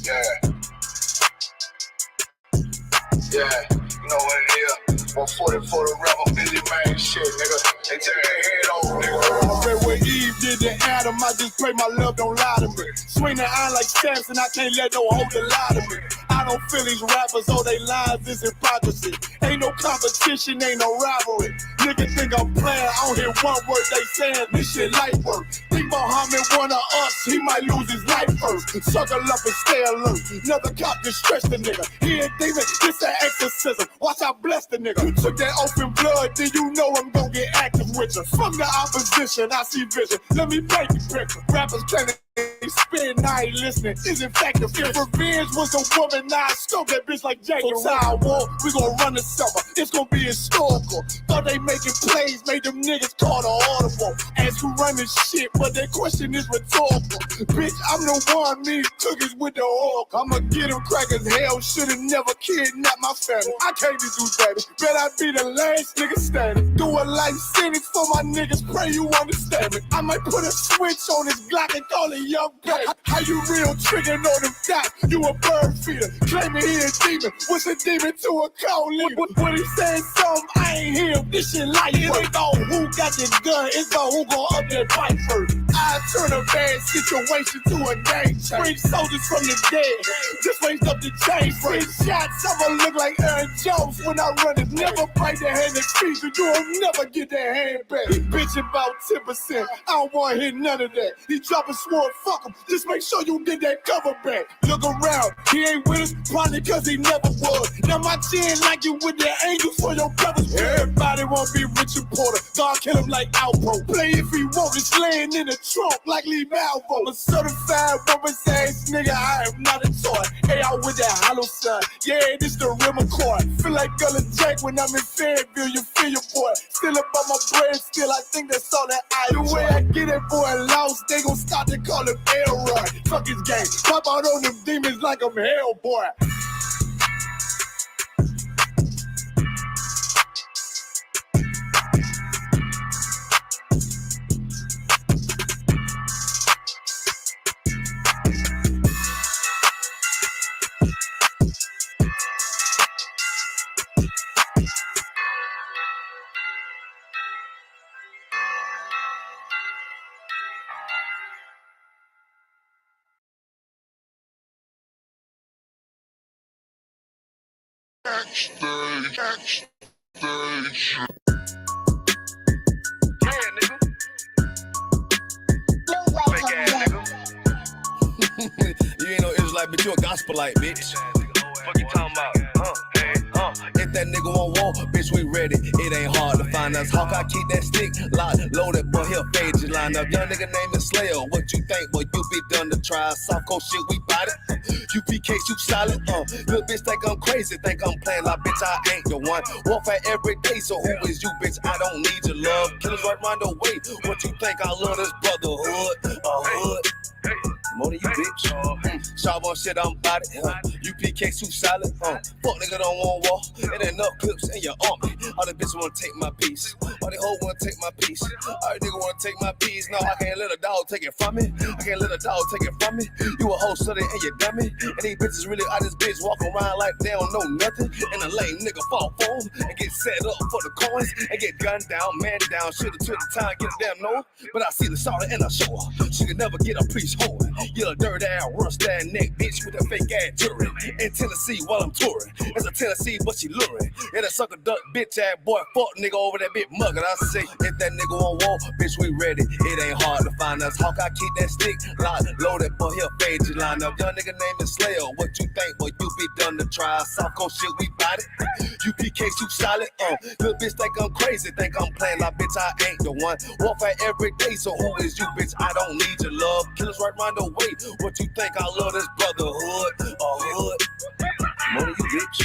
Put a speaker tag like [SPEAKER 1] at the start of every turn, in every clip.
[SPEAKER 1] Yeah, you know what it is. 140 for the rapper, busy man shit, nigga. They tear their head off, nigga. I read what Eve did to Adam, I just pray my love don't lie to me. Swing the iron like stamps and I can't let no holder lie to me. I don't feel these rappers, all they lies is hypocrisy. Ain't no competition, ain't no rivalry. Niggas think I'm playing, I don't hear one word they saying, this shit light work. Think Muhammad one of us, he might lose his life first. Suckle up and stay alert. Another cop just stretched the nigga. He ain't demon, this an exorcism. Watch I bless the nigga. You took that open blood, then you know I'm gonna get active with you. Fuck the opposition, I see vision. Let me paint the picture. Rappers claiming they spin, I ain't listening. Is in fact if revenge was a woman, now I scope that bitch like Jake. So I war, we gon' run the summer. It's gon' be historical. Thought they making plays, made them niggas call the audible. Ask who run this shit, but that question is rhetorical. Bitch, I'm the one, me cookies with the oil. I'ma get them crackers, hell should've never kidnapped my family. I can't do baby, bet I be the last nigga standing. Do a life sentence for my niggas, pray you understand me. I might put a switch on this Glock and call it Young Baby. How you real triggering on them dots? You a bird feeder, claiming he a demon. What's a demon to a cold leader? When he saying something, I ain't hear him. This shit light work. It ain't about who got the gun, it's about who gon' up that fight first. I turn a bad situation to a game change. Bring soldiers from the dead, just raised up the chain. Free shots, I'ma look like Aaron Jones when I run it. Never fight the hand that feeds you, you'll never get that hand back. He bitching about 10%, I don't wanna hear none of that. He dropping sword, fuck him, just make sure you get that cover back. Look around, he ain't with us, probably cause he never was. Now my chin like you with the angels for your brothers. Everybody wanna be Richard Porter, God kill him like Alpo. Play if he want, it's laying in the trunk like Lee Malvo. I'm a certified woman's ass nigga, I am not a toy. Hey, out with that hollow son, yeah, this the real McCoy. Feel like Gullah Jack when I'm in Fayetteville, you feel your boy. Still up on my bread, still I think that's all that I do. The way I get it, boy, lost, they gon' start to call him Elroy. Fuck his game, pop out on them demons like I'm Hellboy. Backstage. Yeah, nigga. Fake ass nigga.
[SPEAKER 2] You ain't no Israelite, but you a gospelite, bitch.
[SPEAKER 1] Fuck you talking about?
[SPEAKER 2] If that nigga won't walk, bitch, we ready. It ain't hard to find us. Hawk, I keep that stick locked, loaded, but he'll fade you line up. Young nigga named is Slayer. What you think? Boy, you be done to try. Soft coast shit, we bout it. UPK, you solid. Little bitch think I'm crazy, think I'm playing like bitch, I ain't the one. Warfare every day, so who is you, bitch? I don't need your love. Killers right round the way. What you think? I love this brotherhood. Hood. More than you, bitch. Sharp on shit, I'm about it. UPK, too solid. Fuck nigga don't want war. It ain't enough clips in your army. All the bitches wanna take my piece. All the hoes wanna take my piece. All the nigga wanna take my piece. No, I can't let a dog take it from me. I can't let a dog take it from me. You a hoe study and you dummy. And these bitches really out this bitch walk around like they don't know nothing. And a lame nigga fall for them and get set up for the coins and get gunned down, man down. Should've took the time, get a damn no. But I see the sorry and I show her. She could never get a piece home. You a dirt ass, rust ass neck bitch with a fake ass jury. In Tennessee while I'm touring. It's a Tennessee, but she luring. And a sucker duck bitch ass boy, fuck nigga over that bit muggin'. I say, if that nigga won't walk, bitch, we ready. It ain't hard to find us. Hawk, I keep that stick locked, loaded, but he'll fade you line up. Young nigga named is Slayer. What you think? Boy, you be done to try. Soft coast shit, we bout it. UPK, you solid. Little bitch think I'm crazy, think I'm playing like bitch, I ain't the one. Warfare every day, so who is you, bitch? I don't need your love. Killers right round the way. What you think? I love this brotherhood. Hood. More than you, bitch.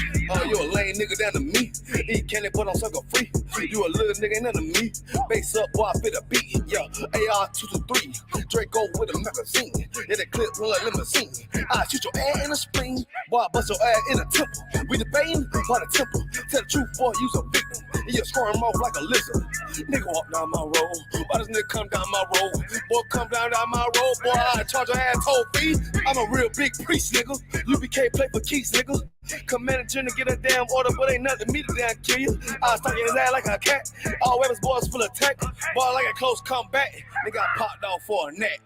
[SPEAKER 2] You a lame nigga down to me. Eat candy, but I'm sucker free. You a little nigga, ain't nothing to me. Base up, boy, I fit a beat. Yeah, AR-223. Draco with a magazine. Yeah, that clip run like limousine. I shoot your ass in the spring. Boy, I bust your ass in the temple. We debating by the temple. Tell the truth, boy, you's a victim. And you scoring off like a lizard. Nigga walk down my road. Why does nigga come down my road? Boy, come down my road. Boy, I charge your ass toll fee. I'm a real big priest, nigga. U.P.K play for keys, nigga. Commander General get a damn order, but ain't nothing to me to damn kill you. I was stalking his ass like a cat. All weapons, boys full of tech. Boy, like a close combat. Nigga got popped off for a neck.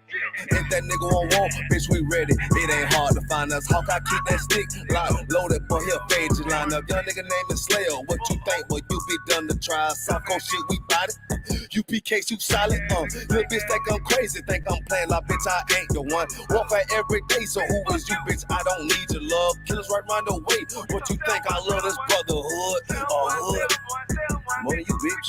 [SPEAKER 2] If that nigga won't walk, bitch, we ready. It ain't hard to find us. Hawk, I keep that stick loaded, boy, he'll fade you line up. Young nigga named is Slayer. What you think, boy, you be done to try. South Coast shit, we bought it. U.P.K shoot solid. Little bitch think I'm crazy, think I'm playing like bitch, I ain't the one. Walk out every day, so who is you, bitch? I don't need your love. Killers right round the way. What you think? I love this brotherhood or hood? More than you, bitch.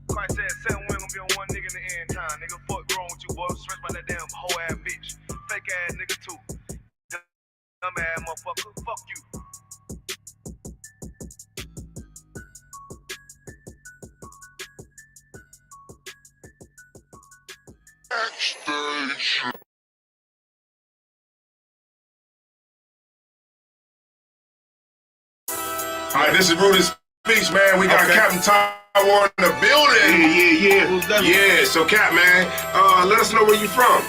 [SPEAKER 3] Christ said 7 we gonna be on one nigga in the end time. Nigga, fuck wrong with you, boy. Stressed by that damn hoe ass bitch. Fake ass nigga too. Dumb ass motherfucker. Fuck you.
[SPEAKER 1] All right, this is Rudy Speaks, man. We got Captain Taiwan in the building. Yeah. So, Cap, man, let us know where you from.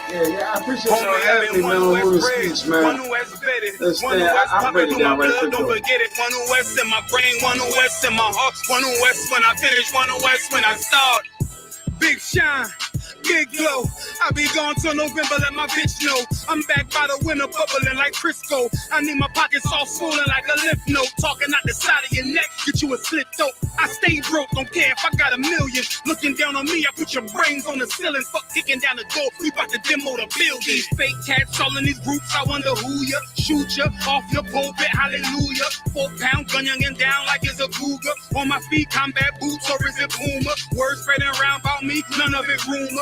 [SPEAKER 4] Yeah, I appreciate y'all having me, man, on Rudy Speaks, man. Understand, I break it down right quick, though.
[SPEAKER 5] Don't forget it. One West in my brain, one West in my heart, one West when I finish, one West when I start. Big shine. Big glow, I be gone till November, let my bitch know. I'm back by the winter, bubbling like Crisco. I need my pockets all swollen like a lymph node. Talking out the side of your neck, get you a slit throat. I stay broke, don't care if I got a million. Looking down on me, I put your brains on the ceiling. Fuck kicking down the door, we bout to demo the building. Fake cats all in these groups, I wonder who ya. Shoot ya, off your pulpit, hallelujah. 4-pound gun young and down like it's a cougar. On my feet, combat boots, or is it Puma? Words spreading around about me, none of it rumor.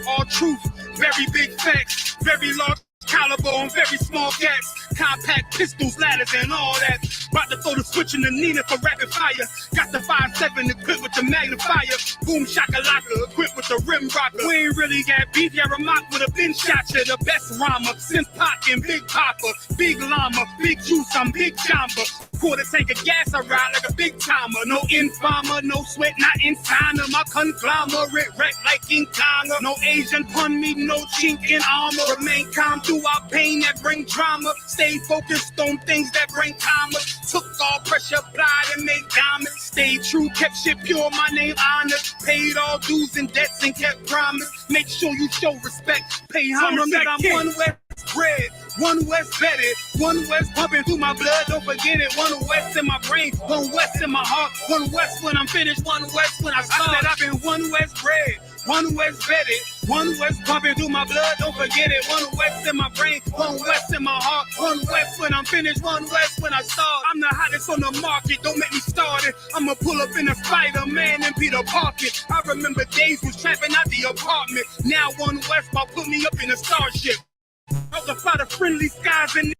[SPEAKER 5] All truth, very big facts, very large caliber on very small gaps. Compact pistols, ladders, and all that. About to throw the switch in the Nina for rapid fire. Got the 5.7 equipped with the magnifier. Boom shakalaka equipped with the rim rocker. We ain't really got beef, yeah, Ramak with a bin shot ya. The best rhymer, since Pac and Big Papa. Big llama, big juice, I'm Big Jamba. Quarter tank of gas, I ride like a big timer. No informer, no sweat, not inside of my conglomerate. Wreck like King Kong. No Asian pun me, no chink in armor. Remain calm through our pain that bring drama. Stay focused on things that bring karma. Took all pressure, applied and made diamonds. Stayed true, kept shit pure, my name honored. Paid all dues and debts and kept promise. Make sure you show respect. Pay homage that I'm one West bred, one West bedded, one West pumping through my blood. Don't forget it. One West in my brain, one West in my heart. One West when I'm finished, one West when I start. I said I've been one West bred, one West bedded, one West pumping through my blood. Don't forget it. One West in my brain, one West in my heart. One West when I'm finished, one West when I start. I'm the hottest on the market, don't make me start it. I'ma pull up in a Spider-Man and Peter Parker. I remember days was trapping out the apartment. Now one West about put me up in a starship. I was fight of friendly skies and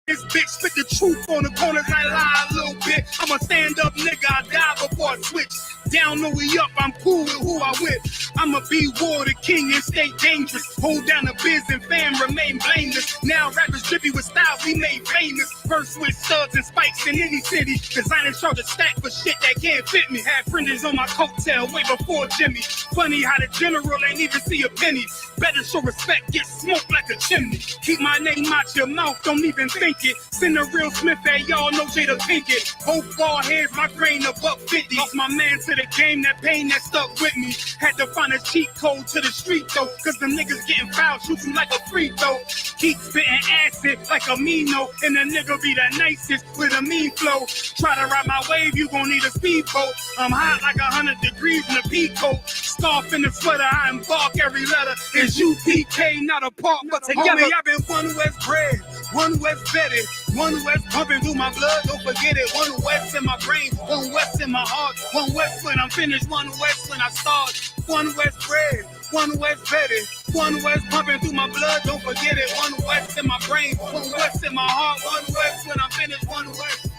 [SPEAKER 5] this bitch spit the truth on the corners. I lie a little bit. I'm a stand-up nigga. I die before I switch. Down, no way up. I'm cool with who I with. I'ma be war the king and stay dangerous. Hold down the biz and fam remain blameless. Now rappers drippy with styles we made famous. First with studs and spikes in any city. Design and charge a stack for shit that can't fit me. Had fringes on my coattail way before Jimmy. Funny how the general ain't even see a penny. Better show respect, get smoked like a chimney. Keep my name out your mouth, don't even think it. Send a real Smith at y'all, no Jada Pinkett. Both ball heads, my grain of $150. Lost my man to the game, that pain that stuck with me. Had to find a cheat code to the street though, cause the niggas getting fouled, shoot you like a free throw. Keep spitting acid like a Mino, and the nigga be the nicest with a mean flow. Try to ride my wave, you gon' need a speedboat. I'm hot like 100 degrees in a peacoat. Scarf in the sweater, I embark every letter. It's U.P.K, not a part, but together. Homie, I've been one West bred, one West bedded, one West pumping through my blood, don't forget it. One West in my brain, one West in my heart. One West when I'm finished, one West when I start. One West bred, one West bedded, One West pumping through my blood, don't forget it. One West in my brain, one West in my heart. One West when I'm finished, one West.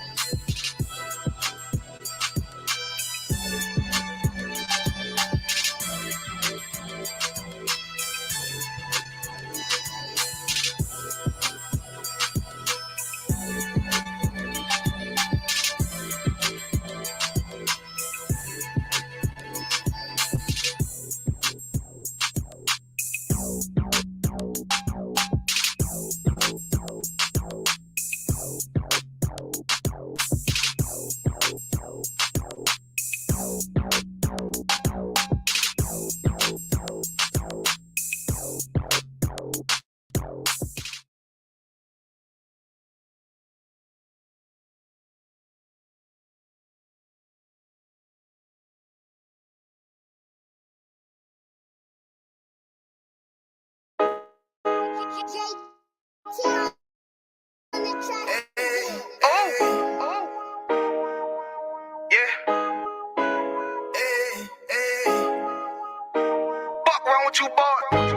[SPEAKER 3] You boy.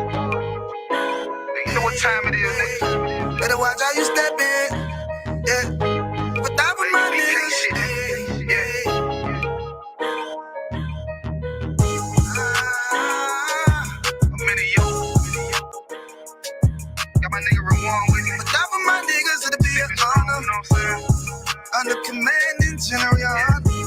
[SPEAKER 3] You know what time it is, nigga.
[SPEAKER 2] Better watch how you step in. Yeah. But that was my niggas. Yeah.
[SPEAKER 3] I'm in yo. Got my nigga Rawan with me.
[SPEAKER 2] But that was my niggas. It'll be an honor.
[SPEAKER 3] You know what I'm saying?
[SPEAKER 2] Under commanding General Yohana.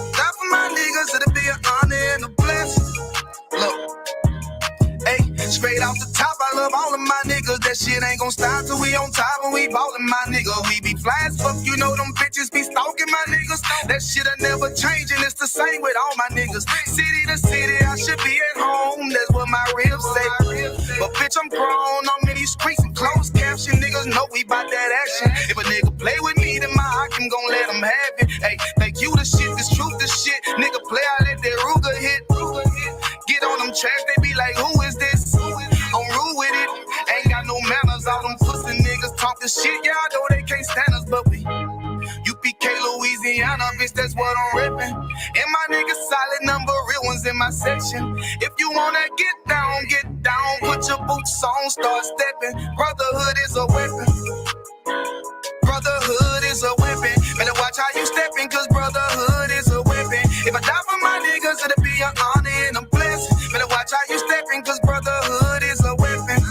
[SPEAKER 2] That for my niggas. It'll be an honor and a blessing. Look. Hey, straight off the top, I love all of my niggas. That shit ain't gon' stop till we on top and we ballin' my nigga. We be fly as fuck, you know them bitches be stalking my niggas. That shit'll never change and it's the same with all my niggas. City to city, I should be at home. That's what my ribs say. But bitch, I'm grown on these streets and closed caption. Niggas know we bout that action. If a nigga play with me, then my Hakim gon' let him have it. Hey, think you the shit, this truth the shit. Nigga play, I let that Ruger hit. Get on them tracks, they be like, who is this? I'm rude with it, ain't got no manners. All them pussy niggas talking shit, yeah, I know they can't stand us, but we U.P.K, Louisiana, bitch, that's what I'm reppin'. And my niggas solid, number real ones in my section. If you wanna get down, put your boots on, start stepping. Brotherhood is a weapon. Brotherhood is a weapon. Better watch how you steppin', cause brotherhood is a weapon. If I die for my niggas, it'll be an honor and a blessing. Better watch how you steppin', cause brotherhood is a weapon.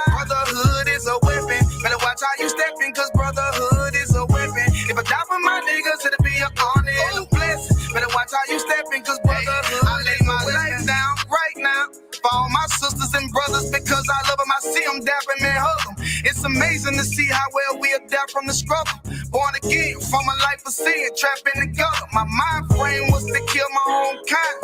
[SPEAKER 2] Brotherhood is a weapon. Better watch how you steppin', cause brotherhood is a weapon. If I die for my niggas, it'll be an honor and a blessing. Better watch how you steppin', cause brotherhood. I lay my life down right now for all my sisters and brothers because I love them. I see them dapping and hug them. It's amazing to see how well we adapt from the struggle. Born again from a life of sin, trapped in the gutter. My mind frame was to kill my own kind.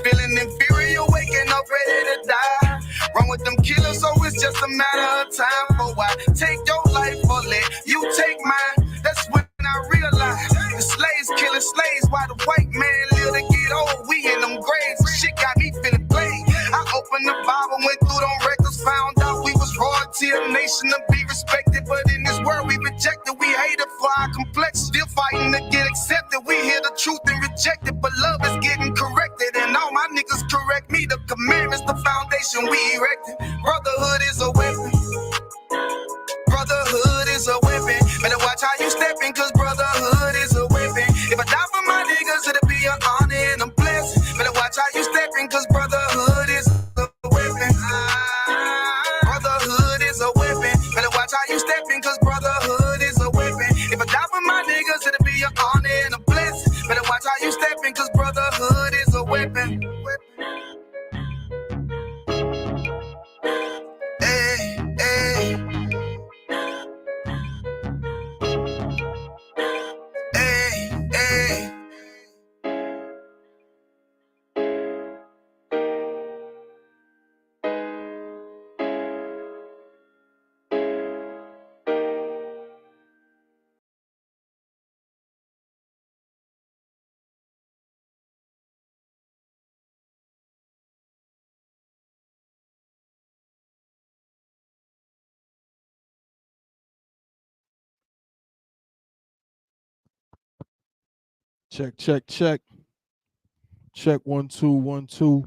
[SPEAKER 2] Feeling inferior, waking up ready to die. Run with them killers, so it's just a matter of time. For I take your life or let you take mine. That's when I realized the slaves killing slaves while the white man live to get old. We in them graves, shit got me feeling played. I opened the Bible, went through them records, found out we was royalty, a nation to be respected. But in this world we rejected, we hated for our complex. Still fighting to get accepted. We hear the truth and reject it, but love is getting corrected. And all my niggas correct me. The commandments, the foundation we erected. Brotherhood is a weapon. Brotherhood is a weapon. Better watch how you steppin', cause brotherhood is a weapon. If I die for my niggas, it'll be an honor and a blessing. Better watch how you steppin', cause brotherhood is a weapon. Brotherhood is a weapon. Better watch how you steppin', cause brotherhood is a weapon. If I die for my niggas, it'll be an honor and a blessing. Better watch how you steppin', cause brotherhood is a weapon. Hey, hey.
[SPEAKER 1] Check, check, check. Check 1 2 1 2.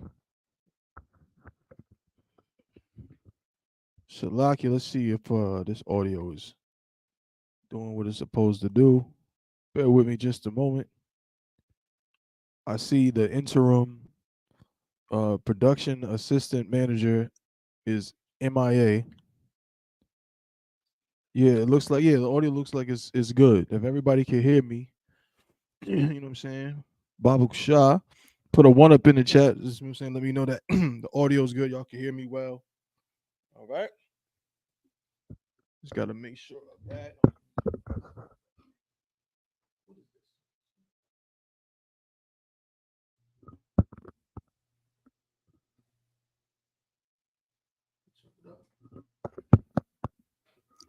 [SPEAKER 1] Shalaki, let's see if this audio is doing what it's supposed to do. Bear with me just a moment. I see the interim production assistant manager is MIA. Yeah, it looks like, the audio looks like it's good. If everybody can hear me, you know what I'm saying? Babu Shah, put a 1 up in the chat. Just, you know what I'm saying, let me know that the audio is good. Y'all can hear me well. All right. Just got to make sure of that.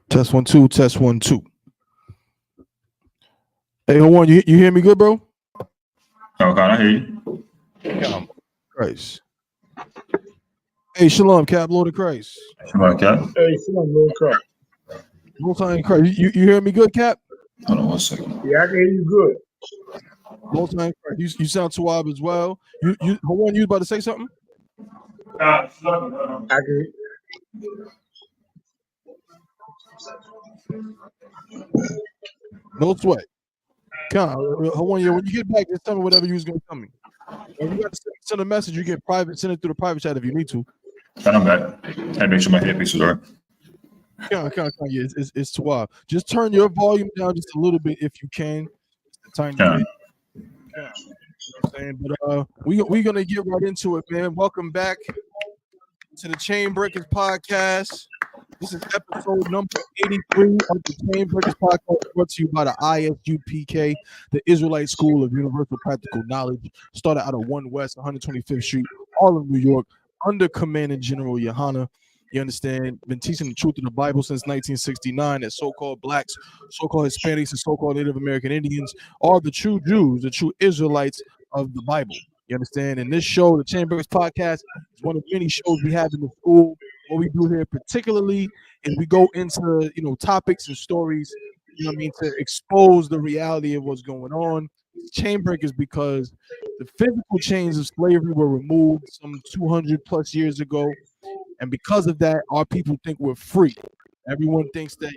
[SPEAKER 1] Test 1 2, test 1 2. Hey, hold on. You hear me good, bro?
[SPEAKER 6] Okay, I hear you.
[SPEAKER 1] Yeah. Christ. Hey, Shalom, Cap, Lord of Christ.
[SPEAKER 6] Shalom, Cap.
[SPEAKER 4] Hey, Shalom, Lord Christ.
[SPEAKER 1] Most High in Christ. You hear me good, Cap?
[SPEAKER 6] Hold on 1 second.
[SPEAKER 4] Yeah, I can hear you good.
[SPEAKER 1] Most High in Christ. You sound Tawab as well. You hold on. You about to say something?
[SPEAKER 4] I can.
[SPEAKER 1] No sweat. Come on. Hold on. Yeah, when you get back, just tell me whatever you was gonna tell me. If you got to send a message, you get private. Send it through the private chat if you need to.
[SPEAKER 6] And I'm back. I had to make sure my headpiece was right.
[SPEAKER 1] Yeah, it's Tawab. Just turn your volume down just a little bit if you can. Just a tiny bit. Yeah. You know what I'm saying? But we're gonna get right into it, man. Welcome back to the Chain Breakers Podcast. This is episode number 83 of the Chain Breakers Podcast, brought to you by the I.S.U.P.K, the Israelite School of Universal Practical Knowledge, started out of 1 West 125th Street, Harlem, New York, under Commanding General YAHANNA. You understand? Been teaching the truth of the Bible since 1969 that so-called blacks, so-called Hispanics, and so-called Native American Indians are the true Jews, the true Israelites of the Bible. You understand? And this show, the Chain Breakers Podcast, is one of many shows we have in the school. What we do here particularly is we go into, topics and stories, to expose the reality of what's going on. Chain breakers because the physical chains of slavery were removed some 200 plus years ago. And because of that, our people think we're free. Everyone thinks that,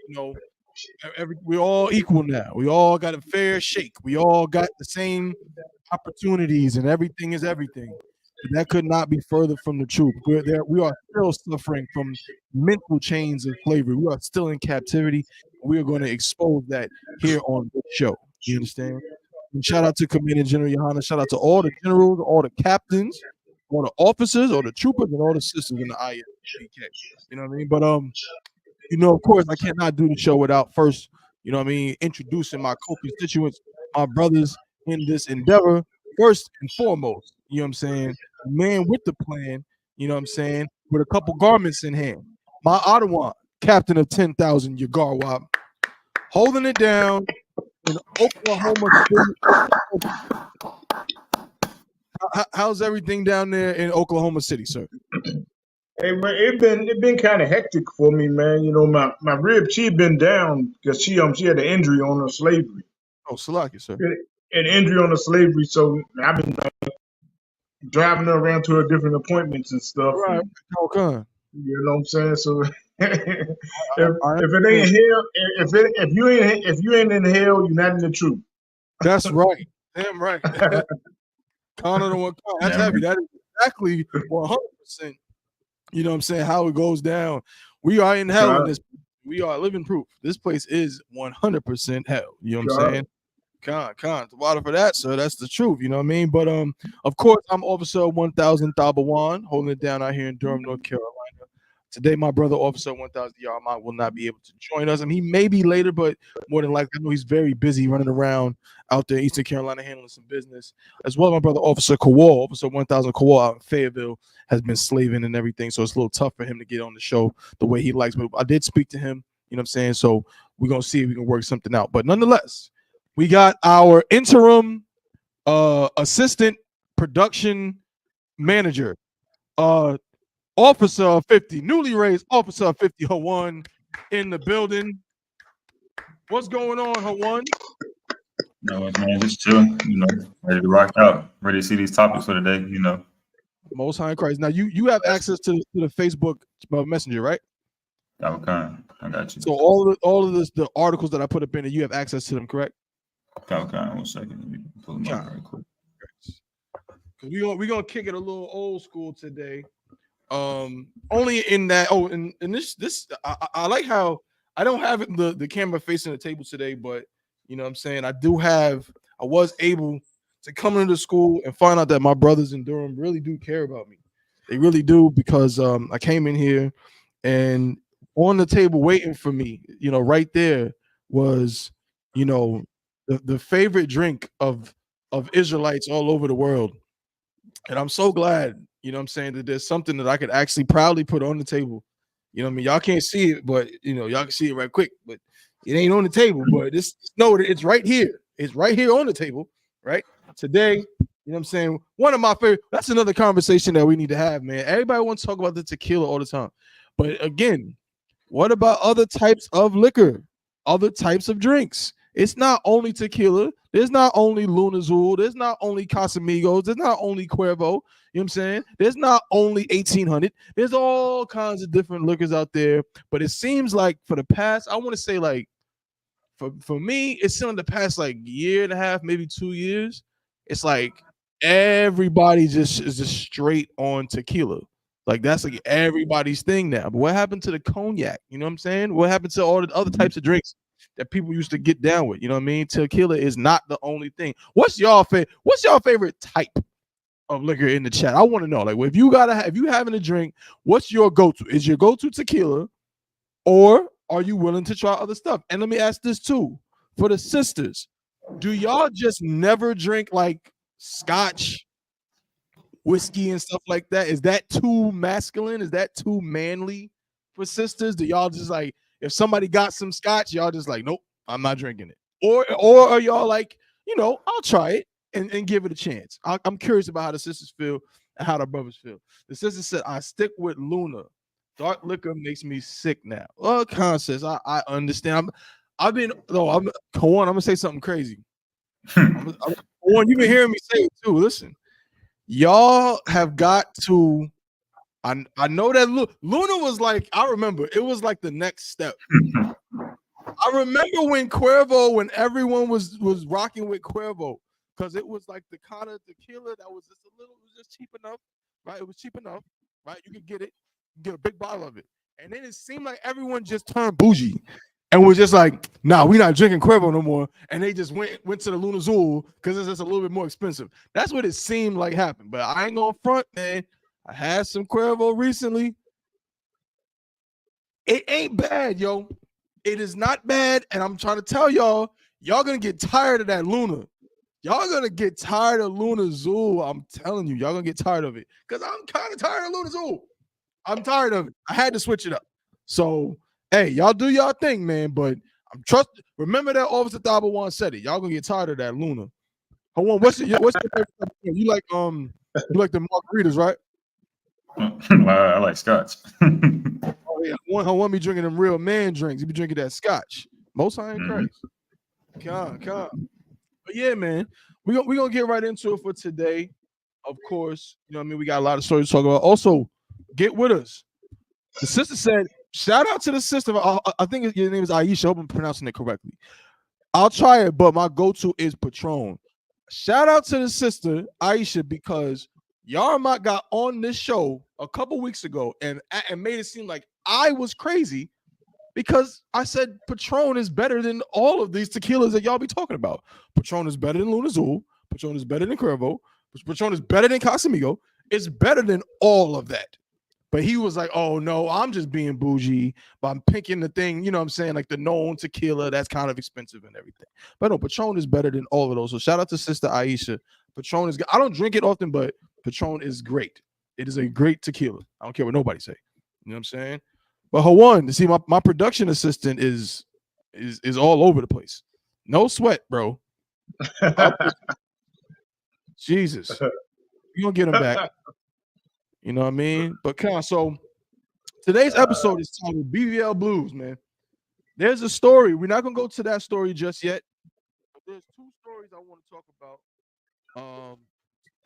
[SPEAKER 1] we're all equal now. We all got a fair shake. We all got the same opportunities and everything is everything. That could not be further from the truth. We are still suffering from mental chains of slavery. We are still in captivity. We are going to expose that here on this show. You understand? And shout out to Commanding General YAHANNA. Shout out to all the generals, all the captains, all the officers, all the troopers, and all the sisters in the I.S.U.P.K. You know what I mean? But of course, I cannot do the show without first, introducing my co-constituents, my brothers in this endeavor. First and foremost, you know what I'm saying? Man with the plan, you know what I'm saying? With a couple garments in hand. My Ottawa, captain of 10,000 Yagarwab, holding it down in Oklahoma City. How's everything down there in Oklahoma City, sir?
[SPEAKER 4] Hey man, it been kind of hectic for me, man. My rib, she had been down because she had an injury on her slavery.
[SPEAKER 1] Oh, Salaki, sir.
[SPEAKER 4] An injury on her slavery, so I've been driving her around to her different appointments and stuff.
[SPEAKER 1] Right.
[SPEAKER 4] And, you know what I'm saying? So if it ain't hell, if you ain't in hell, you're not in the truth.
[SPEAKER 1] That's right. Damn right. That's heavy. That is exactly 100%. You know what I'm saying? How it goes down. We are in hell in this. We are living proof. This place is 100% hell. You know what I'm saying? Con. The water for that, sir. That's the truth. You know what I mean? But of course, I'm Officer 1000 Thabawan, holding it down out here in Durham, North Carolina. Today, my brother, Officer 1000 Yarmont, will not be able to join us. I mean, he may be later, but more than likely, I know he's very busy running around out there in Eastern Carolina handling some business. As well, my brother, Officer Kowal, Officer 1000 Kowal out in Fayetteville, has been slaving and everything, so it's a little tough for him to get on the show the way he likes. But I did speak to him, you know what I'm saying? So we're going to see if we can work something out. But nonetheless, we got our interim assistant production manager, Officer 50, newly raised Officer 50 Hawan in the building. What's going on, Hawan?
[SPEAKER 6] No, man, just chilling. Ready to rock out. Ready to see these topics for the day.
[SPEAKER 1] Most High in Christ. Now you have access to the Facebook Messenger, right?
[SPEAKER 6] Okay, I got you.
[SPEAKER 1] So all of this, the articles that I put up in it, you have access to them, correct?
[SPEAKER 6] Okay, 1 second. Let me pull them up right quick.
[SPEAKER 1] We're gonna kick it a little old school today. Only in that. Oh, and this I like how I don't have it the camera facing the table today, but you know what I'm saying, I was able to come into the school and find out that my brothers in Durham really do care about me. They really do, because I came in here and on the table waiting for me, right there was, the favorite drink of Israelites all over the world. And I'm so glad, what I'm saying, that there's something that I could actually proudly put on the table. You know what I mean? Y'all can't see it, but y'all can see it right quick, but it ain't on the table. But know that it's right here. It's right here on the table, right? Today, you know what I'm saying? One of my favorite, that's another conversation that we need to have, man. Everybody wants to talk about the tequila all the time. But again, what about other types of liquor, other types of drinks? It's not only tequila. There's not only Lunazul. There's not only Casamigos. There's not only Cuervo. You know what I'm saying? There's not only 1800. There's all kinds of different liquors out there. But it seems like for the past, I want to say like, for me, it's in the past like year and a half, maybe 2 years. It's like everybody is just straight on tequila. Like that's like everybody's thing now. But what happened to the cognac? You know what I'm saying? What happened to all the other types of drinks that people used to get down with? You know what I mean? Tequila is not the only thing. What's y'all favorite type of liquor in the chat? I want to know. Like, if you having a drink, what's your go-to? Is your go-to tequila, or are you willing to try other stuff? And let me ask this too, for the sisters, do y'all just never drink like scotch, whiskey, and stuff like that? Is that too masculine? Is that too manly for sisters? Do y'all just like, if somebody got some scotch, y'all just like, nope, I'm not drinking it? Or are y'all like, I'll try it and give it a chance? I'm curious about how the sisters feel and how the brothers feel. The sister said, I stick with Luna. Dark liquor makes me sick now. Well, Constance, I understand. I'm gonna say something crazy. One, you've been hearing me say it too. Listen, y'all have got to. I know that Luna was like, I remember it was like the next step. I remember when everyone was rocking with Cuervo, because it was like the kind of tequila that was just cheap enough, right? It was cheap enough, right? You could get a big bottle of it. And then it seemed like everyone just turned bougie and was just like, nah, we're not drinking Cuervo no more. And they just went to the Lunazul because it's just a little bit more expensive. That's what it seemed like happened. But I ain't gonna front, man. I had some Cuervo recently. It ain't bad, yo. It is not bad. And I'm trying to tell y'all gonna get tired of that Luna. Y'all gonna get tired of Lunazul. I'm telling you, y'all gonna get tired of it. Because I'm kind of tired of Lunazul. I'm tired of it. I had to switch it up. So, hey, y'all do y'all thing, man. But remember that Officer Thabawan said it. Y'all gonna get tired of that Luna. Hold on, what's your favorite? You like the margaritas, right?
[SPEAKER 6] I like scotch.
[SPEAKER 1] Oh yeah, I want me drinking them real man drinks. You be drinking that scotch. Most High in Christ. Come. But yeah, man, we gonna get right into it for today. Of course, we got a lot of stories to talk about. Also, get with us. The sister said, shout out to the sister. I think your name is I.S.U.P.K. I hope I'm pronouncing it correctly. I'll try it, but my go-to is Patron. Shout out to the sister, I.S.U.P.K, because Yarmak got on this show a couple weeks ago and made it seem like I was crazy because I said Patron is better than all of these tequilas that y'all be talking about. Patron is better than Lunazul. Patron is better than Cuervo. Patron is better than Casamigo. It's better than all of that. But he was like, oh, no, I'm just being bougie, but I'm picking the thing, you know what I'm saying, like the known tequila that's kind of expensive and everything. But no, Patron is better than all of those. So shout out to Sister Aisha. Patron is good. I don't drink it often, but Patron is great. It is a great tequila. I don't care what nobody say. You know what I'm saying? But Hawan, see, my production assistant is all over the place. No sweat, bro. Jesus. You're going to get him back. You know what I mean? But so today's episode is titled BVL Blues, man. There's a story. We're not going to go to that story just yet.
[SPEAKER 7] there's two stories I want to talk about.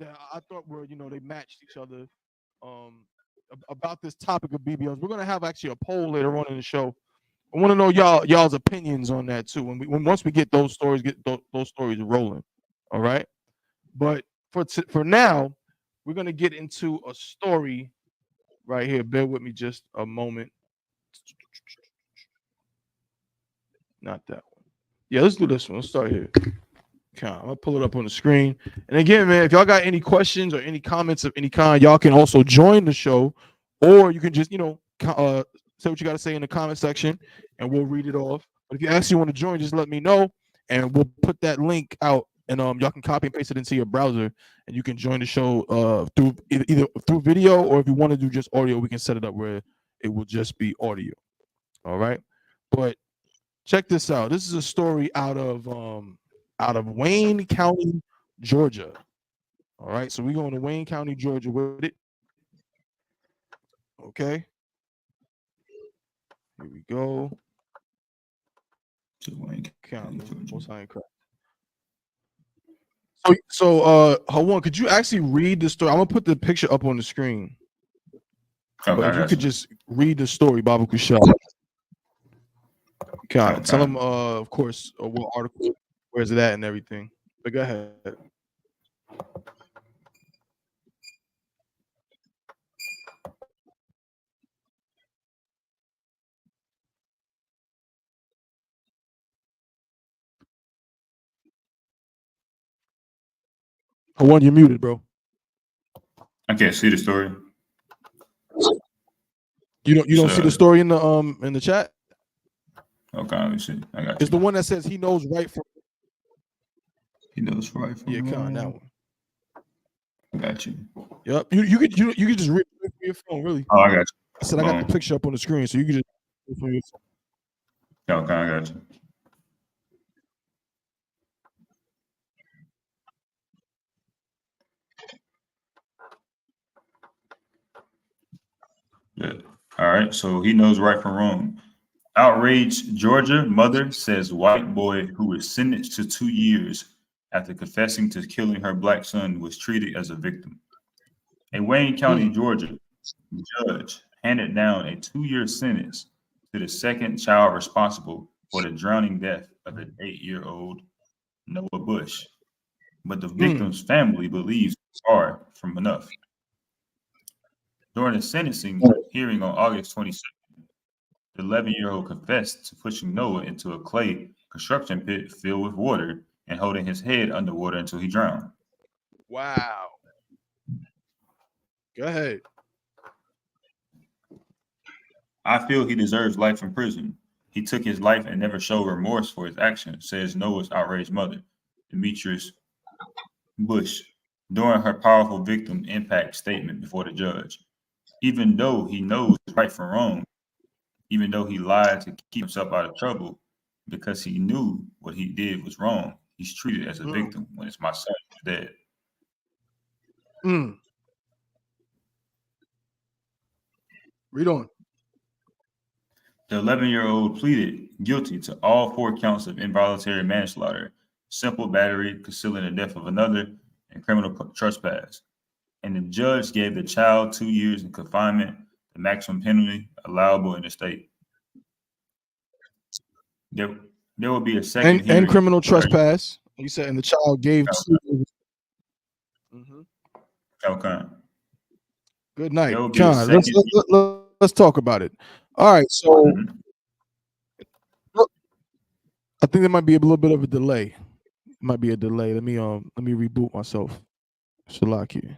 [SPEAKER 7] That I thought were, they matched each other. About this topic of BBLs, we're gonna have actually a poll later on in the show. I want to know y'all's opinions on that too. Once we get those stories, those stories rolling. All right. But for now, we're gonna get into a story right here. Bear with me just a moment. Not that one. Yeah, let's do this one. Let's start here. Okay, I'm gonna pull it up on the screen. And again, man, if y'all got any questions or any comments of any kind, y'all can also join the show, or you can just, say what you got to say in the comment section, and we'll read it off. But if you actually want to join, just let me know, and we'll put that link out, and y'all can copy and paste it into your browser, and you can join the show through either through video, or if you want to do just audio, we can set it up where it will just be audio. All right, but check this out. This is a story out of Wayne County, Georgia. All right, so we're going to Wayne County, Georgia with it. Okay. Here we go. So Hawan, could you actually read the story? I'm gonna put the picture up on the screen. Okay, but if you could just read the story, Baba Kushal. Okay. Tell them, of course, what article, where's it at, and everything. But go ahead. Hawan, you're muted, bro.
[SPEAKER 6] I can't see the story.
[SPEAKER 7] You don't see the story in the chat?
[SPEAKER 6] Okay, let me see. I got you.
[SPEAKER 7] It's the one that says he knows right from.
[SPEAKER 6] He knows right from wrong.
[SPEAKER 7] That one.
[SPEAKER 6] I got you.
[SPEAKER 7] Yep. You could just read it from your phone, really.
[SPEAKER 6] Oh, I got you.
[SPEAKER 7] I said I got the picture up on the screen, so you could just read it from your phone.
[SPEAKER 6] Okay, I got you. Yeah. All right. So he knows right from wrong. Outraged Georgia mother says white boy who was sentenced to 2 years after confessing to killing her black son was treated as a victim. A Wayne County, Georgia judge handed down a 2-year sentence to the second child responsible for the drowning death of an 8-year-old Noah Bush. But the victim's family believes it's far from enough. During the sentencing hearing on August 22nd, the 11-year-old confessed to pushing Noah into a clay construction pit filled with water and holding his head underwater until he drowned.
[SPEAKER 7] Wow. Go ahead.
[SPEAKER 6] I feel he deserves life in prison. He took his life and never showed remorse for his actions, says Noah's outraged mother, Demetrius Bush, during her powerful victim impact statement before the judge. Even though he knows right from wrong, even though he lied to keep himself out of trouble because he knew what he did was wrong, he's treated as a victim when it's my son who's dead.
[SPEAKER 7] Read on.
[SPEAKER 6] The 11-year-old pleaded guilty to all 4 counts of involuntary manslaughter, simple battery, concealing the death of another, and criminal trespass. And the judge gave the child 2 years in confinement, the maximum penalty allowable in the state. There will be a second hearing.
[SPEAKER 7] And criminal trespass. You said, and the child gave 2 years.
[SPEAKER 6] Okay.
[SPEAKER 7] Good night, John. Let's talk about it. All right, so I think there might be a little bit of a delay. Might be a delay. Let me reboot myself. Shalaki.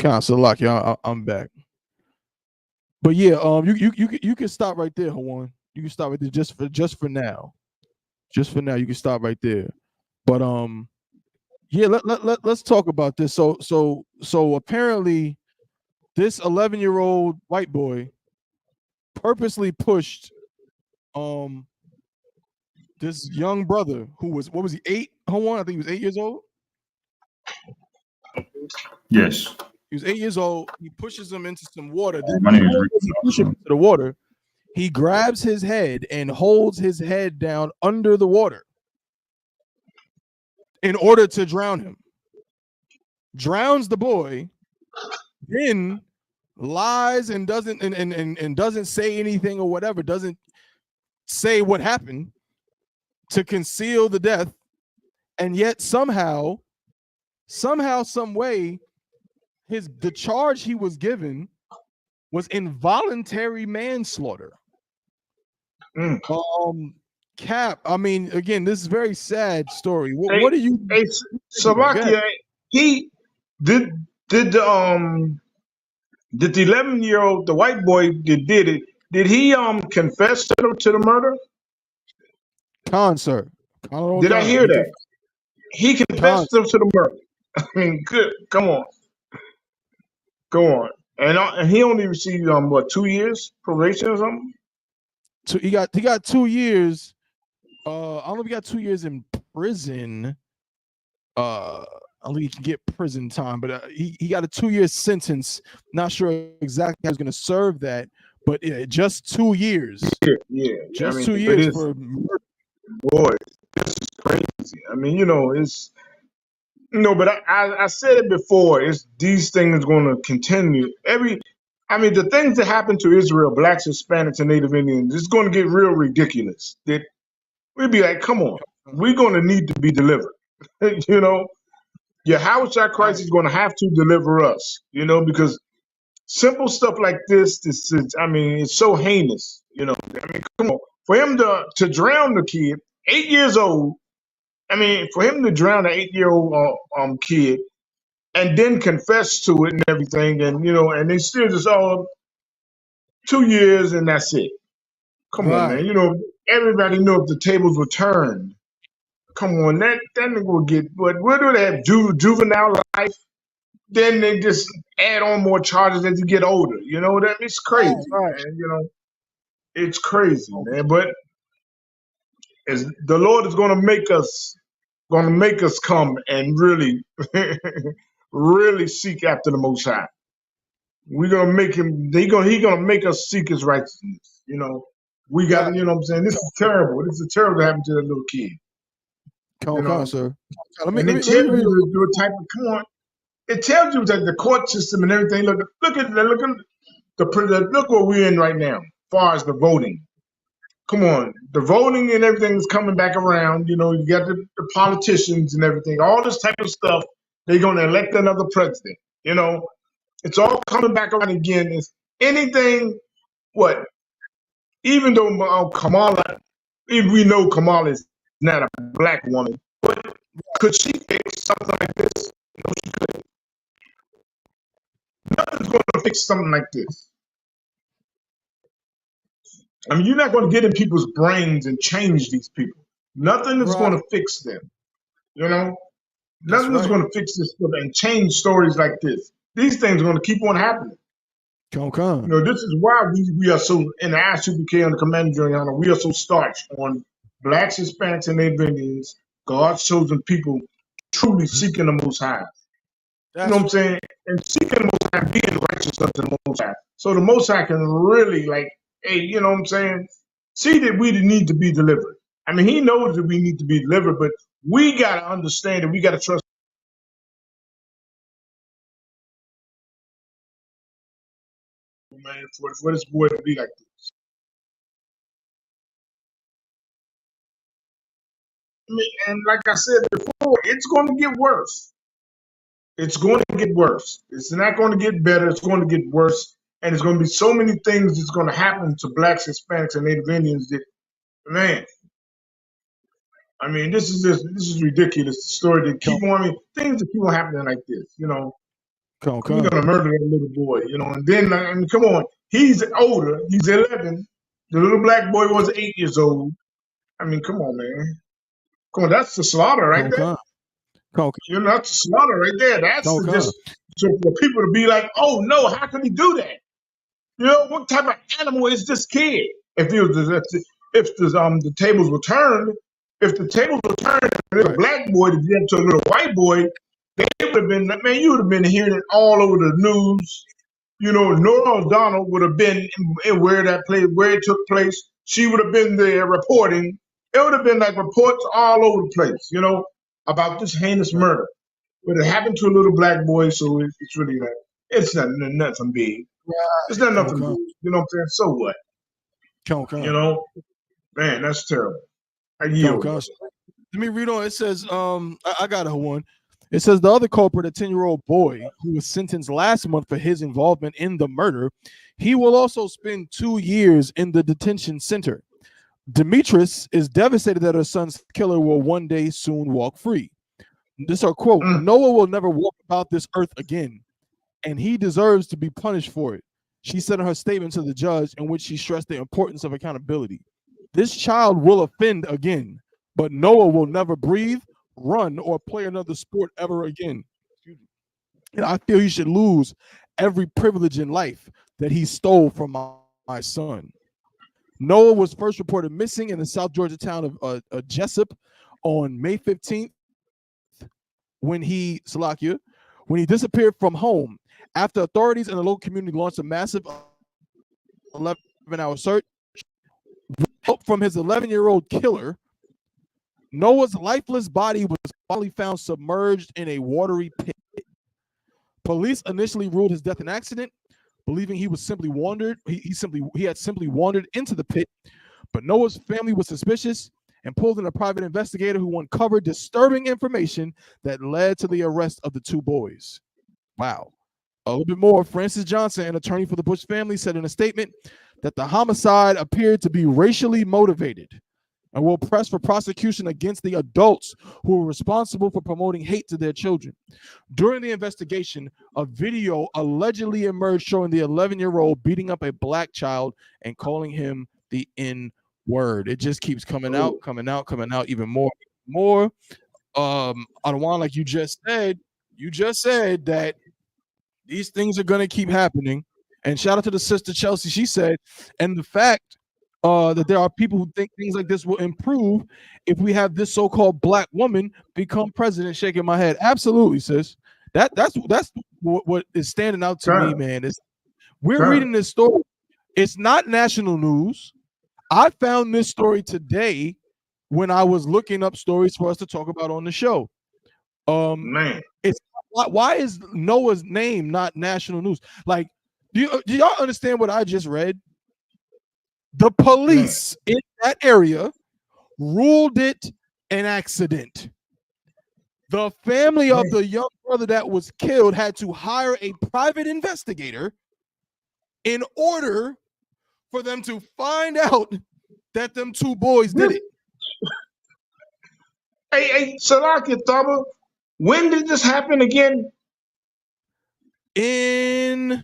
[SPEAKER 7] Shalaki. I'm back. But yeah, you can stop right there, Hawan. You can stop right there just for now. Just for now, you can stop right there. But yeah, let's talk about this. So apparently, this 11-year-old white boy purposely pushed this young brother who was, what was he, 8? Hold on, I think he was 8 years old.
[SPEAKER 6] Yes.
[SPEAKER 7] He was 8 years old. He pushes him into some water.
[SPEAKER 6] My name is
[SPEAKER 7] Before
[SPEAKER 6] Rick.
[SPEAKER 7] he pushes him into the water, he grabs his head and holds his head down under the water in order to drown him. Drowns the boy, then lies and doesn't and doesn't say anything or whatever, doesn't say what happened to conceal the death, and yet somehow, some way, the charge he was given was involuntary manslaughter. Cap, I mean, again, this is a very sad story. What do you?
[SPEAKER 4] Hey, Slovakia, he did the 11-year-old, the white boy that did it, did he confess to the murder?
[SPEAKER 7] Sir.
[SPEAKER 4] Did I hear that? He confessed to the murder. I mean, good. Come on. Go on. And he only received 2 years probation or something?
[SPEAKER 7] So he got 2 years. I don't know if he got 2 years in prison. I don't think he can get prison time, but he got a 2-year sentence. Not sure exactly how he's going to serve that, but just 2 years.
[SPEAKER 4] Yeah.
[SPEAKER 7] Just 2 years for murder.
[SPEAKER 4] Boy, this is crazy. I mean, it's but I said it before. It's these things going to continue. The things that happen to Israel, blacks, Hispanics, and Native Indians, it's going to get real ridiculous. That we'd be like, come on, we're going to need to be delivered. Yahawashi Christ is going to have to deliver us. Because simple stuff like this, it's so heinous. Come on, for him to drown the kid, 8 years old. For him to drown an 8-year-old kid and then confess to it and everything, and they still just 2 years and that's it. Come on, man. Everybody know if the tables were turned. Come on, that nigga will get. But where do they have juvenile life? Then they just add on more charges as you get older. It's crazy, man. It's crazy, man. But as the Lord is going to make us come and really, really seek after the Most High. We're gonna make him. He's gonna make us seek his righteousness. We got to. You know what I'm saying? This is terrible. This is terrible to happen to that little kid.
[SPEAKER 7] Come on, sir.
[SPEAKER 4] Let me tell you the type of come on. It tells you that the court system and everything. Look what we're in right now, as far as the voting. Come on, the voting and everything is coming back around. You got the politicians and everything. All this type of stuff. They're going to elect another president. It's all coming back around again. It's anything. What? Even though Kamala, we know Kamala is not a black woman, but could she fix something like this? No, she couldn't. Nothing's going to fix something like this. You're not going to get in people's brains and change these people. Nothing is going to fix them. Nothing is going to fix this stuff and change stories like this. These things are going to keep on happening. This is why we are so, in the I.S.U.P.K. on the Command Journal, we are so starched on blacks, Hispanics, and Native Indians, God's chosen people, truly seeking the Most High. You know what I'm saying? And seeking the Most High, being righteous unto the Most High. So the Most High can really, you know what I'm saying? See that we need to be delivered. He knows that we need to be delivered, but we got to understand that we got to trust. Man, for this boy to be like this. And like I said before, it's going to get worse. It's going to get worse. It's not going to get better. It's going to get worse. And there's going to be so many things that's going to happen to blacks, Hispanics, and Native Indians that, man, this is ridiculous. The story that keep on, things that keep on happening like this, We're going to murder that little boy, and then, come on, he's older. He's 11. The little black boy was 8 years old. Come on, man. Come on, that's the slaughter right there. That's the slaughter right there. That's just so for people to be like, oh no, how can he do that? What type of animal is this kid? If the tables were turned, if the tables were turned, a little black boy to get to a little white boy, they would have been, man, you would have been hearing it all over the news. You know, Nora O'Donnell would have been in where that place, where it took place. She would have been there reporting. It would have been like reports all over the place, you know, about this heinous murder. But it happened to a little black boy, so it's really like, it's nothing big. It's not nothing big. You know what I'm saying? So what? You know? Man, that's terrible. I yield.
[SPEAKER 7] Let me read on. It says, I got a one. It says the other culprit, a 10-year-old boy who was sentenced last month for his involvement in the murder, he will also spend 2 years in the detention center. Demetrius is devastated that her son's killer will one day soon walk free. This is our quote. Noah will never walk about this earth again, and he deserves to be punished for it. She said in her statement to the judge, in which she stressed the importance of accountability. This child will offend again, but Noah will never breathe, run, or play another sport ever again. And I feel he should lose every privilege in life that he stole from my son. Noah was first reported missing in the South Georgia town of Jessup on May 15th when he disappeared from home. After authorities in the local community launched a massive 11-hour search from his 11-year-old killer, Noah's lifeless body was finally found submerged in a watery pit. Police initially ruled his death an accident, believing he was simply wandered. He had simply wandered into the pit, but Noah's family was suspicious and pulled in a private investigator who uncovered disturbing information that led to the arrest of the two boys. Wow. A little bit more. Francis Johnson, an attorney for the Bush family, said in a statement that the homicide appeared to be racially motivated and will press for prosecution against the adults who were responsible for promoting hate to their children. During the investigation, a video allegedly emerged showing the 11-year-old beating up a black child and calling him the N-word. It just keeps coming out even more. Adawan, like you just said that these things are going to keep happening. And shout out to the sister Chelsea. She said, and the fact that there are people who think things like this will improve if we have this so-called black woman become president. Shaking my head. Absolutely, sis. That's what is standing out to me, man. We're reading this story. It's not national news. I found this story today when I was looking up stories for us to talk about on the show.
[SPEAKER 4] Man,
[SPEAKER 7] it's why is Noah's name not national news? Like, do y'all understand what I just read? The police in that area ruled it an accident. The family of the young brother that was killed had to hire a private investigator in order for them to find out that them two boys did it.
[SPEAKER 4] Hey, Salaki Thaba, when did this happen again?
[SPEAKER 7] It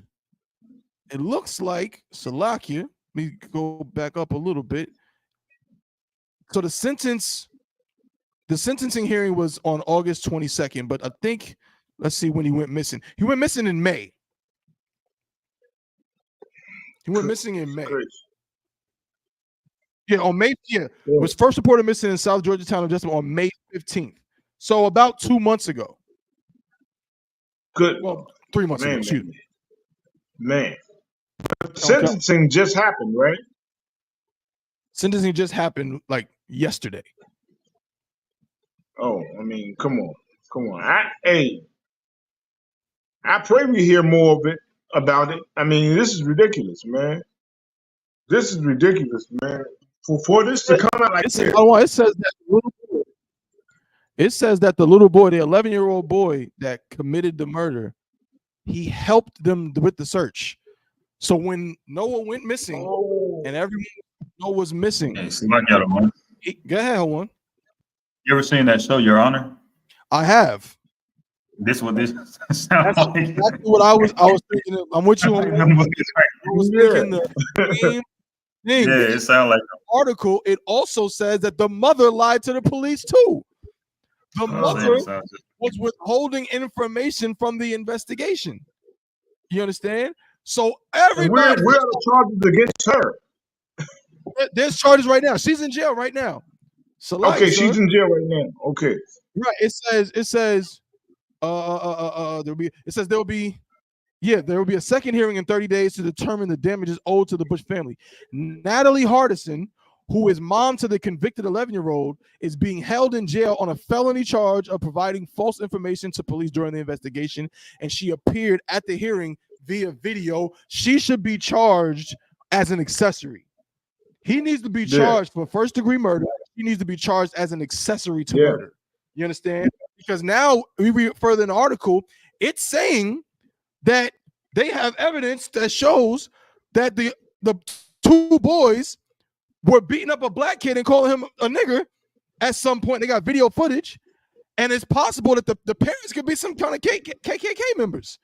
[SPEAKER 7] looks like Salakia. Let me go back up a little bit. So the sentencing hearing was on August 22nd, but I think, let's see when he went missing. He went missing in May. Yeah, on May. Yeah, was first reported missing in South Georgia town of Jessup on May 15th. So about 2 months ago.
[SPEAKER 4] Good.
[SPEAKER 7] Well, 3 months ago. Excuse me.
[SPEAKER 4] Man. Sentencing just happened, right?
[SPEAKER 7] Sentencing just happened like yesterday.
[SPEAKER 4] Oh, I mean, come on. I pray we hear more of it about it. I mean, this is ridiculous, man. This is ridiculous, man. For this to come out like this.
[SPEAKER 7] It says that the little boy, the 11-year-old boy that committed the murder, he helped them with the search. So when Noah went missing and everyone was missing.
[SPEAKER 6] Hey, so I got one.
[SPEAKER 7] Go ahead, one.
[SPEAKER 6] You ever seen that show, Your Honor?
[SPEAKER 7] I have.
[SPEAKER 6] This what this sounds
[SPEAKER 7] That's
[SPEAKER 6] like.
[SPEAKER 7] exactly what I was thinking. I'm with you on. I was thinking the same thing.
[SPEAKER 6] Yeah, it sounds like
[SPEAKER 7] the article. It also says that the mother lied to the police too. The mother was withholding information from the investigation. You understand? So everybody,
[SPEAKER 4] where are the charges against her?
[SPEAKER 7] There's charges right now. She's in jail right now. Salaki,
[SPEAKER 4] Okay,
[SPEAKER 7] sir.
[SPEAKER 4] she's in jail right now. Okay.
[SPEAKER 7] Right. It says there will be a second hearing in 30 days to determine the damages owed to the Bush family. Natalie Hardison, who is mom to the convicted 11-year-old, is being held in jail on a felony charge of providing false information to police during the investigation, and she appeared at the hearing via video. She should be charged as an accessory. He needs to be charged for first-degree murder. He needs to be charged as an accessory to murder. You understand? Because now we read further in the article, it's saying that they have evidence that shows that the two boys were beating up a black kid and calling him a nigger at some point. They got video footage, and it's possible that the parents could be some kind of KKK members.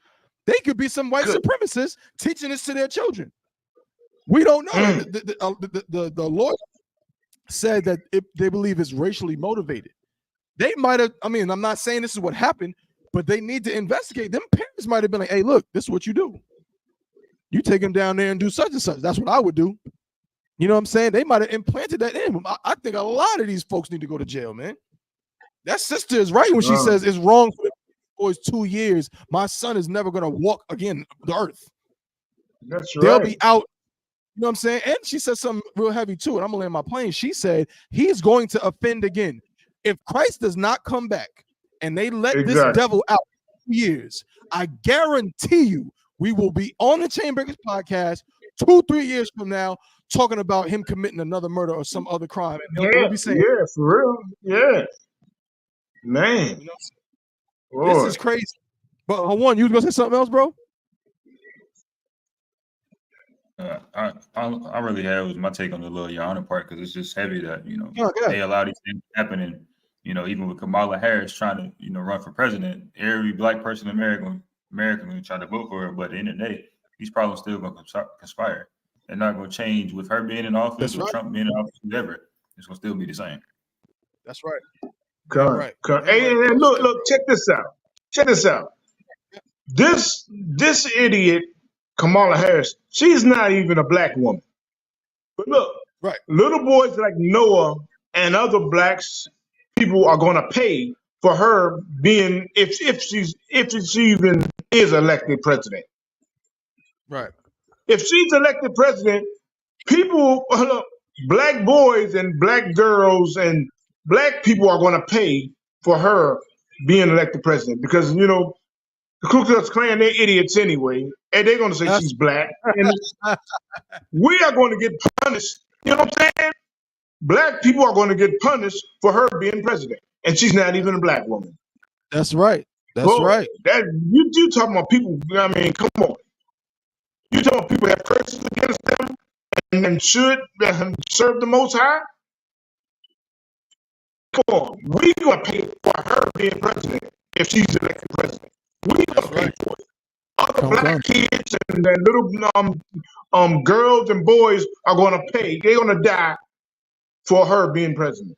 [SPEAKER 7] They could be some white supremacists teaching this to their children. We don't know. The lawyer said that they believe it's racially motivated. They might have, I mean, I'm not saying this is what happened, but they need to investigate. Them parents might have been like, hey, look, this is what you do. You take him down there and do such and such. That's what I would do. You know what I'm saying? They might have implanted that in him. I think a lot of these folks need to go to jail, man. That sister is right when she says it's wrong for the boys 2 years. My son is never going to walk again the earth.
[SPEAKER 4] That's
[SPEAKER 7] They'll
[SPEAKER 4] right.
[SPEAKER 7] be out. You know what I'm saying? And she said something real heavy too, and I'm going to land my plane. She said he's going to offend again. If Christ does not come back and they let this devil out 2 years, I guarantee you we will be on the Chainbreakers podcast 2-3 years from now talking about him committing another murder or some other crime. And we'll be saying,
[SPEAKER 4] yeah, for real. Yeah. Man.
[SPEAKER 7] You know, this is crazy. But Hawan, you was going to say something else, bro?
[SPEAKER 6] I really have was my take on the little YAHANNA part, because it's just heavy that, you know, they allow these things to happen. And, you know, even with Kamala Harris trying to, you know, run for president, every black person in America will try to vote for her. But at the end of the day, these problems still going to conspire. They're not going to change with her being in office or Trump being in office, whatever. It's going to still be the same.
[SPEAKER 7] That's right.
[SPEAKER 4] Right. Hey, look, check this out. Check this out. This idiot, Kamala Harris, she's not even a black woman. But look, little boys like Noah and other blacks people are going to pay for her being, if she even is elected president.
[SPEAKER 7] Right.
[SPEAKER 4] If she's elected president, people, black boys and black girls and black people are going to pay for her being elected president, because, you know, the Ku Klux Klan, they're idiots anyway, and they're going to say she's black. And we are going to get punished. You know what I'm saying? Black people are going to get punished for her being president, and she's not even a black woman.
[SPEAKER 7] That's right. That's right.
[SPEAKER 4] That you talking about people? I mean, come on. You talking about people have curses against them and should serve the Most High? Come on, we gonna pay for her being president if she's elected president. We gonna pay for it. Other black kids and little girls and boys are gonna pay. They're gonna die for her being president.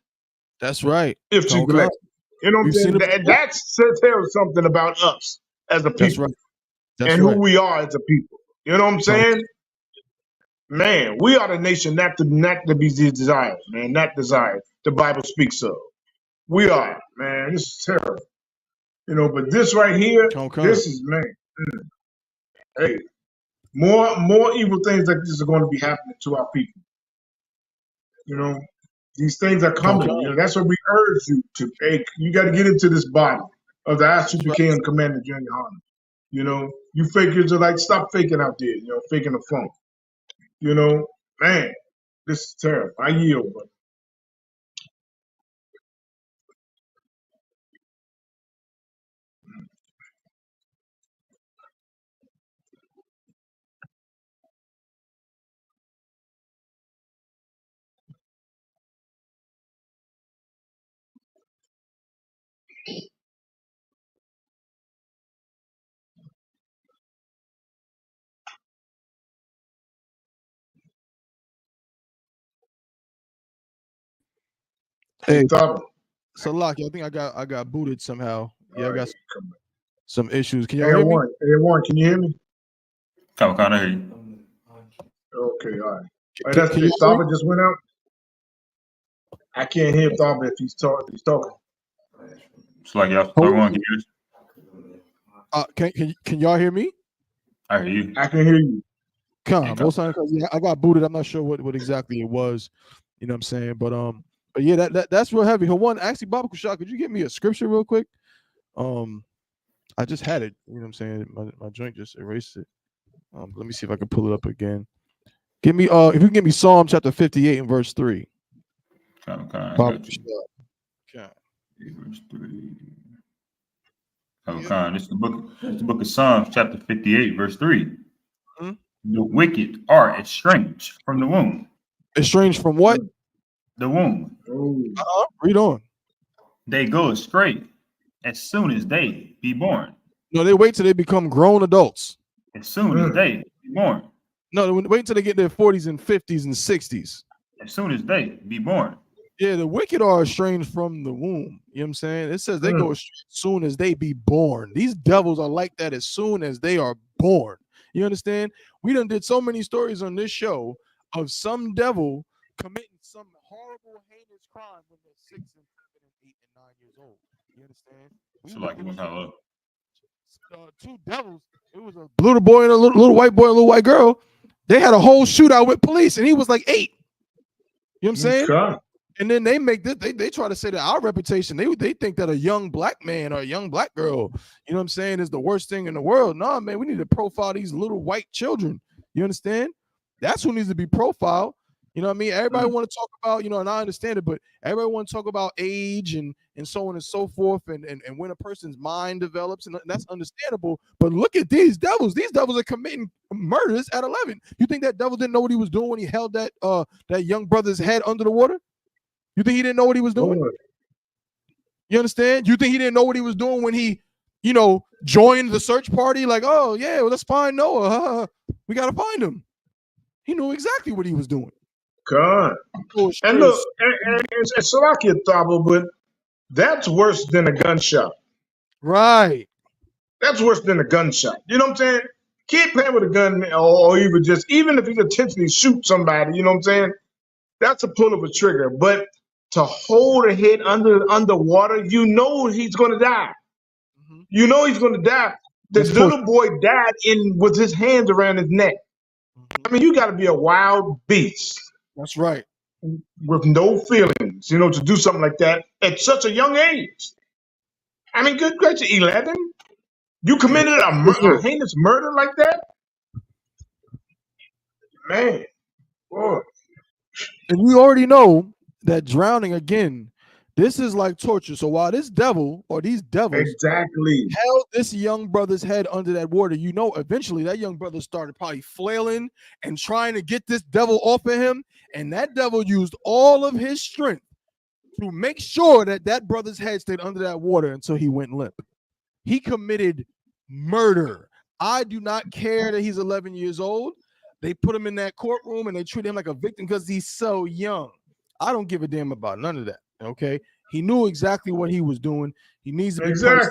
[SPEAKER 7] That's right.
[SPEAKER 4] If she's elected. You know what I'm saying? That tells something about us as a people.
[SPEAKER 7] That's right. That's
[SPEAKER 4] and who we are as a people. You know what I'm saying? Man, we are the nation not to be desired, man, not desired. The Bible speaks of. We are, man. This is terrible. You know, but this right here, this is, man. Hey, more evil things like this are going to be happening to our people. You know, these things are coming. You know, that's what we urge you to. Hey, you got to get into this body of the I.S.U.P.K and Commander General YAHANNA. You know, you fake Israelites, stop faking out there. You know, faking the funk. You know, man, this is terrible. I yield, but.
[SPEAKER 7] Hey, so Lucky, I think I got booted somehow. Yeah, I got some issues. Can y'all hear me?
[SPEAKER 4] Warren, can you hear me?
[SPEAKER 6] Can't hear you.
[SPEAKER 4] Okay, all right. That's Stava just went out. I can't hear Thumb if he's talking.
[SPEAKER 6] It's like y'all start going. Can you
[SPEAKER 7] Can y'all hear me?
[SPEAKER 6] I hear you.
[SPEAKER 4] I can hear you.
[SPEAKER 7] Most times, yeah, I got booted. I'm not sure what exactly it was. You know what I'm saying? But yeah, that's real heavy. One, actually, Baba Kushak, could you get me a scripture real quick? I just had it. You know what I'm saying? My joint just erased it. Let me see if I can pull it up again. Give me if you can give me Psalm chapter 58 and verse 3.
[SPEAKER 6] Baba Kushak. Verse 3. This is the book of Psalms, chapter 58, verse 3.
[SPEAKER 7] Mm-hmm.
[SPEAKER 6] The wicked are estranged from the womb.
[SPEAKER 7] Estranged from what?
[SPEAKER 6] The womb.
[SPEAKER 7] Read on.
[SPEAKER 6] They go astray as soon as they be born.
[SPEAKER 7] No, they wait till they become grown adults.
[SPEAKER 6] As soon as they be born.
[SPEAKER 7] No, wait until they get their 40s and 50s and 60s.
[SPEAKER 6] As soon as they be born.
[SPEAKER 7] Yeah, the wicked are estranged from the womb. You know what I'm saying? It says they go as soon as they be born. These devils are like that as soon as they are born. You understand? We done did so many stories on this show of some devil committing some horrible, heinous crime when they're 6 and 7 and 8 and 9 years old. You understand?
[SPEAKER 6] So like it was how
[SPEAKER 7] two devils. It was a little boy and a little white boy and a little white girl. They had a whole shootout with police, and he was like 8. You know what I'm saying?
[SPEAKER 4] God.
[SPEAKER 7] And then they make this, they try to say that our reputation, they think that a young black man or a young black girl, you know what I'm saying, is the worst thing in the world. No, man, we need to profile these little white children. You understand? That's who needs to be profiled. You know what I mean? Everybody want to talk about, you know, and I understand it, but everybody want to talk about age and so on and so forth, and when a person's mind develops, and that's understandable. But look at these devils. These devils are committing murders at 11. You think that devil didn't know what he was doing when he held that young brother's head under the water? You think he didn't know what he was doing? You understand? You think he didn't know what he was doing when he, you know, joined the search party? Like, oh, yeah, well, let's find Noah. We got to find him. He knew exactly what he was doing.
[SPEAKER 4] God. And look, it's Salakia Thabo, but that's worse than a gunshot.
[SPEAKER 7] Right.
[SPEAKER 4] That's worse than a gunshot. You know what I'm saying? Kid playing with a gun, or even if he intentionally shoot somebody, you know what I'm saying? That's a pull of a trigger. But to hold a head underwater, you know he's going to die. Mm-hmm. You know he's going to die. This little boy died with his hands around his neck. Mm-hmm. I mean, you got to be a wild beast.
[SPEAKER 7] That's right.
[SPEAKER 4] With no feelings, you know, to do something like that at such a young age. I mean, good gracious, 11? You committed a heinous murder like that? Man, boy.
[SPEAKER 7] And we already know that drowning, again, this is like torture. So while this devil or these devils held this young brother's head under that water, you know, eventually that young brother started probably flailing and trying to get this devil off of him. And that devil used all of his strength to make sure that brother's head stayed under that water until he went limp. He committed murder. I do not care that he's 11 years old. They put him in that courtroom and they treat him like a victim because he's so young. I don't give a damn about none of that. Okay, he knew exactly what he was doing. He needs to be punished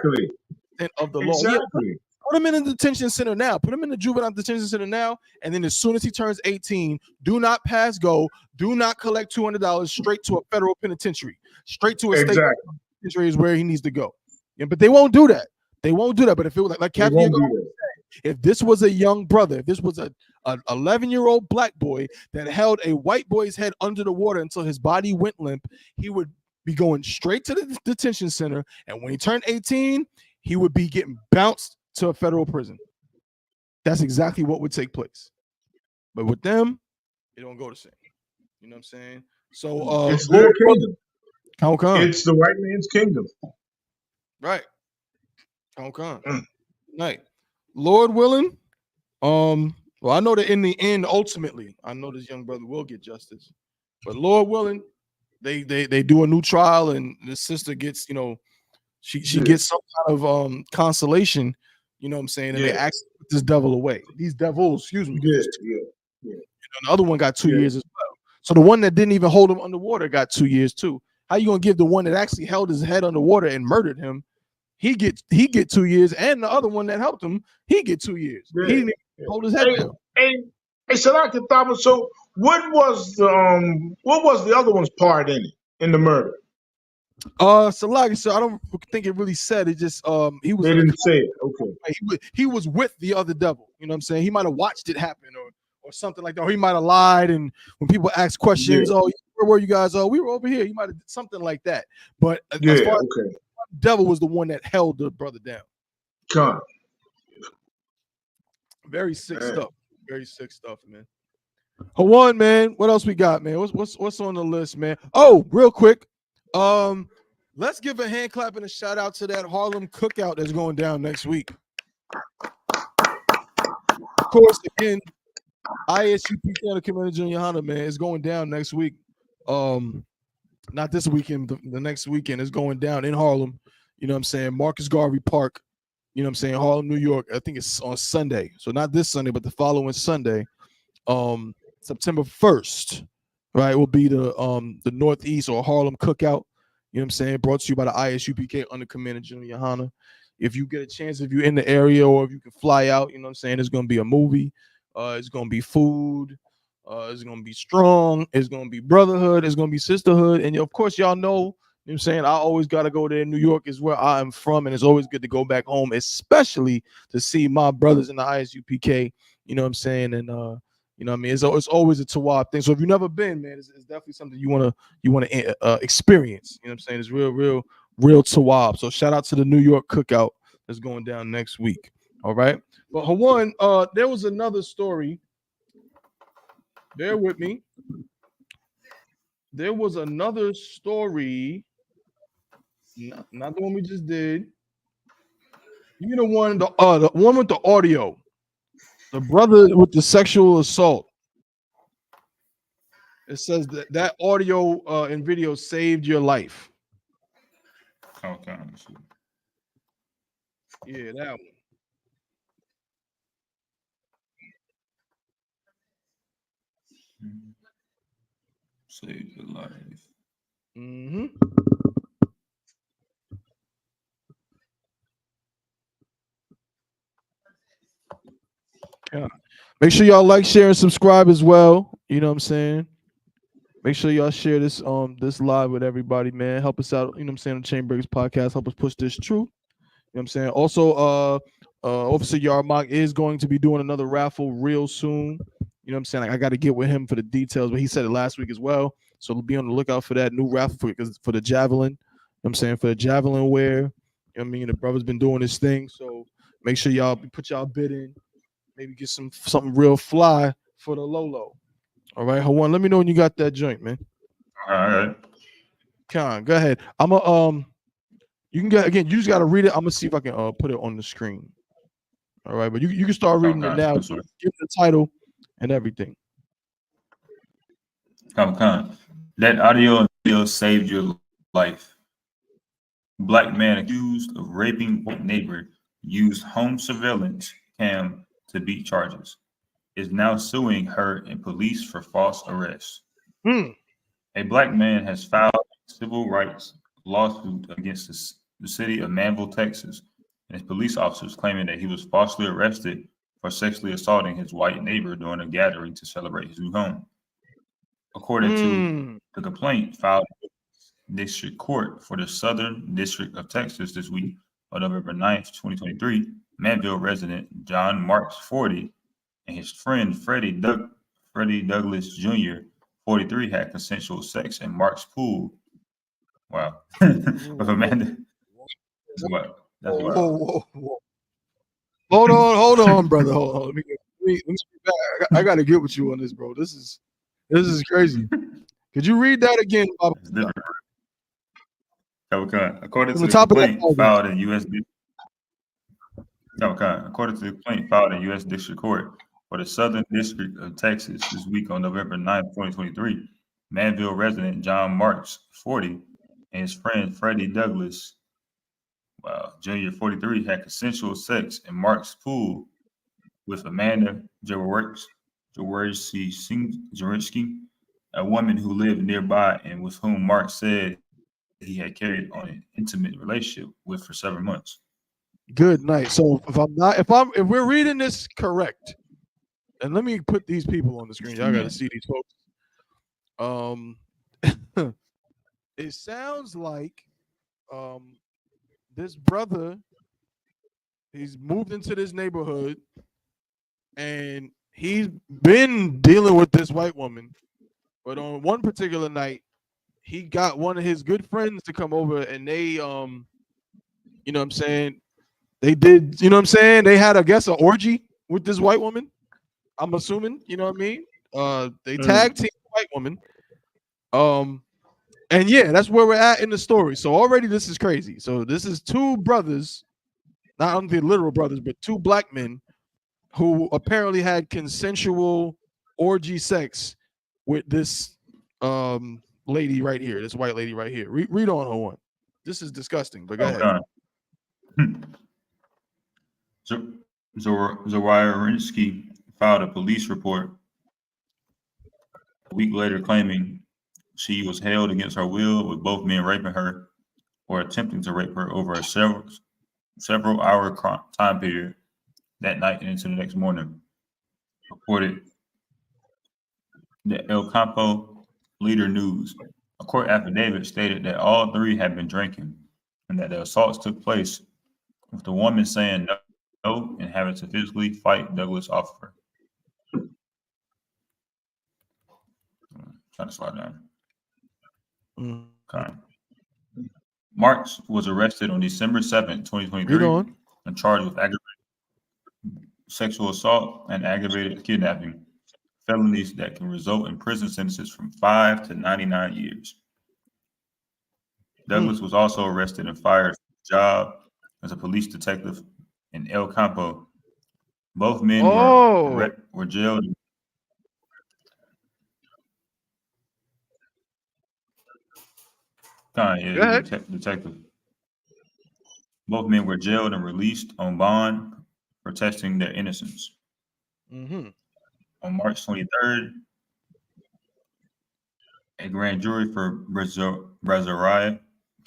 [SPEAKER 7] of the law. Yeah, put him in a detention center now. Put him in the juvenile detention center now. And then as soon as he turns 18, do not pass go. Do not collect $200 straight to a federal penitentiary. Straight to a state penitentiary is where he needs to go. Yeah, but they won't do that. They won't do that. But if it was like Captain, if this was a young brother, if this was an 11-year-old black boy that held a white boy's head under the water until his body went limp, he would be going straight to the detention center. And when he turned 18, he would be getting bounced to a federal prison. That's exactly what would take place. But with them, it don't go the same. You know what I'm saying? So
[SPEAKER 4] it's their kingdom.
[SPEAKER 7] How come?
[SPEAKER 4] It's the white man's kingdom.
[SPEAKER 7] Right. How come? Right. Lord willing, well, I know that in the end, ultimately, I know this young brother will get justice. But Lord willing, they do a new trial, and the sister gets, you know, she gets some kind of consolation, you know what I'm saying? And they actually put this devil away. These devils, excuse me. You know, the other one got 2 years as well. So the one that didn't even hold him underwater got 2 years too. How you gonna give the one that actually held his head underwater and murdered him? He get 2 years, and the other one that helped him, he get 2 years. He didn't even hold his head down.
[SPEAKER 4] Hey, Salakia Thabo, so what was the other one's part in it? in the murder?
[SPEAKER 7] So like so I don't think it really said it. Just he was
[SPEAKER 4] They
[SPEAKER 7] in a
[SPEAKER 4] didn't say it. Okay.
[SPEAKER 7] he was with the other devil. You know what I'm saying? He might have watched it happen or something like that. Or he might have lied. And when people ask questions,
[SPEAKER 4] Yeah.
[SPEAKER 7] oh, where were you guys? Oh, we were over here. He might have something like that. But as
[SPEAKER 4] Yeah.
[SPEAKER 7] far as
[SPEAKER 4] Okay.
[SPEAKER 7] the devil was the one that held the brother down.
[SPEAKER 4] Con.
[SPEAKER 7] Very sick
[SPEAKER 4] Man.
[SPEAKER 7] stuff. Very sick stuff, man. Hawan, man. What else we got, man? What's on the list, man? Oh, real quick. Let's give a hand clap and a shout out to that Harlem cookout that's going down next week. Of course, again, I.S.U.P.K on the community in YAHANNA, man, is going down next week. Not this weekend, the next weekend is going down in Harlem. You know what I'm saying? Marcus Garvey Park. You know what I'm saying? Harlem, New York. I think it's on Sunday. So not this Sunday, but the following Sunday. September 1st, right, will be the Northeast or Harlem Cookout. You know what I'm saying? Brought to you by the I.S.U.P.K under Commander General YAHANNA. If you get a chance, if you're in the area or if you can fly out, you know what I'm saying? It's going to be a movie. It's going to be food. It's going to be strong. It's going to be brotherhood. It's going to be sisterhood. And of course, y'all know, you know what I'm saying? I always got to go there. New York is where I am from. And it's always good to go back home, especially to see my brothers in the I.S.U.P.K. You know what I'm saying? And, you know what I mean? It's always a Tawab thing. So if you've never been, man, it's definitely something you want to experience. You know what I'm saying? It's real Tawab. So shout out to the New York cookout that's going down next week. All right. But Hawan, there was another story. Bear with me. There was another story. Not the one we just did. You know the one with the audio. The brother with the sexual assault. It says that audio and video saved your life.
[SPEAKER 6] Okay.
[SPEAKER 7] Yeah, that one.
[SPEAKER 6] Save your life.
[SPEAKER 7] Mm-hmm. Yeah. Make sure y'all like, share, and subscribe as well. You know what I'm saying? Make sure y'all share this live with everybody, man. Help us out, you know what I'm saying, on the Chain Breakers podcast. Help us push this truth. You know what I'm saying? Also, Officer Yarmak is going to be doing another raffle real soon. You know what I'm saying? Like, I got to get with him for the details, but he said it last week as well. So be on the lookout for that new raffle for the javelin. You know what I'm saying? For the javelin wear. You know what I mean? The brother's been doing his thing. So make sure y'all put y'all bid in. Maybe get something real fly for the Lolo. All right, Hawan, let me know when you got that joint, man.
[SPEAKER 6] All right.
[SPEAKER 7] Con, go ahead. I'm a you can get again, you just gotta read it. I'm gonna see if I can put it on the screen. All right, but you can start reading it now.
[SPEAKER 6] Yes, sir.
[SPEAKER 7] Give the title and everything.
[SPEAKER 6] Come. That audio and video saved your life. Black man accused of raping white neighbor used home surveillance cam to beat charges. Is now suing her and police for false arrest. A black man has filed a civil rights lawsuit against the city of Manville, Texas, and his police officers claiming that he was falsely arrested for sexually assaulting his white neighbor during a gathering to celebrate his new home. According to the complaint filed in District Court for the Southern District of Texas this week on November 9th, 2023, Manville resident John Marks, 40, and his friend Freddie Douglas Jr., 43, had consensual sex in Mark's pool. Wow. With Amanda. That's wild.
[SPEAKER 7] Whoa. Hold on, brother. Hold on. Let me get back. I gotta get with you on this, bro. This is crazy. Could you read that again, Bob?
[SPEAKER 6] According to the complaint filed in U.S. According to the complaint filed in U.S. District Court for the Southern District of Texas this week on November 9th, 2023, Manville resident John Marks, 40, and his friend Freddie Douglas, Jr., 43, had consensual sex in Mark's pool with Amanda Jaworski, a woman who lived nearby and with whom Mark said he had carried on an intimate relationship with for several months.
[SPEAKER 7] Good night. So if we're reading this correct, and let me put these people on the screen. Y'all got to see these folks. it sounds like this brother, he's moved into this neighborhood and he's been dealing with this white woman. But on one particular night, he got one of his good friends to come over and they you know what I'm saying? They did, you know what I'm saying? They had, I guess, an orgy with this white woman. I'm assuming, you know what I mean? They tag team white woman. And yeah, that's where we're at in the story. So already this is crazy. So this is two brothers, not only literal brothers, but two black men who apparently had consensual orgy sex with this lady right here, this white lady right here. Read on her one. This is disgusting, but go ahead.
[SPEAKER 6] Zawarinsky filed a police report a week later claiming she was held against her will, with both men raping her or attempting to rape her over a several-hour time period that night and into the next morning. Reported the El Campo Leader News. A court affidavit stated that all three had been drinking and that the assaults took place with the woman saying no and having to physically fight Douglas off of her. Trying to slide down. Okay. Marks was arrested on December 7th, 2023, and charged with aggravated sexual assault and aggravated kidnapping, felonies that can result in prison sentences from 5 to 99 years. Douglas was also arrested and fired from his job as a police detective in El Campo. Both men were jailed. Detective. Both men were jailed and released on bond, protesting their innocence. On March 23rd, a grand jury for Brazoria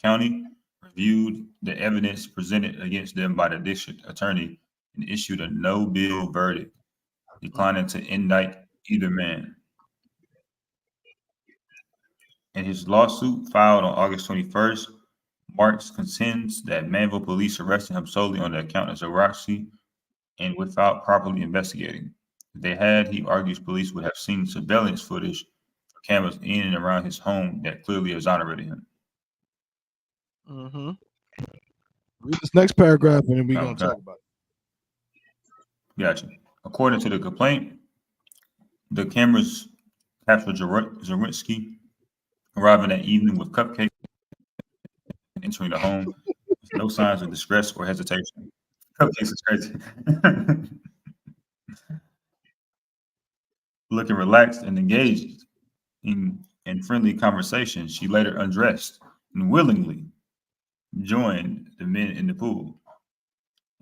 [SPEAKER 6] County reviewed the evidence presented against them by the district attorney and issued a no-bill verdict, declining to indict either man. In his lawsuit filed on August 21st, Marks contends that Manville police arrested him solely on the account of Zawarinsky and without properly investigating. If they had, he argues police would have seen surveillance footage for cameras in and around his home that clearly exonerated him.
[SPEAKER 7] Read this next paragraph and then we're going to talk about it.
[SPEAKER 6] Gotcha. According to the complaint, the cameras captured Zawarinsky arriving that evening with cupcakes and entering the home with no signs of distress or hesitation. Cupcakes is crazy. Looking relaxed and engaged in friendly conversation, she later undressed and willingly joined the men in the pool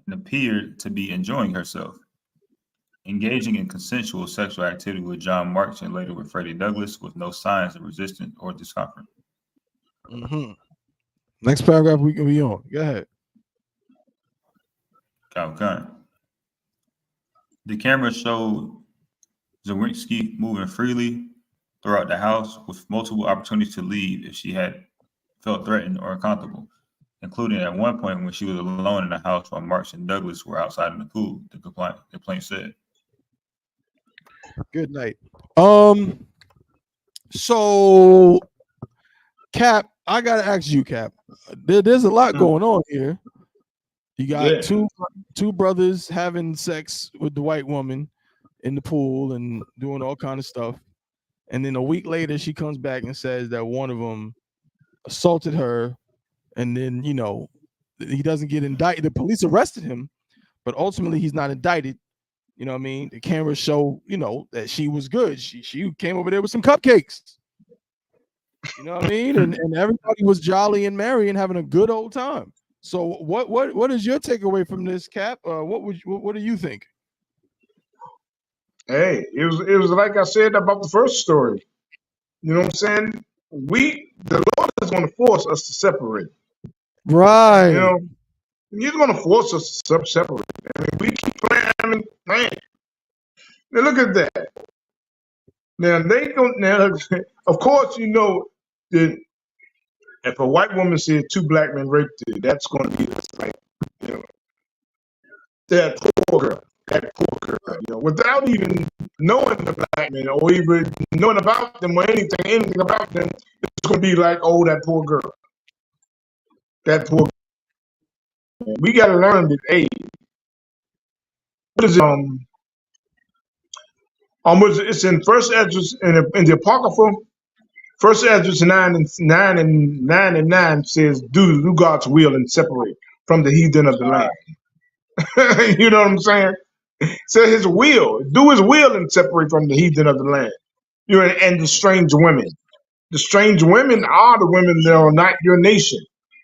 [SPEAKER 6] and appeared to be enjoying herself, engaging in consensual sexual activity with John Marks and later with Freddie Douglas with no signs of resistance or discomfort.
[SPEAKER 7] Next paragraph we can be on. Go ahead.
[SPEAKER 6] Okay. The camera showed Zawarinsky moving freely throughout the house with multiple opportunities to leave if she had felt threatened or uncomfortable, including at one point when she was alone in the house while Marks and Douglas were outside in the pool, the complaint said.
[SPEAKER 7] Good night. So Cap, I gotta ask you, Cap. There's a lot going on here. You got two brothers having sex with the white woman in the pool and doing all kind of stuff, and then a week later she comes back and says that one of them assaulted her, and then he doesn't get indicted. The police arrested him, but ultimately he's not indicted. You know what I mean? The cameras show, that she was good. She came over there with some cupcakes. You know what I mean? And everybody was jolly and merry and having a good old time. So what is your takeaway from this, Cap? What do you think?
[SPEAKER 4] Hey, it was like I said about the first story. You know what I'm saying? The Lord is going to force us to separate.
[SPEAKER 7] Right.
[SPEAKER 4] He's going to force us to separate. I mean, we keep playing. Now look at that. Now of course, that if a white woman says 2 black men raped her, that's going to be like, you know, that poor girl, without even knowing the black men or even knowing about them or anything about them, it's going to be like, oh, that poor girl, that poor girl. We got to learn that, hey, what is it? It's in First Esdras in the Apocrypha. First Esdras 9 says, "Do God's will and separate from the heathen of the land." You know what I'm saying? Say His will, do His will and separate from the heathen of the land. You know, and the strange women. The strange women are the women that are not your nation.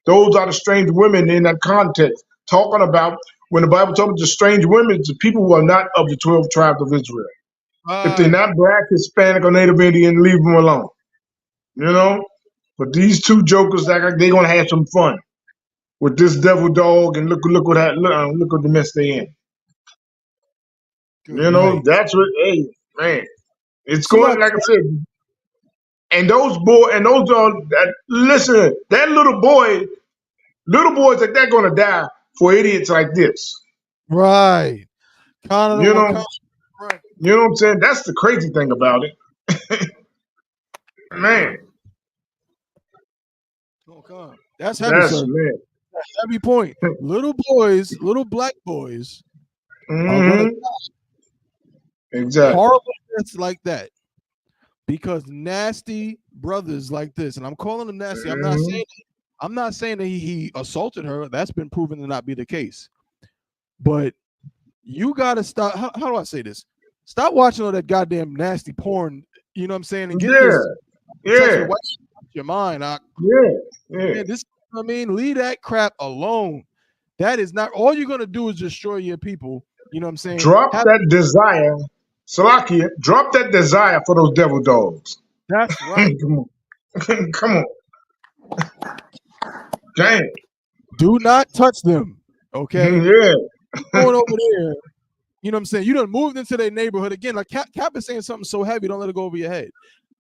[SPEAKER 4] Those are the strange women in that context. Talking about when the Bible talks about the strange women, the people who are not of the 12 tribes of Israel. If they're not black, Hispanic, or Native Indian, leave them alone. You know? But these two jokers, they're going to have some fun with this devil dog, and look what the mess they in.
[SPEAKER 7] Good
[SPEAKER 4] You know,
[SPEAKER 7] night.
[SPEAKER 4] that's what, hey, man. It's going,
[SPEAKER 7] Somebody,
[SPEAKER 4] like I said, and those listen, that little boys like they're going to die for idiots like this.
[SPEAKER 7] right. Kind
[SPEAKER 4] You
[SPEAKER 7] of
[SPEAKER 4] know,
[SPEAKER 7] right.
[SPEAKER 4] you know what I'm saying? That's the crazy thing about it. Man,
[SPEAKER 7] That's heavy, sir.
[SPEAKER 4] man.
[SPEAKER 7] Heavy point. Little boys, little black boys are
[SPEAKER 4] Mm-hmm.
[SPEAKER 7] going to
[SPEAKER 4] Exactly.
[SPEAKER 7] horrible deaths like that because nasty brothers like this, and I'm calling them nasty.
[SPEAKER 4] Mm-hmm.
[SPEAKER 7] I'm not saying that he assaulted her. That's been proven to not be the case. But you got to stop. How do I say this? Stop watching all that goddamn nasty porn. You know what I'm saying? And get this.
[SPEAKER 4] Yeah.
[SPEAKER 7] Your mind.
[SPEAKER 4] Yeah.
[SPEAKER 7] Man, I mean, leave that crap alone. That is not all you're gonna do is destroy your people. You know what I'm saying?
[SPEAKER 4] Drop that desire, Salakia. Drop that desire for those devil dogs.
[SPEAKER 7] That's right.
[SPEAKER 4] Come on. Dang.
[SPEAKER 7] Do not touch them. Okay.
[SPEAKER 4] Yeah.
[SPEAKER 7] Going over there. You know what I'm saying? You done moved into their neighborhood again. Like Cap is saying something so heavy, don't let it go over your head.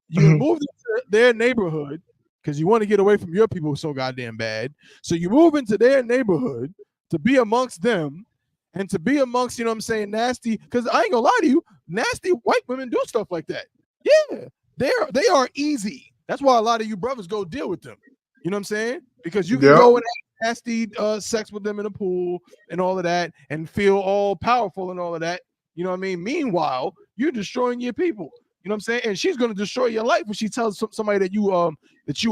[SPEAKER 7] You done moved into their neighborhood because you want to get away from your people so goddamn bad. So you move into their neighborhood to be amongst them and to be amongst, you know what I'm saying, nasty, because I ain't gonna lie to you, nasty white women do stuff like that. Yeah, they are easy. That's why a lot of you brothers go deal with them. You know what I'm saying? Because you can go and have nasty sex with them in a pool and all of that and feel all powerful and all of that. You know what I mean? Meanwhile, you're destroying your people. You know what I'm saying? And she's going to destroy your life when she tells somebody that you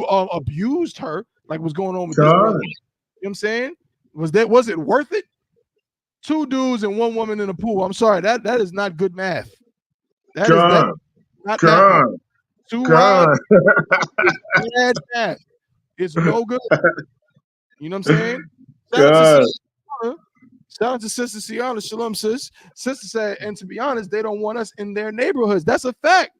[SPEAKER 7] abused her, like what's going on with this brother. You know what I'm saying? Was it worth it? 2 dudes and 1 woman in a pool. I'm sorry, that is not good math. That is not math. 2 rounds. Bad math. It's no good. You know what I'm saying? Shout out to Sister Siana. Shalom, sis. Sister said, and to be honest, they don't want us in their neighborhoods. That's a fact.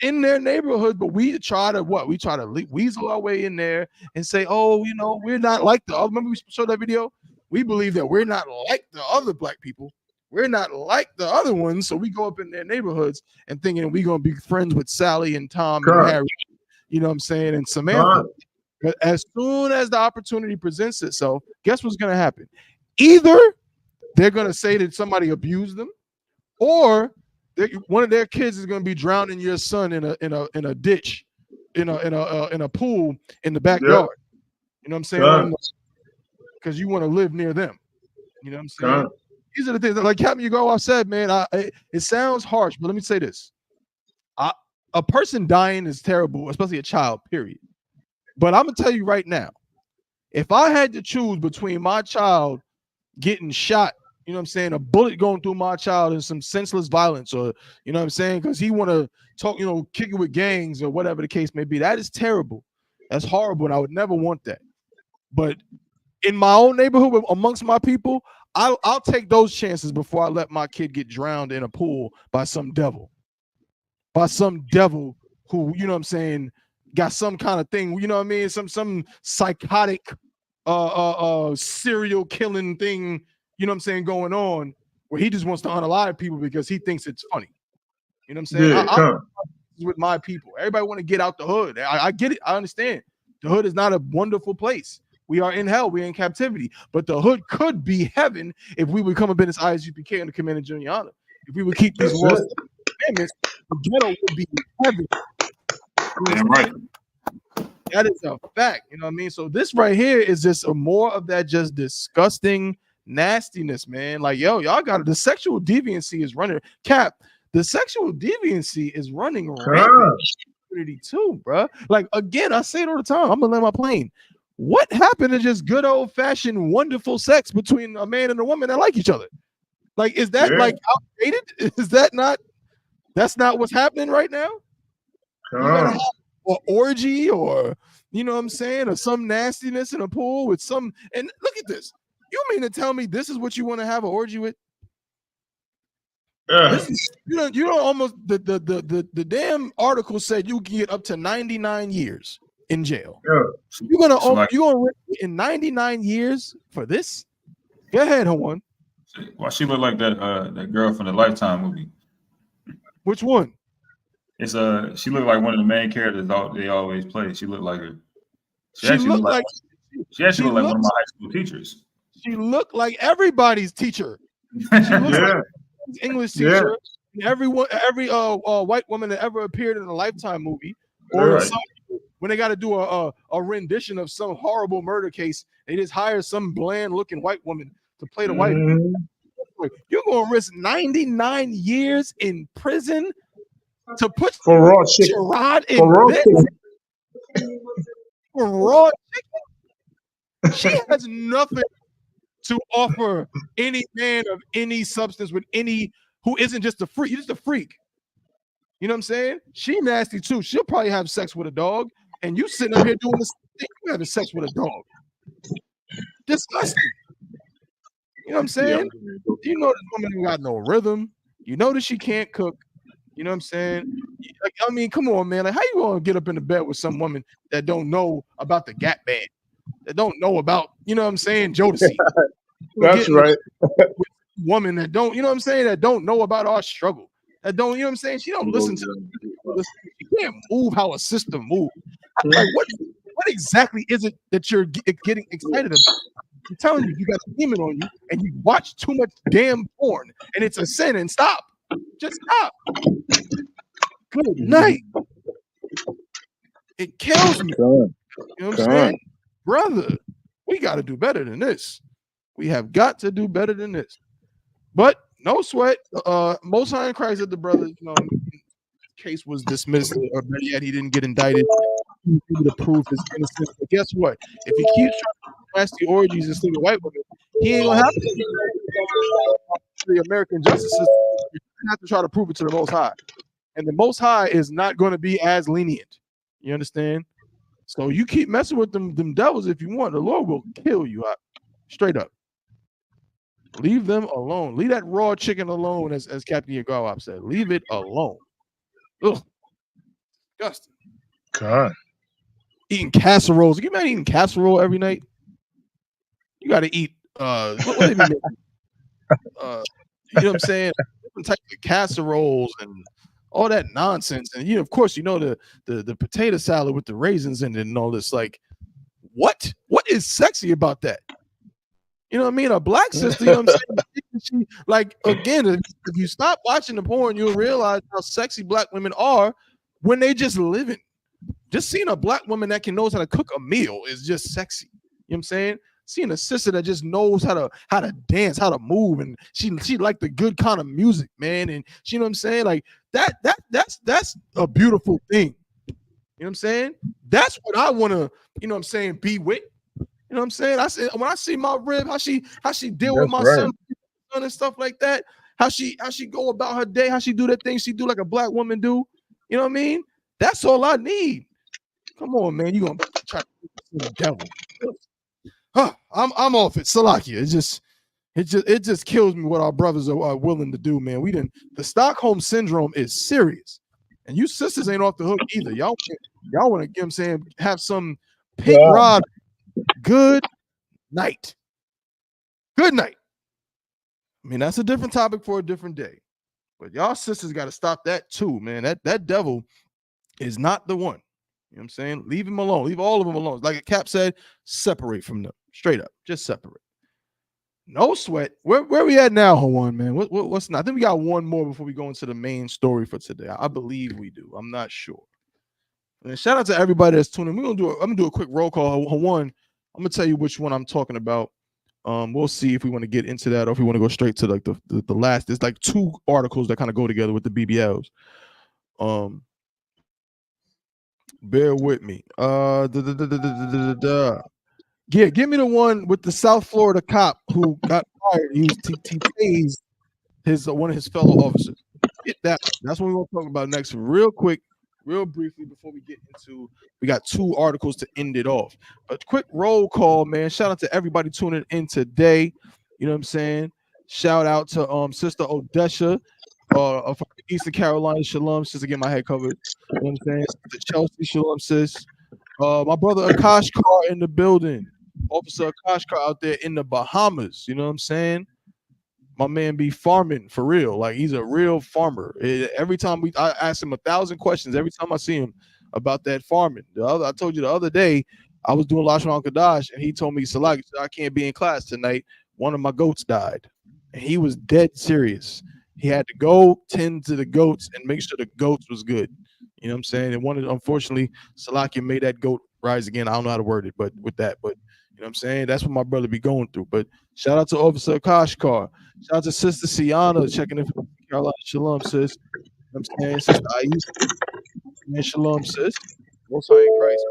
[SPEAKER 7] In their neighborhood, but we try to weasel our way in there and say, oh, you know, we're not like the other. Remember we showed that video? We believe that we're not like the other black people. We're not like the other ones. So we go up in their neighborhoods and thinking we're going to be friends with Sally and Tom and Harry, you know what I'm saying, and Samantha. But as soon as the opportunity presents itself, guess what's going to happen? Either they're going to say that somebody abused them, or one of their kids is going to be drowning your son in a ditch, in a pool in the backyard. You know what I'm saying? Because you want to live near them. You know what I'm saying? These are the things that, like Captain Hugo said, man. It sounds harsh, but let me say this: a person dying is terrible, especially a child. Period. But I'm gonna tell you right now, if I had to choose between my child getting shot, you know what I'm saying, a bullet going through my child and some senseless violence, or you know what I'm saying, because he want to talk, you know, kick it with gangs or whatever the case may be, that is terrible. That's horrible, and I would never want that. But in my own neighborhood, amongst my people, I'll take those chances before I let my kid get drowned in a pool by some devil who, you know what I'm saying, got some kind of thing, you know what I mean, some psychotic serial killing thing, you know what I'm saying, going on, where he just wants to unalive people because he thinks it's funny. You know what I'm saying? with my people. Everybody want to get out the hood. I get it. I understand. The hood is not a wonderful place. We are in hell. We're in captivity. But the hood could be heaven if we would come up in this I.S.U.P.K and the Command of Junior Honor. If we would keep these laws and commandments, the ghetto would be heaven.
[SPEAKER 6] Damn right.
[SPEAKER 7] That is a fact. You know what I mean? So this right here is just a more of that just disgusting nastiness, man. Like, yo, y'all got it. The sexual deviancy is running. Cap, the sexual deviancy is running rampant too, bro. Like, again, I say it all the time. I'm gonna land my plane. What happened to just good old-fashioned wonderful sex between a man and a woman that like each other? Like, is that like outdated? Is that not? That's not what's happening right now. You gotta have an orgy, or you know what I'm saying, or some nastiness in a pool with some. And look at this. You mean to tell me this is what you want to have an orgy with? This is, you know, almost the damn article said you can get up to 99 years in jail. You're gonna in 99 years for this? Go ahead, Hawan.
[SPEAKER 6] Why she look like that girl from the Lifetime movie?
[SPEAKER 7] Which one?
[SPEAKER 6] It's she looked like one of the main characters they always play. She looked like her. She actually looked like one of my high school teachers.
[SPEAKER 7] She looked like everybody's teacher. She looked like English teacher. Every white woman that ever appeared in a Lifetime movie, or when they got to do a rendition of some horrible murder case, they just hire some bland-looking white woman to play the white. You're gonna risk 99 years in prison to put
[SPEAKER 4] for raw chicken.
[SPEAKER 7] For raw chicken. She has nothing to offer any man of any substance with any who isn't just a freak. You're just a freak. You know what I'm saying? She nasty too. She'll probably have sex with a dog, and you sitting up here doing this thing. You having sex with a dog. Disgusting. You know what I'm saying? You know this woman ain't got no rhythm. You know that she can't cook. You know what I'm saying? Like, I mean, come on, man. Like, how you gonna get up in the bed with some woman that don't know about the Gap Band, that don't know about, you know what I'm saying, Jodeci?
[SPEAKER 4] That's right.
[SPEAKER 7] Woman that don't, you know what I'm saying, that don't know about our struggle. That don't, you know what I'm saying? She don't listen to. She can't move how a system moves. Like, what exactly is it that you're getting excited about? I'm telling you, you got a demon on you, and you watch too much damn porn, and it's a sin. And stop. Just stop. Good night. It kills me. You know what I'm saying? Brother, we got to do better than this. We have got to do better than this. But no sweat. Most High in Christ at the brother, you know, case was dismissed, or better yet, he didn't get indicted. He needed to prove his innocence. But guess what? If he keeps trying to nasty orgies and sleep with white women, he ain't gonna have to the American justice system. You have to try to prove it to the Most High, and the Most High is not going to be as lenient. You understand? So you keep messing with them devils if you want. The Lord will kill you out, straight up. Leave them alone. Leave that raw chicken alone, as Captain Yagawab said. Leave it alone. Ugh, disgusting.
[SPEAKER 4] God.
[SPEAKER 7] Eating casseroles. You imagine eating casserole every night? You got to eat. What they be making? You know what I'm saying? Different types of casseroles and all that nonsense. And of course, you know the potato salad with the raisins in it and all this. Like, what is sexy about that? You know what I mean? A black sister, you know what I'm saying? Like, again, if you stop watching the porn, you'll realize how sexy black women are when they just living. Just seeing a black woman that knows how to cook a meal is just sexy. You know what I'm saying? Seeing a sister that just knows how to dance, how to move, and she like the good kind of music, man. And you know what I'm saying? Like that's a beautiful thing. You know what I'm saying? That's what I want to, you know what I'm saying, be with. You know what I'm saying? I said when I see my rib, how she deal with my son and stuff like that. How she go about her day, how she do that thing she do like a black woman do. You know what I mean? That's all I need. Come on, man. You gonna try to the devil? I'm off it. Salakia. It just kills me what our brothers are willing to do, man. The Stockholm syndrome is serious, and you sisters ain't off the hook either. Y'all want to, get them saying, have some pink rod. Good night. Good night. I mean, that's a different topic for a different day. But y'all sisters got to stop that too, man. That devil is not the one. You know what I'm saying? Leave him alone. Leave all of them alone. Like Cap said, separate from them. Straight up. Just separate. No sweat. Where we at now, Hawan, man? What's not? I think we got one more before we go into the main story for today. I believe we do. I'm not sure. And shout out to everybody that's tuning. I'm gonna do a quick roll call. Hawan, I'm gonna tell you which one I'm talking about. We'll see if we want to get into that or if we want to go straight to like the last. There's like two articles that kind of go together with the BBLs. Bear with me. Yeah, give me the one with the South Florida cop who got fired. He was tased one of his fellow officers. Get that. That's what we're gonna talk about next, real quick, real briefly before we get into. We got two articles to end it off. But quick roll call, man. Shout out to everybody tuning in today. You know what I'm saying? Shout out to Sister Odesha from Eastern Carolina. Shalom, sister, get my head covered. You know what I'm saying? The Chelsea, shalom, sis. My brother Akash Carr in the building. Officer Akash Carr out there in the Bahamas. You know what I'm saying? My man be farming for real. Like, he's a real farmer. Every time I ask him 1,000 questions every time I see him about that farming. I told you the other day I was doing Lashman Kadash and he told me, Salak, I can't be in class tonight. One of my goats died. And he was dead serious. He had to go tend to the goats and make sure the goats was good. You know what I'm saying? And unfortunately, Salakia made that goat rise again. I don't know how to word it, but with that, but you know what I'm saying? That's what my brother be going through. But shout out to Officer Kashkar. Shout out to Sister Siana checking in from Carolina. Shalom, sis. You know what I'm saying? Sister I.S.U.P.K. Shalom, sis. Most High in Christ.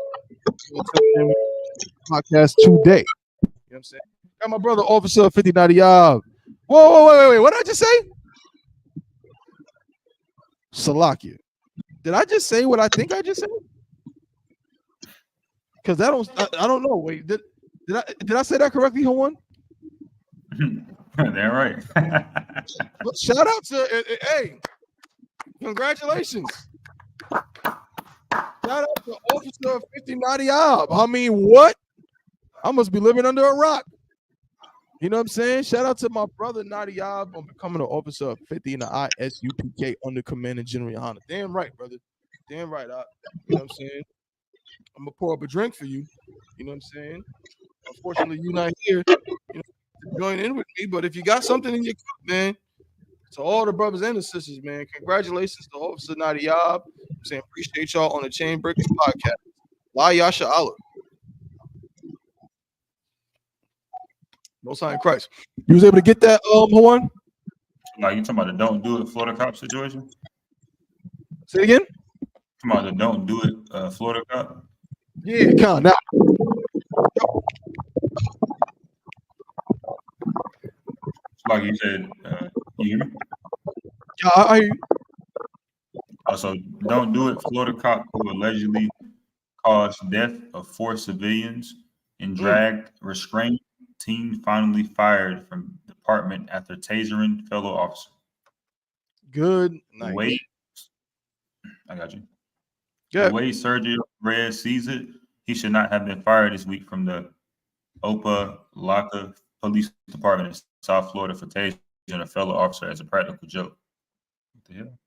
[SPEAKER 7] Podcast today. You know what I'm saying? Got my brother Officer 5090 Yav. Whoa, wait. What did I just say? Salakia. Did I just say what I think I just said? Because I don't know. Wait, did I say that correctly, Hawan?
[SPEAKER 6] They're right.
[SPEAKER 7] Shout out to hey, congratulations. Shout out to Officer 5090 Ab. I mean, what? I must be living under a rock. You know what I'm saying? Shout out to my brother Nadiab on becoming an officer of 50 in the I.S.U.P.K under Commanding General YAHANNA. Damn right, brother. Damn right. You know what I'm saying? I'm gonna pour up a drink for you. You know what I'm saying? Unfortunately, you're not here, you know, to join in with me. But if you got something in your cup, man, to all the brothers and the sisters, man, congratulations to Officer Nadiab. I'm saying appreciate y'all on the Chain Breakers podcast. La Yasha Allah. Most High in Christ. You was able to get that, Hawan?
[SPEAKER 6] Like, you talking about the don't do it Florida cop situation?
[SPEAKER 7] Say it again?
[SPEAKER 6] Talking about the don't do it Florida cop?
[SPEAKER 7] Yeah, come on now.
[SPEAKER 6] Like you said, you hear me?
[SPEAKER 7] Yeah, I hear you.
[SPEAKER 6] Also, don't do it Florida cop who allegedly caused death of 4 civilians and dragged restraint. Team finally fired from department after tasering fellow officer.
[SPEAKER 7] Good night.
[SPEAKER 6] I got you.
[SPEAKER 7] Yeah.
[SPEAKER 6] The way Sergio Perez sees it, he should not have been fired this week from the Opa-locka Police Department in South Florida for tasering a fellow officer as a practical joke. What the hell?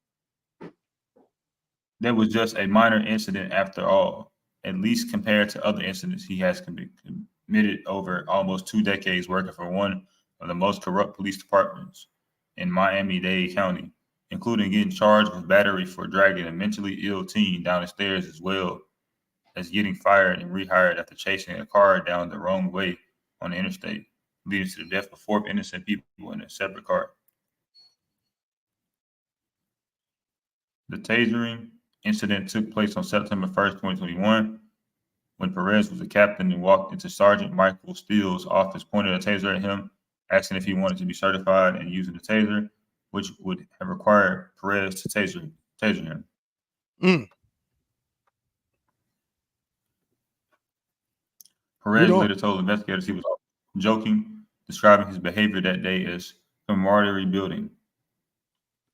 [SPEAKER 6] That was just a minor incident after all, at least compared to other incidents he has committed over almost 2 decades working for one of the most corrupt police departments in Miami-Dade County, including getting charged with battery for dragging a mentally ill teen down the stairs, as well as getting fired and rehired after chasing a car down the wrong way on the interstate, leading to the death of 4 innocent people in a separate car. The tasering incident took place on September 1st, 2021, when Perez was a captain and walked into Sergeant Michael Steele's office, pointed a taser at him, asking if he wanted to be certified in using the taser, which would have required Perez to taser him. Perez later told investigators he was joking, describing his behavior that day as camaraderie building.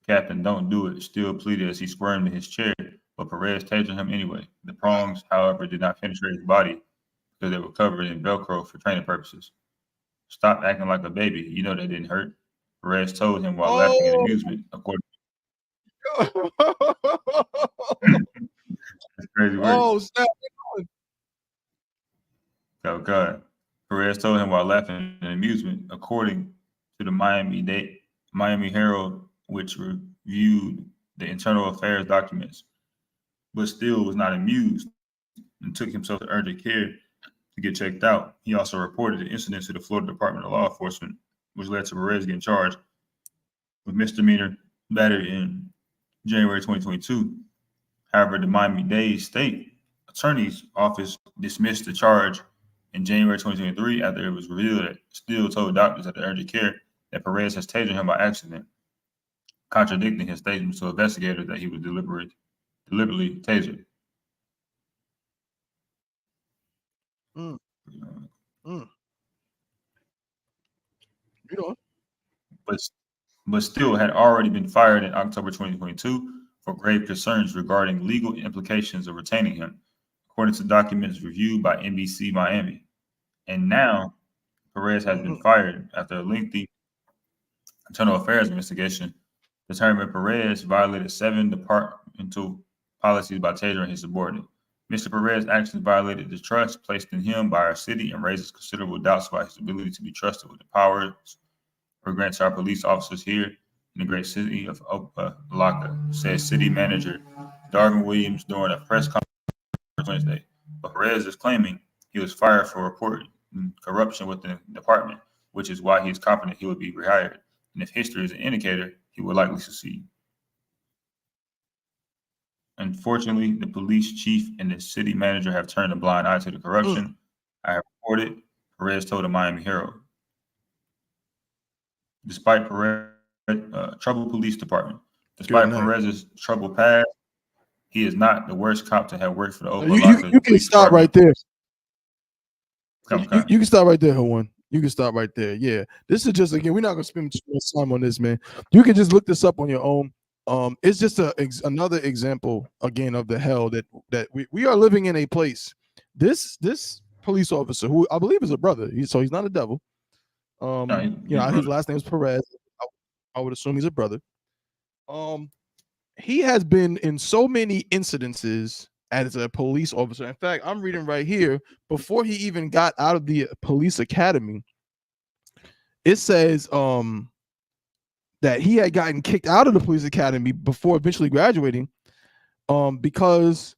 [SPEAKER 6] Captain, don't do it, Steele pleaded as he squirmed in his chair, but Perez tasered him anyway. The prongs, however, did not penetrate his body because they were covered in Velcro for training purposes. Stop acting like a baby. You know that didn't hurt. Perez told him while laughing in amusement, according That's crazy work.
[SPEAKER 7] Oh, snap.
[SPEAKER 6] Oh God. Perez told him while laughing in amusement, according to the Miami Herald, which reviewed the internal affairs documents, but still was not amused and took himself to urgent care to get checked out. He also reported the incident to the Florida Department of Law Enforcement, which led to Perez getting charged with misdemeanor battery in January 2022. However, the Miami-Dade State Attorney's Office dismissed the charge in January 2023 after it was revealed that Steele told doctors at the urgent care that Perez has tasered him by accident, contradicting his statements to investigators that he was deliberately tasered.
[SPEAKER 7] Mm. Mm. You know.
[SPEAKER 6] But still had already been fired in October 2022 for grave concerns regarding legal implications of retaining him, according to documents reviewed by NBC Miami. And now Perez has been fired after a lengthy internal affairs investigation determined Perez violated 7 departmental policies by tasering his subordinate. Mr. Perez's actions violated the trust placed in him by our city and raises considerable doubts about his ability to be trusted with the powers or grants to our police officers here in the great city of Opa-locka, said city manager Darvin Williams during a press conference Wednesday. But Perez is claiming he was fired for reporting corruption within the department, which is why he is confident he will be rehired. And if history is an indicator, he will likely succeed. Unfortunately, the police chief and the city manager have turned a blind eye to the corruption. I have reported, Perez told the Miami Herald. Despite Perez's troubled police department, despite Perez's troubled past, he is not the worst cop to have worked for the Opa-locka.
[SPEAKER 7] You can stop right there.
[SPEAKER 6] Okay.
[SPEAKER 7] You can stop right there, Hawan. You can stop right there. Yeah. This is just, again, we're not going to spend too much time on this, man. You can just look this up on your own. It's just another example, again, of the hell that we are living in a place. This police officer, who I believe is a brother, so he's not a devil. His last name is Perez. I would assume he's a brother. He has been in so many incidences as a police officer. In fact, I'm reading right here, before he even got out of the police academy, it says that he had gotten kicked out of the police academy before eventually graduating because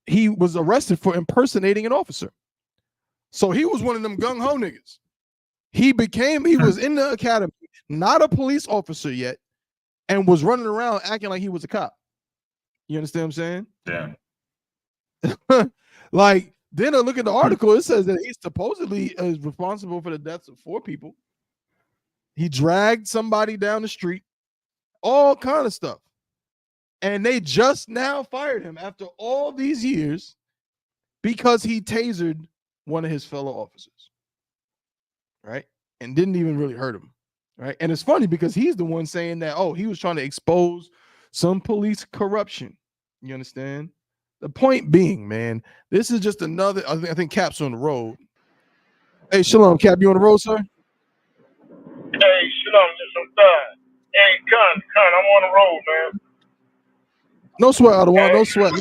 [SPEAKER 7] he was arrested for impersonating an officer. So he was one of them gung-ho niggas. He was in the academy, not a police officer yet, and was running around acting like he was a cop. You understand what I'm saying?
[SPEAKER 6] Yeah.
[SPEAKER 7] Like, then I look at the article, it says that he supposedly is responsible for the deaths of 4 people. He dragged somebody down the street, all kind of stuff. And they just now fired him after all these years because he tasered one of his fellow officers. Right? And didn't even really hurt him. Right? And it's funny because he's the one saying that, he was trying to expose some police corruption. You understand? The point being, man, this is just another, I think Cap's on the road. Hey, Shalom, Cap, you on the road, sir?
[SPEAKER 4] Hey, Shalom, just some time. Hey, Con, I'm on the road, man.
[SPEAKER 7] No sweat, Adawan, no sweat.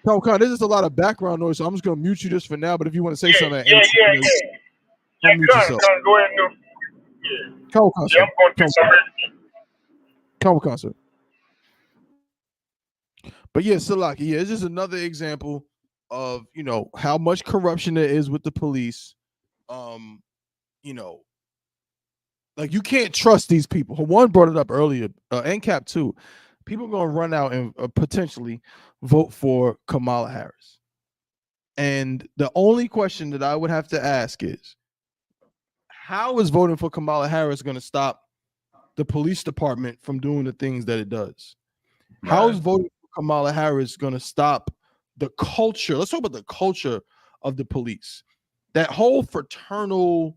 [SPEAKER 7] Con, there's just a lot of background noise, so I'm just going to mute you just for now, but if you want to say something.
[SPEAKER 4] Yeah,
[SPEAKER 7] Con,
[SPEAKER 4] go ahead and do. Yeah.
[SPEAKER 7] Con,
[SPEAKER 4] yeah, I'm going to do something.
[SPEAKER 7] Con, sir. But yeah, Salaki, it's just another example of, how much corruption there is with the police. Like, you can't trust these people. One brought it up earlier, and Cap too. People are going to run out and potentially vote for Kamala Harris. And the only question that I would have to ask is, how is voting for Kamala Harris going to stop the police department from doing the things that it does? Right. How is voting for Kamala Harris going to stop the culture? Let's talk about the culture of the police. That whole fraternal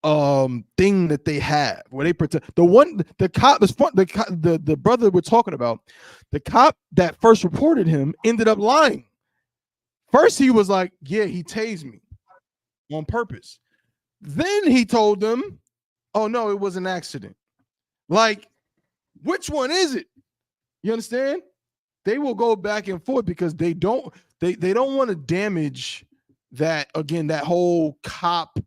[SPEAKER 7] thing that they have, where they pretend the brother we're talking about, the cop that first reported him ended up lying. First he was like, yeah, he tased me on purpose. Then he told them, oh no, it was an accident. Like, which one is it? You understand? they will go back and forth because they don't want to damage that, again, that whole cop,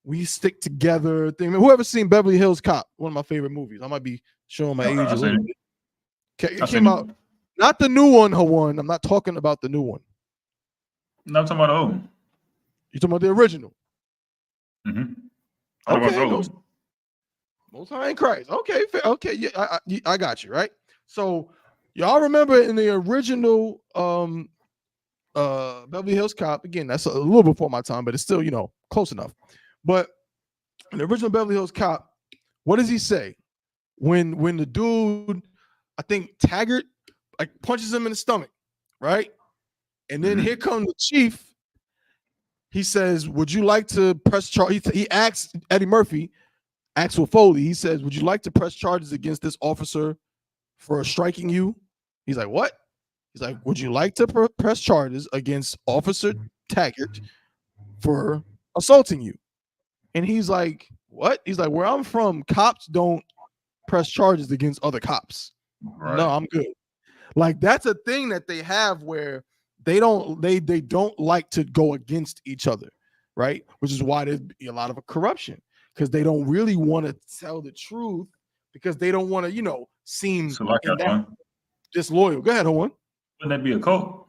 [SPEAKER 7] we stick together thing. Whoever seen Beverly Hills Cop, one of my favorite movies. I might be showing my age a little bit. It came out, not the new one, Hawan. I'm not talking about the new one.
[SPEAKER 6] No, I'm talking about the old one.
[SPEAKER 7] You talking about the original?
[SPEAKER 6] Mm-hmm.
[SPEAKER 7] Okay, Most High in Christ. Okay, fair. Okay, yeah, I got you, right? So y'all remember in the original Beverly Hills Cop, again, that's a little before my time, but it's still, close enough. But in the original Beverly Hills Cop, what does he say when the dude, I think Taggart, like punches him in the stomach, right? And then here comes the chief. He says, "Would you like to press charge?" He asks Eddie Murphy, Axel Foley. He says, "Would you like to press charges against this officer for striking you?" He's like, "What?" He's like, "Would you like to press charges against Officer Taggart for assaulting you?" And he's like, "What?" He's like, "Where I'm from, cops don't press charges against other cops. Right. No, I'm good." Like, that's a thing that they have where they don't like to go against each other, right? Which is why there's a lot of corruption, because they don't really want to tell the truth, because they don't want to, seem
[SPEAKER 6] so like
[SPEAKER 7] disloyal. Go ahead, Owen.
[SPEAKER 6] Wouldn't that be a cult?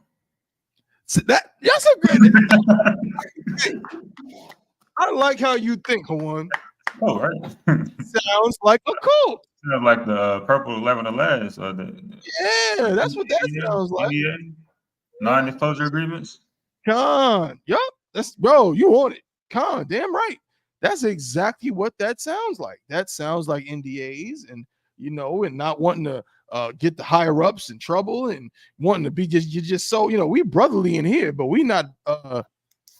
[SPEAKER 7] So that's a great. I like how you think, Hawan.
[SPEAKER 6] Oh, right.
[SPEAKER 7] Sounds like a cult.
[SPEAKER 6] Sounds like the purple 11 last. Or
[SPEAKER 7] yeah, that's what that sounds like.
[SPEAKER 6] Non-disclosure agreements.
[SPEAKER 7] Con, yup. That's, bro, you want it. Con, damn right. That's exactly what that sounds like. That sounds like NDAs and and not wanting to get the higher ups in trouble and wanting to be just so, we brotherly in here, but we not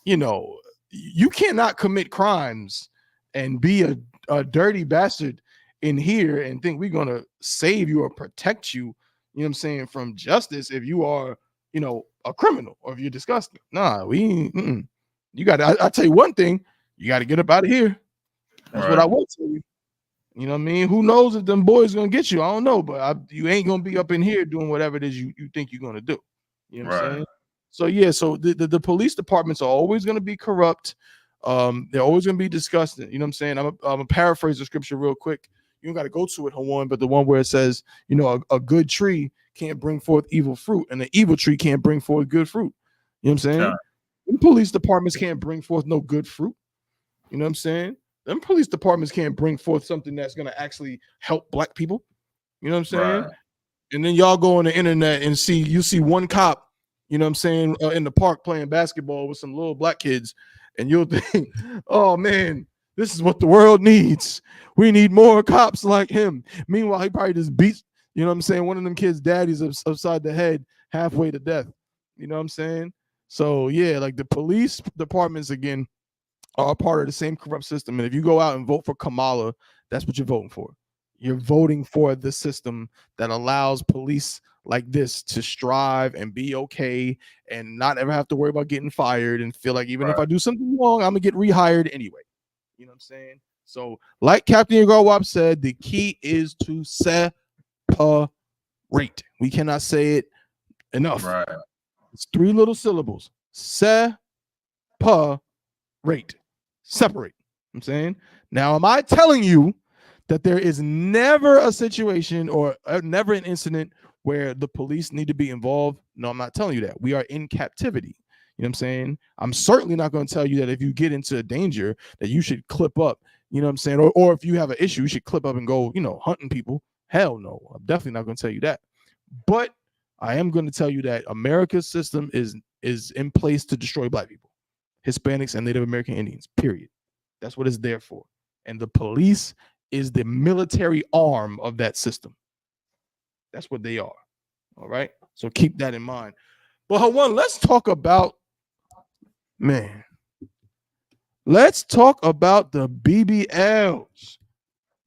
[SPEAKER 7] you cannot commit crimes and be a dirty bastard in here and think we're gonna save you or protect you, from justice if you are, a criminal or if you're disgusting. Nah, you got to, I tell you one thing, you got to get up out of here. That's what I will tell you. You know what I mean? Who knows if them boys gonna get you? I don't know, but you ain't gonna be up in here doing whatever it is you think you're gonna do. You know what I'm saying? So yeah, so the police departments are always gonna be corrupt. They're always gonna be disgusting. You know what I'm saying? I'm gonna paraphrase the scripture real quick. You don't got to go to it, Hawan, but the one where it says, a good tree can't bring forth evil fruit, and an evil tree can't bring forth good fruit. You know what I'm saying? Yeah. Them police departments can't bring forth no good fruit. You know what I'm saying? Them police departments can't bring forth something that's going to actually help black people. You know what I'm saying? Right. And then y'all go on the internet and you see one cop, in the park playing basketball with some little black kids, and you'll think, oh man, this is what the world needs. We need more cops like him. Meanwhile, he probably just beats, one of them kids' daddies upside the head halfway to death. You know what I'm saying? So yeah, like the police departments, again, are a part of the same corrupt system. And if you go out and vote for Kamala, that's what you're voting for. You're voting for the system that allows police like this to strive and be okay and not ever have to worry about getting fired and feel like even if I do something wrong, I'm gonna get rehired anyway. You know what I'm saying? So, like Captain Yagar said, the key is to separate. We cannot say it enough. Right. It's 3 little syllables. Separate. Separate. I'm saying. Now, am I telling you that there is never a situation or never an incident where the police need to be involved? No, I'm not telling you that. We are in captivity. You know what I'm saying? I'm certainly not going to tell you that if you get into danger that you should clip up, you know what I'm saying? Or if you have an issue, you should clip up and go, hunting people. Hell no. I'm definitely not going to tell you that. But I am going to tell you that America's system is in place to destroy black people, Hispanics, and Native American Indians, period. That's what it's there for. And the police is the military arm of that system. That's what they are. All right? So keep that in mind. But Hawan, let's talk about the BBLs.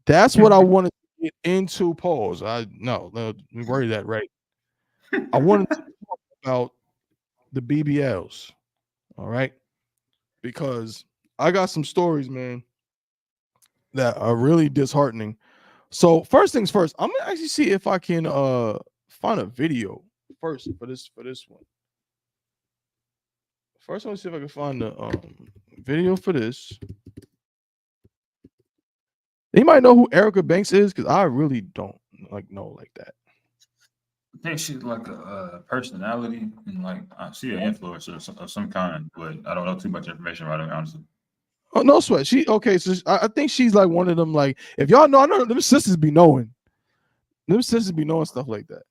[SPEAKER 7] That's what I wanted to get into. Pause. Let me word that right. I wanted to talk about the BBLs. All right. Because I got some stories, man, that are really disheartening. So first things first, I'm gonna actually see if I can find a video first for this one. First, let me see if I can find the video for this. Anybody know who Erica Banks is? Because I really don't know like that.
[SPEAKER 6] I think she's like a personality and like I see an influencer of some kind, but I don't know too much information about her, honestly.
[SPEAKER 7] Oh, no sweat. So I think she's like one of them. Like, if y'all know, I know them sisters be knowing. Them sisters be knowing stuff like that.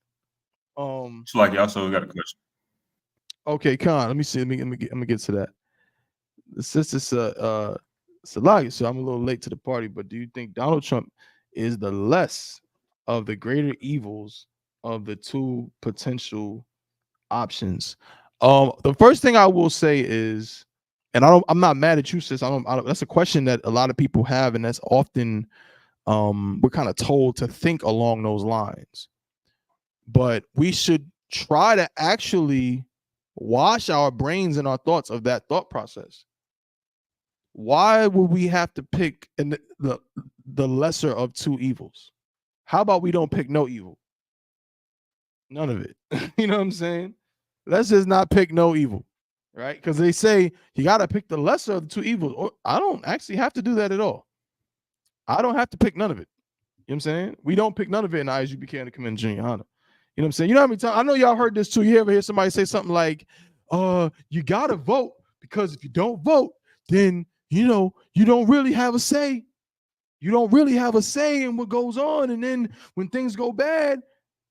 [SPEAKER 6] It's like y'all also got a question.
[SPEAKER 7] Okay, Khan. Let me see. Let me get to that. The sister Salagi, so I'm a little late to the party, but do you think Donald Trump is the less of the greater evils of the two potential options? The first thing I will say is, and I'm not mad at you, sis. I don't that's a question that a lot of people have, and that's often we're kind of told to think along those lines. But we should try to actually wash our brains and our thoughts of that thought process. Why would we have to pick the lesser of two evils? How about we don't pick no evil? None of it. You know what I'm saying? Let's just not pick no evil, right? Because they say you got to pick the lesser of the two evils. I don't actually have to do that at all. I don't have to pick none of it. You know what I'm saying? We don't pick none of it in the I.S.U.P.K and the Community Junior YAHANNA. You know what I'm saying? You know how many times I know y'all heard this too. You ever hear somebody say something like, you got to vote because if you don't vote, then you don't really have a say. You don't really have a say in what goes on. And then when things go bad,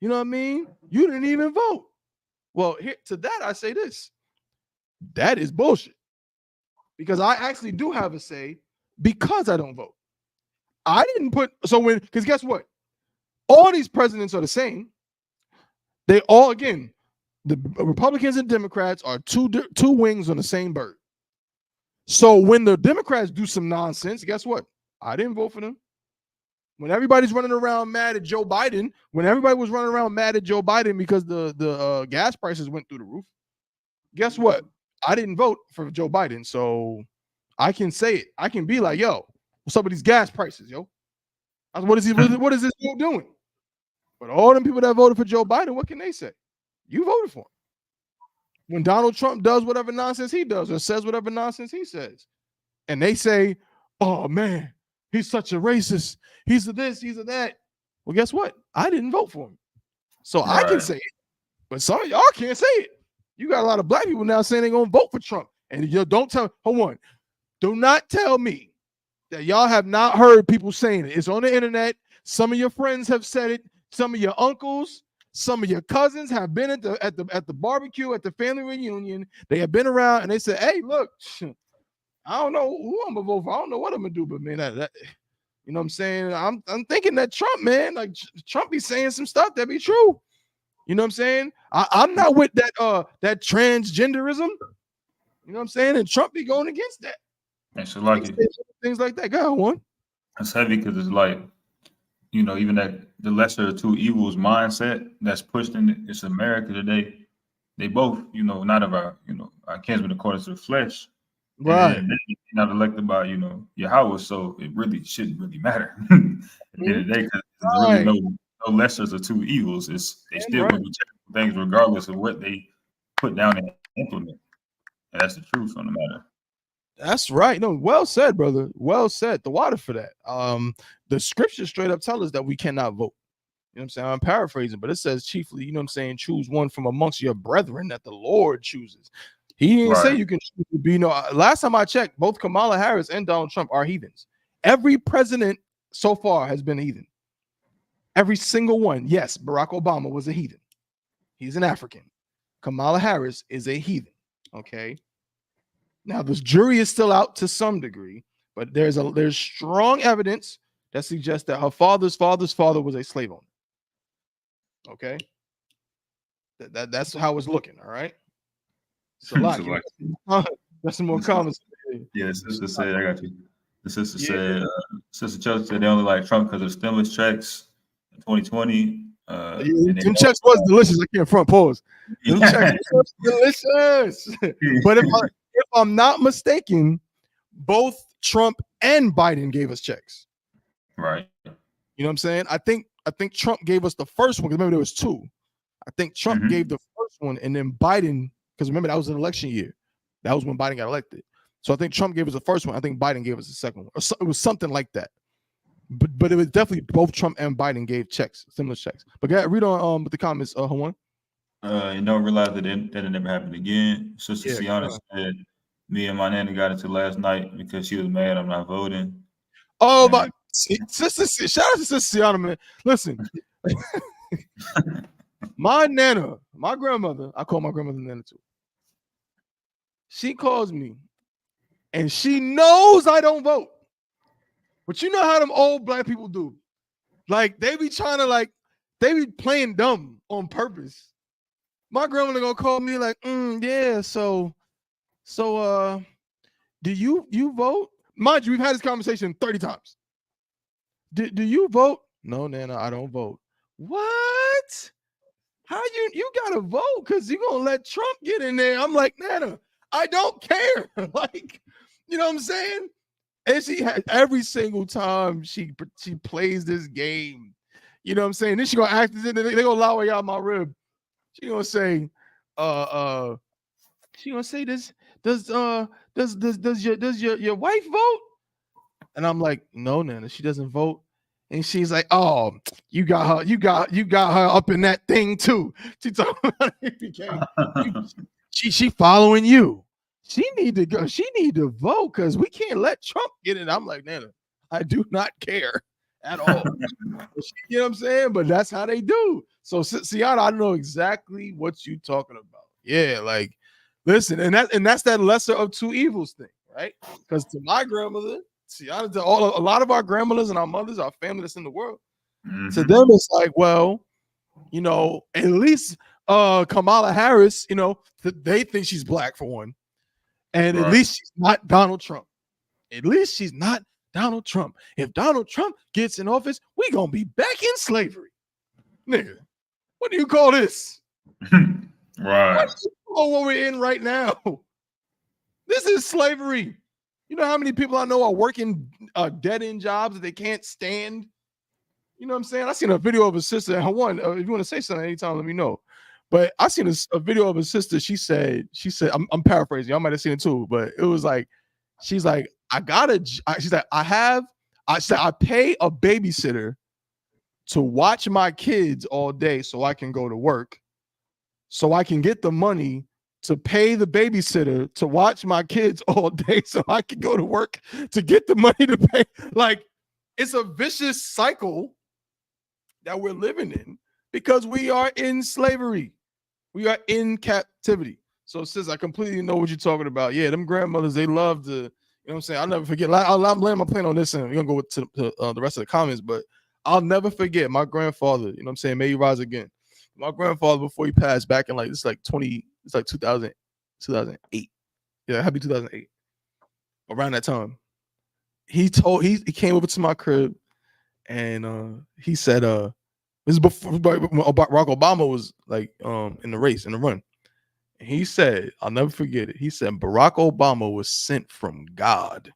[SPEAKER 7] you know what I mean? You didn't even vote. Well, here to that, I say this. That is bullshit. Because I actually do have a say because I don't vote. I didn't because guess what? All these presidents are the same. They all, again, the Republicans and Democrats are two wings on the same bird. So when the Democrats do some nonsense, guess what? I didn't vote for them. When everybody's running around mad at Joe Biden, because the gas prices went through the roof, guess what? I didn't vote for Joe Biden, so I can say it. I can be like, yo, what's up with these gas prices, yo? What is this dude doing? But all them people that voted for Joe Biden, what can they say? You voted for him. When Donald Trump does whatever nonsense he does or says whatever nonsense he says, and they say, oh man, he's such a racist. He's a this, he's a that. Well, guess what? I didn't vote for him. So I can say it. But some of y'all can't say it. You got a lot of black people now saying they're going to vote for Trump. And you don't tell, hold on. Do not tell me that y'all have not heard people saying it. It's on the internet. Some of your friends have said it. Some of your uncles, some of your cousins have been at the barbecue, at the family reunion. They have been around and they said, hey, look, I don't know who I'm gonna vote for. I don't know what I'm gonna do, but man, that you know what I'm saying? I'm thinking that Trump, man, like Trump be saying some stuff that be true. You know what I'm saying? I'm not with that transgenderism. You know what I'm saying? And Trump be going against that.
[SPEAKER 6] And so like
[SPEAKER 7] things like that. Go on, one.
[SPEAKER 6] It's heavy because it's like, even that the lesser of two evils mindset that's pushed in it's America today. They both, not of our kinsmen according to the flesh.
[SPEAKER 7] Right.
[SPEAKER 6] And they're not elected by, Yahweh, so it really shouldn't really matter at the end of the day, because there's really no lessers of two evils. They still going to be checking things regardless of what they put down and implement. And that's the truth on the matter.
[SPEAKER 7] That's right. No, well said, brother. Well said. The water for that. The scriptures straight up tell us that we cannot vote. You know what I'm saying? I'm paraphrasing, but it says chiefly, choose one from amongst your brethren that the Lord chooses. He didn't say you can choose to be. Last time I checked, both Kamala Harris and Donald Trump are heathens. Every president so far has been a heathen. Every single one. Yes, Barack Obama was a heathen. He's an African. Kamala Harris is a heathen. Okay. Now, the jury is still out to some degree, but there's strong evidence that suggests that her father's father's father was a slave owner. Okay, that's how it's looking. All right. So, that's some more comments.
[SPEAKER 6] Yeah, the sister said, I got you. The sister said, Sister Chelsea said they only like Trump because of stimulus checks in 2020.
[SPEAKER 7] Them checks was delicious. I can't front pause. Them checks was delicious. But if I'm not mistaken, both Trump and Biden gave us checks.
[SPEAKER 6] Right.
[SPEAKER 7] You know what I'm saying? I think Trump gave us the first one because remember there was two. I think Trump gave the first one, and then Biden, because remember that was an election year. That was when Biden got elected. So I think Trump gave us the first one. I think Biden gave us the second one. Or so, it was something like that. But it was definitely both Trump and Biden gave checks, similar checks. But go ahead, read on with the comments, Hawan.
[SPEAKER 6] You don't realize that it never happened again. Sister Sienna said, me and my nana got into last night because she was mad I'm not voting.
[SPEAKER 7] Oh, but sister, shout out to Sister Sienna, man. Listen, my nana, my grandmother, I call my grandmother Nana too. She calls me, and she knows I don't vote. But you know how them old black people do. Like, they be trying to, they be playing dumb on purpose. My grandmother gonna call me like, yeah, so do you vote? Mind you, we've had this conversation 30 times. Do you vote? No, Nana, I don't vote. What? How you gotta vote because you're gonna let Trump get in there? I'm like, Nana, I don't care. Like, you know what I'm saying? And she had every single time she plays this game. You know what I'm saying? Then she gonna act as if they gonna allow her out my rib. She gonna say, does your wife vote? And I'm like, no, Nana, she doesn't vote. And she's like, oh, you got her up in that thing too. She talking about she following you. She need to go. She need to vote because we can't let Trump get in. I'm like, Nana, I do not care at all. You know what I'm saying? But that's how they do. So, Sienna, I know exactly what you're talking about. Yeah, like, listen, and that's that lesser of two evils thing, right? Because to my grandmother, Sienna, to a lot of our grandmothers and our mothers, our family that's in the world, to them it's like, well, you know, at least Kamala Harris, you know, they think she's black for one. And at least she's not Donald Trump. At least she's not Donald Trump. If Donald Trump gets in office, we're going to be back in slavery. Nigga, what do you call this?
[SPEAKER 6] Right.
[SPEAKER 7] What do you call what we're in right now? This is slavery. You know how many people I know are working dead-end jobs that they can't stand? You know what I'm saying? I seen a video of a sister. And one, if you want to say something anytime, let me know. But I seen a video of a sister. She said, I'm paraphrasing. Y'all might have seen it too, but it was like, she's like, I pay a babysitter to watch my kids all day so I can go to work, so I can get the money to pay the babysitter to watch my kids all day so I can go to work to get the money to pay. Like, it's a vicious cycle that we're living in because we are in slavery. We are in captivity. So, sis, I completely know what you're talking about. Yeah, them grandmothers, they love to, you know what I'm saying? I'll never forget. I'm laying my plan on this, and we're going to go to the rest of the comments, but I'll never forget my grandfather, you know what I'm saying? May he rise again. My grandfather, before he passed back in 2008. Yeah, happy 2008. Around that time. He came over to my crib and he said, this is before Barack Obama was in the race, in the run. And he said, I'll never forget it. He said, Barack Obama was sent from God.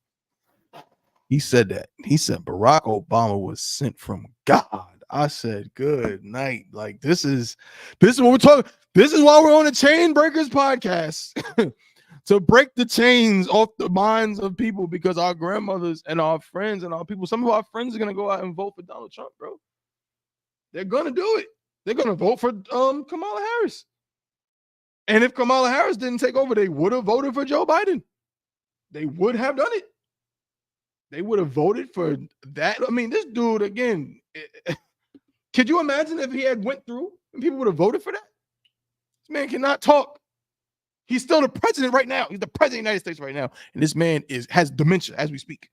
[SPEAKER 7] He said that. He said, Barack Obama was sent from God. I said, good night. Like, this is what we're talking. This is why we're on the Chain Breakers podcast. To break the chains off the minds of people, because our grandmothers and our friends and our people, some of our friends are going to go out and vote for Donald Trump, bro. They're going to do it. They're going to vote for Kamala Harris. And if Kamala Harris didn't take over, they would have voted for Joe Biden. They would have done it. They would have voted for that. I mean, this dude, again, could you imagine if he had went through and people would have voted for that? This man cannot talk. He's still the president right now. He's the president of the United States right now. And this man has dementia as we speak.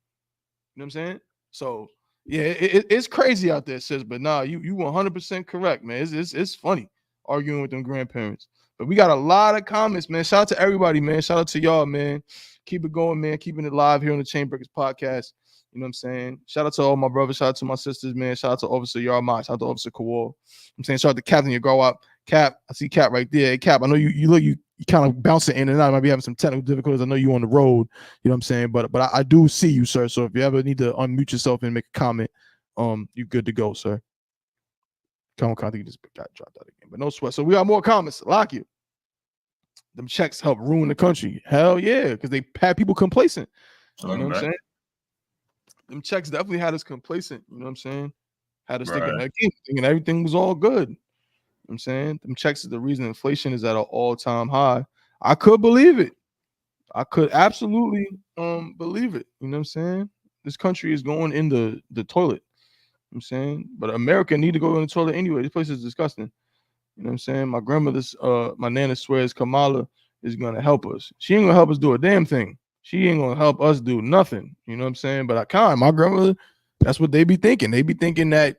[SPEAKER 7] You know what I'm saying? So, yeah, it's crazy out there, sis. But nah, you 100% correct, man. It's funny arguing with them grandparents. But we got a lot of comments, man. Shout out to everybody, man. Shout out to y'all, man. Keep it going, man. Keeping it live here on the Chain Breakers podcast. You know what I'm saying? Shout out to all my brothers. Shout out to my sisters, man. Shout out to Officer Yarmont. Shout out to Officer Kowal. I'm saying shout out to Captain Yagarwap. Cap, I see Cap right there. Hey, Cap, I know you kind of bouncing in and out. I might be having some technical difficulties. I know you on the road. You know what I'm saying? But I do see you, sir. So if you ever need to unmute yourself and make a comment, you good to go, sir. I think he just got dropped out again, but no sweat. So we got more comments. Lock you. Them checks help ruin the country. Hell yeah, because they had people complacent. You know what I'm saying? Them checks definitely had us complacent. You know what I'm saying? Had us thinking everything was all good. You know what I'm saying? Them checks is the reason inflation is at an all-time high. I could believe it. I could absolutely believe it. You know what I'm saying? This country is going in the toilet. You know what I'm saying? But America need to go in the toilet anyway. This place is disgusting. You know what I'm saying? My grandmother's my nana swears Kamala is gonna help us. She ain't gonna help us do a damn thing. She ain't gonna help us do nothing. You know what I'm saying? But I can't. My grandmother, that's what they be thinking. They be thinking that,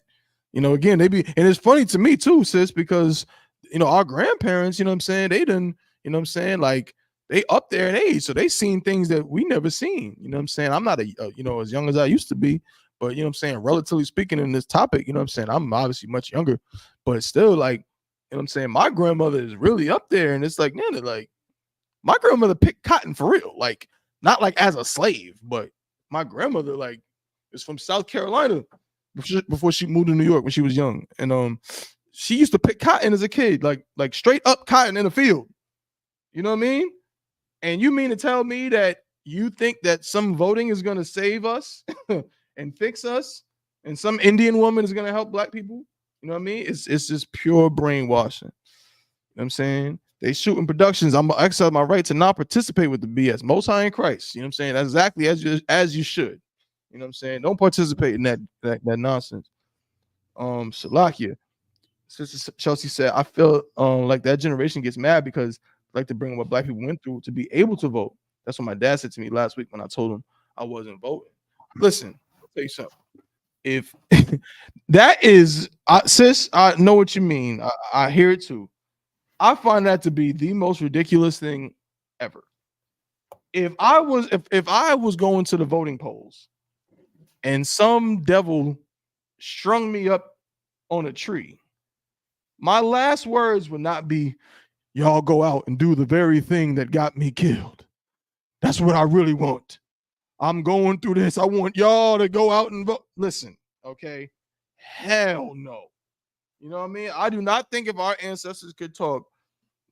[SPEAKER 7] you know, again, they be, and it's funny to me too, sis, because you know, our grandparents, you know what I'm saying, they done, you know what I'm saying, like they up there in age, so they seen things that we never seen. You know what I'm saying? I'm not you know, as young as I used to be, but you know what I'm saying, relatively speaking in this topic, you know what I'm saying, I'm obviously much younger, but still, like, you know what I'm saying, my grandmother is really up there, and it's like, man, like my grandmother picked cotton for real, like not like as a slave, but my grandmother like is from South Carolina before she moved to New York when she was young, and she used to pick cotton as a kid, like straight up cotton in the field. You know what I mean? And you mean to tell me that you think that some voting is going to save us and fix us, and some Indian woman is going to help black people? You know what I mean? It's just pure brainwashing. You know what I'm saying? They shooting productions. I'm gonna exercise my right to not participate with the BS. Most High in Christ. You know what I'm saying? That's exactly as you should. You know what I'm saying? Don't participate in that nonsense. Salakia. Sister Chelsea said, I feel like that generation gets mad because they like to bring what black people went through to be able to vote. That's what my dad said to me last week when I told him I wasn't voting. Listen, I'll tell you something. If that is, sis, I know what you mean. I hear it too. I find that to be the most ridiculous thing ever. If I was going to the voting polls and some devil strung me up on a tree, my last words would not be, y'all go out and do the very thing that got me killed. That's what I really want. I'm going through this. I want y'all to go out and vote. Listen, okay? Hell no. You know what I mean? I do not think if our ancestors could talk,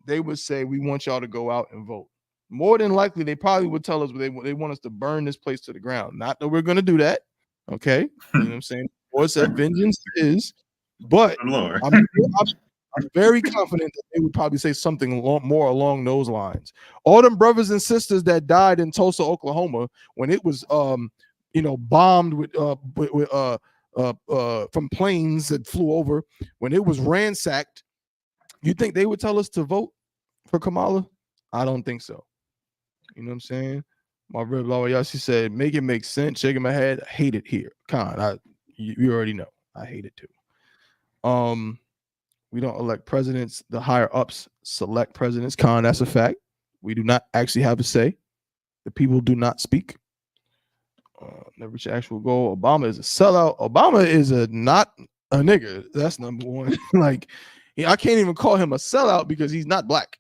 [SPEAKER 7] they would say, we want y'all to go out and vote. More than likely, they probably would tell us they want us to burn this place to the ground. Not that we're going to do that. Okay? You know what I'm saying? Or said vengeance is, but
[SPEAKER 6] Lord.
[SPEAKER 7] I'm very confident that they would probably say something more along those lines. All them brothers and sisters that died in Tulsa, Oklahoma, when it was bombed with from planes that flew over, when it was ransacked, you think they would tell us to vote for Kamala? I don't think so. You know what I'm saying? My red law, she said, make it make sense. Shaking my head, I hate it here. You already know, I hate it too. We don't elect presidents. The higher ups select presidents. That's a fact. We do not actually have a say. The people do not speak. Never reach actual goal. Obama is a sellout. Obama is not a nigga. That's number one. Like, I can't even call him a sellout because he's not black.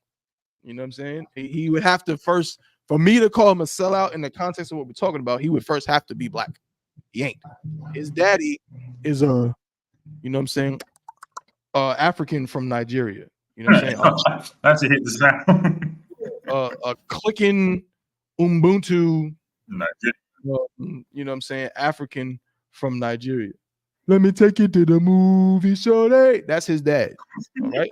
[SPEAKER 7] You know what I'm saying? He would have to first, for me to call him a sellout in the context of what we're talking about, he would first have to be black. He ain't. His daddy is you know what I'm saying, African from Nigeria. You know what I'm saying?
[SPEAKER 6] That's a hit the sound.
[SPEAKER 7] A clicking Ubuntu,
[SPEAKER 6] Nigeria.
[SPEAKER 7] you know what I'm saying, African from Nigeria. Let me take you to the movie show. That's his dad. All right.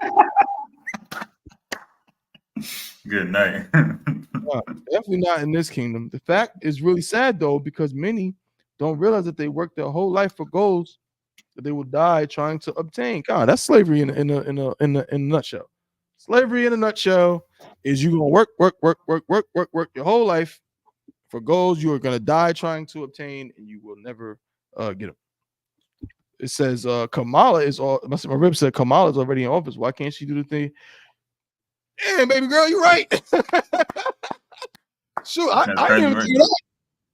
[SPEAKER 6] Good night.
[SPEAKER 7] Definitely not in this kingdom. The fact is really sad though, because many don't realize that they work their whole life for goals that they will die trying to obtain. God, that's slavery in a nutshell. Slavery in a nutshell is you gonna work your whole life for goals you are gonna die trying to obtain, and you will never get them. It says Kamala is all. My rib said Kamala is already in office. Why can't she do the thing? Yeah, baby girl, you're right. Sure, I didn't even think that.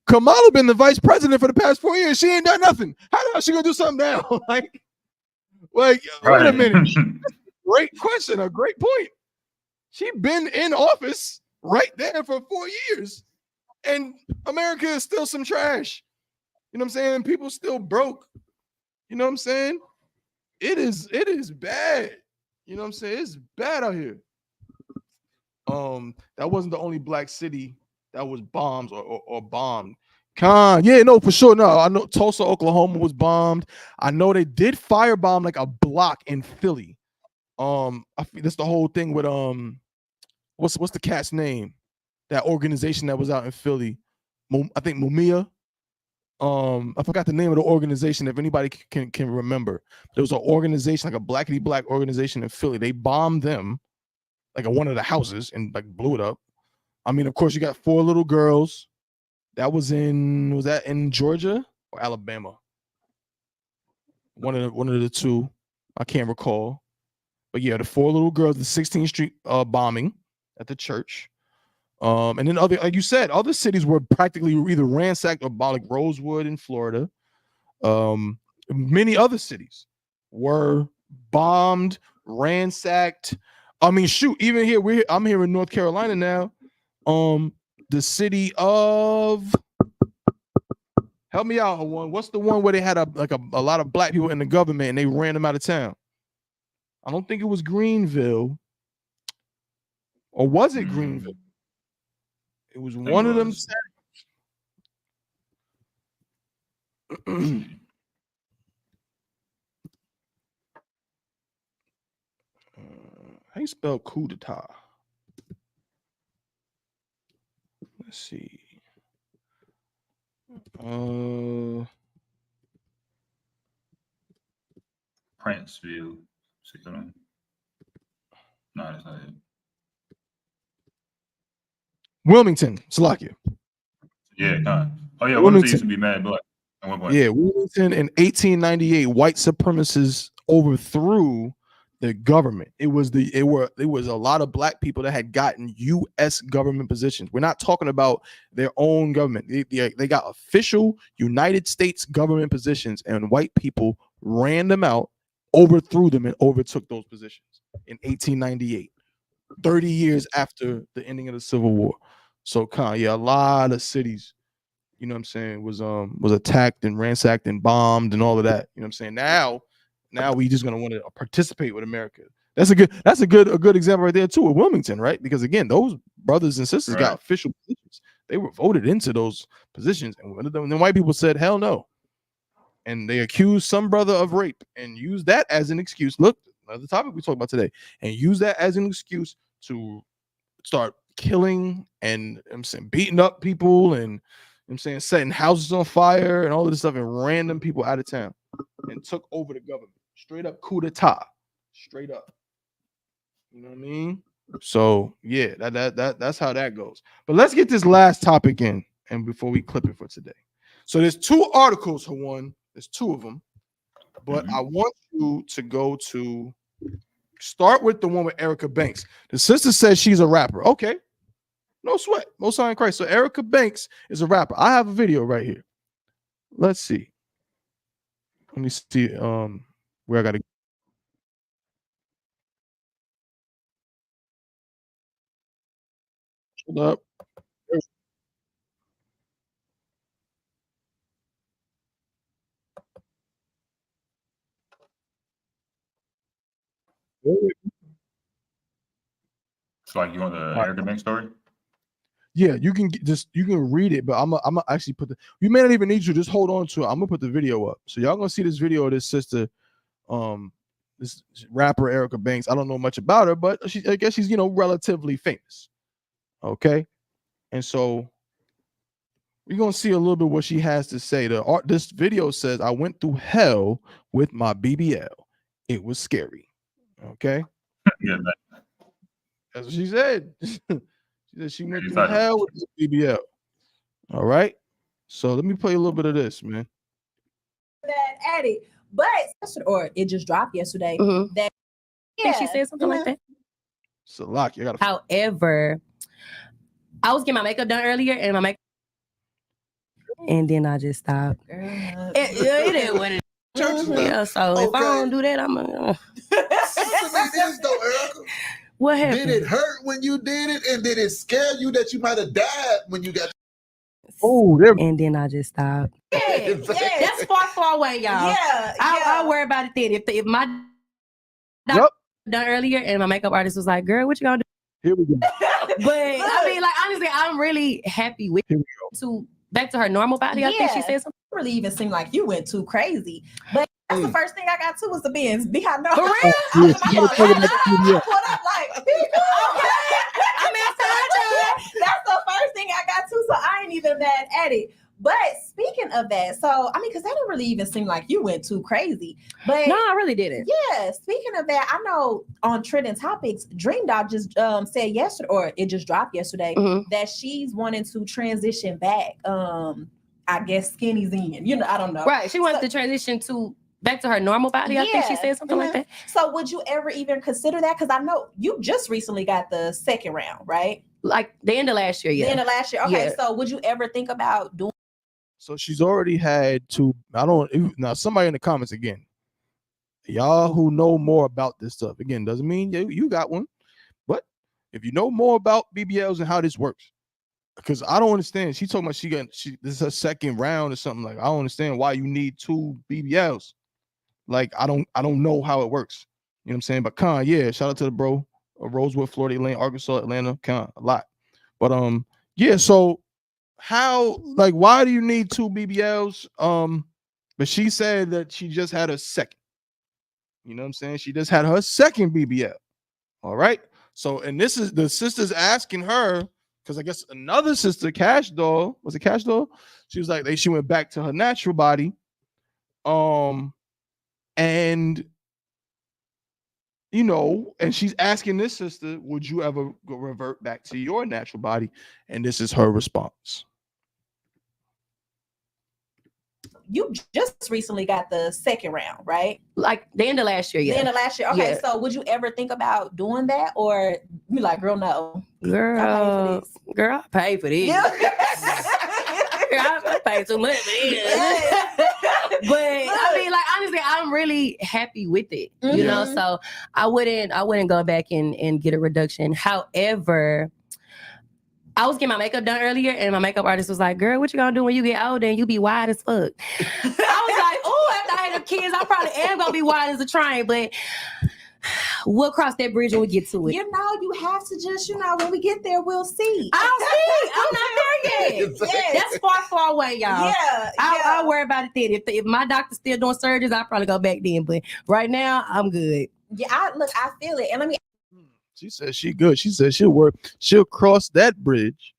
[SPEAKER 7] Kamala been the vice president for the past 4 years. She ain't done nothing. How the hell she gonna do something now? like, right. Wait a minute. Great question. A great point. She been in office right there for 4 years, and America is still some trash. You know what I'm saying? And people still broke. You know what I'm saying? it is bad. You know what I'm saying? It's bad out here. That wasn't the only black city that was bombed or bombed. Yeah, no, for sure. No, I know Tulsa, Oklahoma was bombed. I know they did firebomb like a block in Philly. I think that's the whole thing with what's the cat's name? That organization that was out in Philly. I think Mumia. I forgot the name of the organization. If anybody can remember, there was an organization, like a blackity black organization in Philly. They bombed them, like one of the houses, and like blew it up. I mean, of course, you got 4 little girls. Was that in Georgia or Alabama? One of the two. I can't recall. But yeah, the 4 little girls, the 16th Street bombing at the church. And then other, like you said, other cities were practically either ransacked or bombed, like Rosewood in Florida. Many other cities were bombed, ransacked. I mean, shoot, even here, I'm here in North Carolina now. The city of, help me out, one. What's the one where they had a lot of black people in the government and they ran them out of town? I don't think it was Greenville, or was it Greenville? It was one of them. How you spell coup d'etat? Let's see.
[SPEAKER 6] Pranceville. No, that's not it.
[SPEAKER 7] Wilmington, Slovakia.
[SPEAKER 6] Yeah, oh yeah, Wilmington used to be mad black at one point.
[SPEAKER 7] Yeah, Wilmington in 1898, white supremacists overthrew the government. It was a lot of black people that had gotten U.S. government positions. We're not talking about their own government. They got official United States government positions, and white people ran them out, overthrew them, and overtook those positions in 1898, 30 years after the ending of the Civil War. So, yeah, a lot of cities, you know what I'm saying, was attacked and ransacked and bombed and all of that. You know what I'm saying? Now we just gonna want to participate with America. That's a good example right there too with Wilmington, right? Because again, those brothers and sisters got official positions. They were voted into those positions, and then white people said, "Hell no," and they accused some brother of rape and used that as an excuse. Look, another topic we talked about today, and use that as an excuse to start killing and I'm saying beating up people and I'm saying setting houses on fire and all of this stuff and random people out of town and took over the government. Straight up coup d'etat. Straight up. You know what I mean? So yeah, that's how that goes. But let's get this last topic in and before we clip it for today. So there's 2 articles, one. There's 2 of them. But I want you to go to start with the one with Erica Banks. The sister says she's a rapper. Okay. No sweat. Most High in Christ. So Erica Banks is a rapper. I have a video right here. Let's see. Let me see where I gotta hold up.
[SPEAKER 6] It's like you want the Erica Banks story?
[SPEAKER 7] Yeah, you can read it, but I'm gonna actually put you may not even need to just hold on to it. I'm gonna put the video up. So y'all gonna see this video of this sister, this rapper Erica Banks. I don't know much about her, but I guess she's relatively famous. Okay. And so we're gonna see a little bit what she has to say. This video says, "I went through hell with my BBL. It was scary." Okay.
[SPEAKER 6] Yeah,
[SPEAKER 7] that's what she said. She said she went through hell with the BBL. All right. So let me play a little bit of this, man.
[SPEAKER 8] That Eddie, but or it just dropped yesterday. That she said something like that.
[SPEAKER 7] So lock, you gotta.
[SPEAKER 8] However, I was getting my makeup done earlier, and my makeup, and then I just stopped. It is what it is. Yeah. So if I don't do that, I'm gonna. What happened?
[SPEAKER 9] Did it hurt when you did it, and did it scare you that you might have died when you got?
[SPEAKER 7] Oh, there.
[SPEAKER 8] And then I just stopped. that. That's far away, y'all.
[SPEAKER 1] Yeah,
[SPEAKER 8] I'll worry about it then. If my
[SPEAKER 7] Yep.
[SPEAKER 8] done earlier and my makeup artist was like, "Girl, what you gonna do?"
[SPEAKER 7] Here we go.
[SPEAKER 8] But I mean, like honestly, I'm really happy with
[SPEAKER 7] Here we
[SPEAKER 8] to back to her normal body. I think she said something.
[SPEAKER 1] Really even seemed like you went too crazy. But that's the first thing I got too was the Benz. Behind no.
[SPEAKER 8] For real?
[SPEAKER 7] Oh, yes, you gotta talk about the
[SPEAKER 1] I
[SPEAKER 7] PDF.
[SPEAKER 1] put up like,
[SPEAKER 8] I'm outside.
[SPEAKER 1] that's the first thing I got too. So I ain't even mad at it. But speaking of that, so I mean, because that didn't really even seem like you went too crazy. But
[SPEAKER 8] No, I really didn't.
[SPEAKER 1] yeah, speaking of that, I know on Trending Topics, Dream Dog just said yesterday, or it just dropped yesterday, that she's wanting to transition back. I guess skinny's in. You know, I don't know.
[SPEAKER 8] Right. She wants to transition back to her normal body. I think she said something like that.
[SPEAKER 1] So would you ever even consider that? Because I know you just recently got the second round, right?
[SPEAKER 8] Like the end of last year, yeah.
[SPEAKER 1] The end of last year. Okay,
[SPEAKER 8] Yeah.
[SPEAKER 1] so would you ever think about doing?
[SPEAKER 7] So she's already had two. Now somebody in the comments again, y'all who know more about this stuff, again, doesn't mean you got one, but if you know more about BBLs and how this works, because I don't understand. She talking about this is her second round or something. Like, I don't understand why you need 2 BBLs. Like, I don't know how it works. You know what I'm saying? But Con, yeah, shout out to the bro, Rosewood, Florida, Atlanta, Arkansas, Atlanta, Con, a lot. But yeah, so how, like, why do you need 2 BBLs? But she said that she just had a second. You know what I'm saying? She just had her second BBL. All right. So, and this is the sister's asking her, because I guess another sister, Cash Doll, was it Cash Doll? She was like, she went back to her natural body. And you know, and she's asking this sister, would you ever revert back to your natural body? And this is her response.
[SPEAKER 1] You just recently got the second round, right?
[SPEAKER 8] Like the end of last year, yeah.
[SPEAKER 1] The end of last year. Okay,
[SPEAKER 8] Yeah.
[SPEAKER 1] so would you ever think about doing that, or you like, girl, no?
[SPEAKER 8] Girl, I pay for this. I pay too much for this. But I mean, like, honestly, I'm really happy with it. You know, so I wouldn't go back and get a reduction. However, I was getting my makeup done earlier, and my makeup artist was like, "Girl, what you gonna do when you get older and you be wide as fuck?" I was like, "Oh, after I had the kids, I probably am gonna be wide as a train, but we'll cross that bridge when we get to it."
[SPEAKER 1] You know, you have to just, when we get there, we'll see.
[SPEAKER 8] I don't see. I'm not there yet. That's far away, y'all.
[SPEAKER 1] Yeah,
[SPEAKER 8] I'll worry about it then. If my doctor's still doing surgeries, I'll probably go back then. But right now, I'm good.
[SPEAKER 1] Yeah, I feel it, and let me.
[SPEAKER 7] She says she good. She says she'll cross that bridge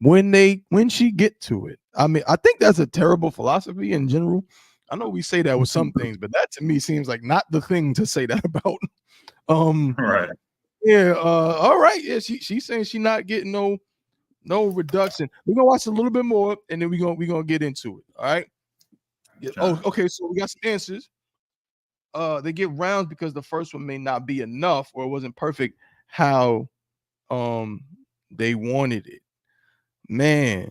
[SPEAKER 7] when she get to it. I mean, I think that's a terrible philosophy in general. I know we say that with some things, but that to me seems like not the thing to say that about.
[SPEAKER 6] Right.
[SPEAKER 7] Yeah. All right. Yeah. She's saying she's not getting no reduction. We're gonna watch a little bit more, and then we're gonna get into it. All right. Yeah. Oh, okay. So we got some answers. They get rounds because the first one may not be enough, or it wasn't perfect how they wanted it. Man.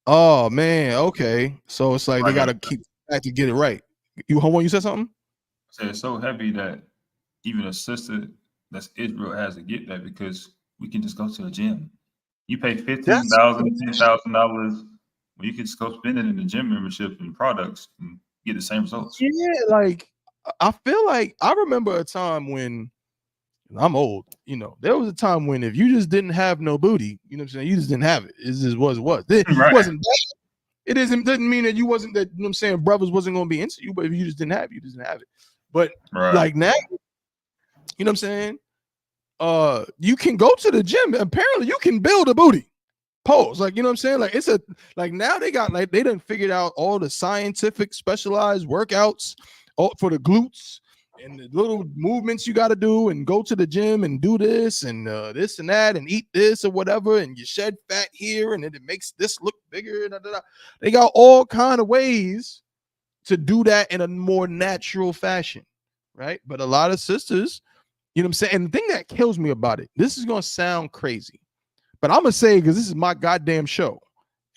[SPEAKER 7] Oh man. Okay. So it's like they gotta keep back to get it right. You said something?
[SPEAKER 6] I said it's so heavy that even a sister that's Israel has to get that, because we can just go to a gym. You pay $15,000, $10,000 when you can just go spend it in the gym membership and products and get the same results.
[SPEAKER 7] Yeah, like I feel like I remember a time when I'm old, there was a time when if you just didn't have no booty, you know what I'm saying, you just didn't have it. It just was what it wasn't bad. It doesn't mean that you wasn't, that, you know what I'm saying, brothers wasn't going to be into you, but if you just didn't have it, you just didn't have it. But like now, you know what I'm saying, you can go to the gym. Apparently you can build a booty pose, like, you know what I'm saying, like it's now they got, like, they done figured out all the scientific specialized workouts for the glutes and the little movements you got to do, and go to the gym and do this and this and that and eat this or whatever, and you shed fat here and then it makes this look bigger. They got all kind of ways to do that in a more natural fashion, right? But a lot of sisters, you know what I'm saying, and the thing that kills me about it, this is gonna sound crazy, but I'm gonna say, because this is my goddamn show,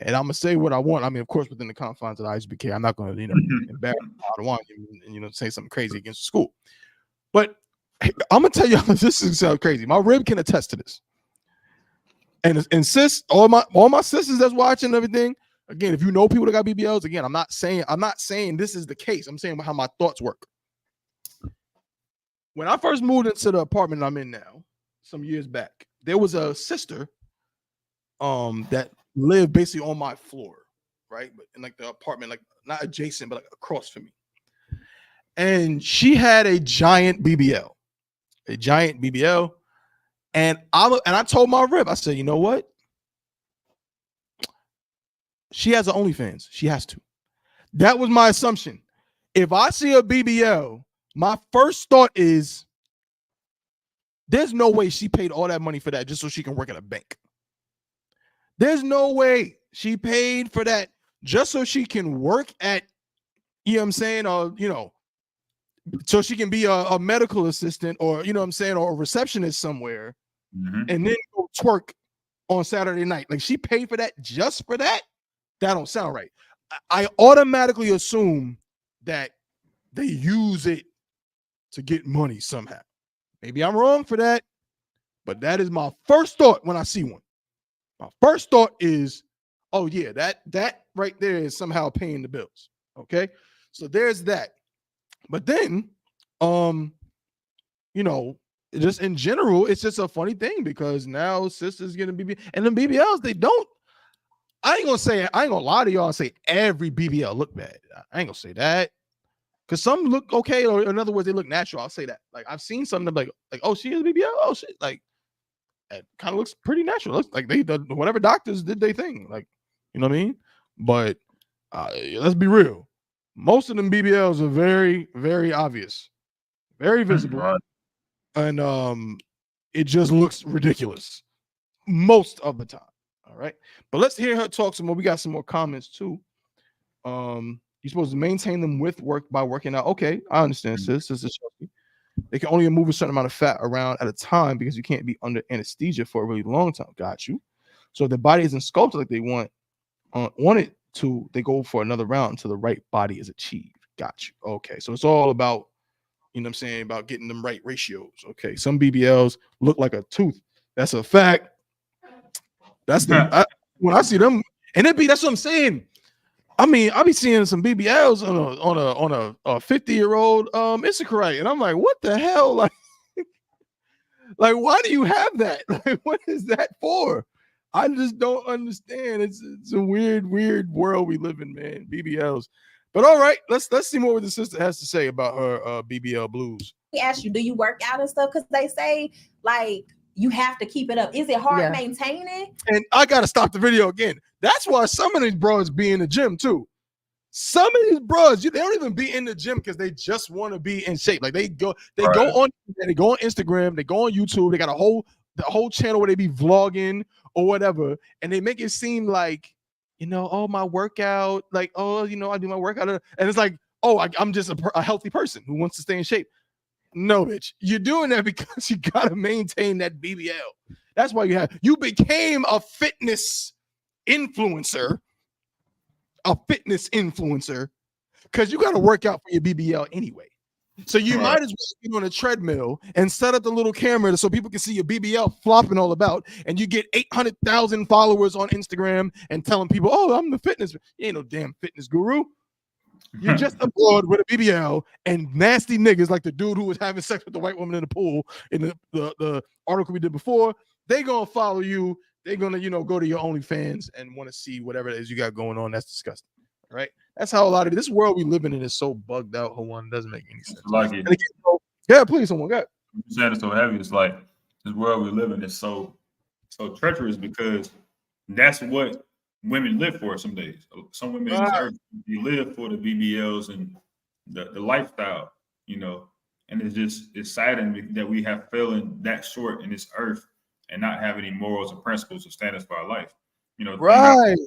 [SPEAKER 7] and I'm gonna say what I want. I mean, of course, within the confines of the I.S.U.P.K, I'm not gonna, embarrass Padawan and say something crazy against the school. But I'm gonna tell y'all, this is sound crazy. My rib can attest to this. And sis, all my sisters that's watching everything, Again, if you know people that got BBLs, again, I'm not saying this is the case. I'm saying how my thoughts work. When I first moved into the apartment I'm in now, some years back, there was a sister that lived basically on my floor, right? But in like the apartment, like not adjacent, but like across from me. And she had a giant BBL. And I told my rep, I said, you know what? She has an OnlyFans. She has to. That was my assumption. If I see a BBL, my first thought is, there's no way she paid all that money for that just so she can work at a bank. There's no way she paid for that just so she can work at, you know what I'm saying, or, you know, so she can be a medical assistant or, you know what I'm saying, or a receptionist somewhere, and then go twerk on Saturday night. Like, she paid for that just for that? That don't sound right. I automatically assume that they use it to get money somehow. Maybe I'm wrong for that, but that is my first thought when I see one. My first thought is, oh yeah, that right there is somehow paying the bills. Okay, so there's that. But then, you know, just in general, it's just a funny thing because now sisters getting BBL, and then BBLs, they don't. I ain't gonna lie to y'all and say every BBL look bad. I ain't gonna say that. Because some look okay, or in other words, they look natural. I'll say that. Like, I've seen something like, oh, she is BBL. Oh shit, like, it kind of looks pretty natural. Looks like they did whatever doctors did they thing. Like, you know what I mean? But let's be real. Most of them BBLs are very, very obvious, very visible, and it just looks ridiculous most of the time. All right, but let's hear her talk some more. We got some more comments too. You're supposed to maintain them with work by working out. Okay, I understand, sis. They can only move a certain amount of fat around at a time because you can't be under anesthesia for a really long time. Got you. So if the body isn't sculpted like they want it to, they go for another round until the right body is achieved. Got you. Okay, so it's all about, you know what I'm saying, about getting them right ratios. Okay, some BBLs look like a tooth. That's a fact. That's when I see them, and that's what I'm saying. I mean, I'll be seeing some BBLs on a 50-year-old Isupk, and I'm like, what the hell? Like, why do you have that? Like, what is that for? I just don't understand. It's a weird world we live in, man. BBLs. But all right, let's see more what the sister has to say about her BBL blues.
[SPEAKER 10] He asked you, do you work out and stuff? Because they say, like, you have to keep it up. Is it hard maintaining?
[SPEAKER 7] And I gotta stop the video again. That's why some of these bros be in the gym too. Some of these bros, they don't even be in the gym because they just want to be in shape. Like, they go on Instagram, they go on YouTube, they got the whole channel where they be vlogging or whatever, and they make it seem like, you know, oh, my workout, like, oh, you know, I do my workout, and it's like, oh, I'm just a healthy person who wants to stay in shape. No, bitch, you're doing that because you gotta maintain that BBL. That's why you became a fitness influencer. Because you got to work out for your BBL anyway. So you might as well be on a treadmill and set up the little camera so people can see your BBL flopping all about, and you get 800,000 followers on Instagram and telling people, oh, I'm the fitness. You ain't no damn fitness guru. You're just a broad with a BBL, and nasty niggas like the dude who was having sex with the white woman in the pool in the article we did before. They gonna follow you. They're gonna, you know, go to your OnlyFans and want to see whatever it is you got going on. That's disgusting, right? That's how a lot of this world we live in is so bugged out. One doesn't make any sense.
[SPEAKER 6] Like it.
[SPEAKER 7] Yeah, please, someone got.
[SPEAKER 6] You said it's so heavy. It's like this world we live in is so treacherous because that's what women live for. Some days, some women they live for the BBLs and the lifestyle, you know. And it's saddening that we have fallen that short in this earth and not have any morals and principles or standards for our life. You know,
[SPEAKER 7] right.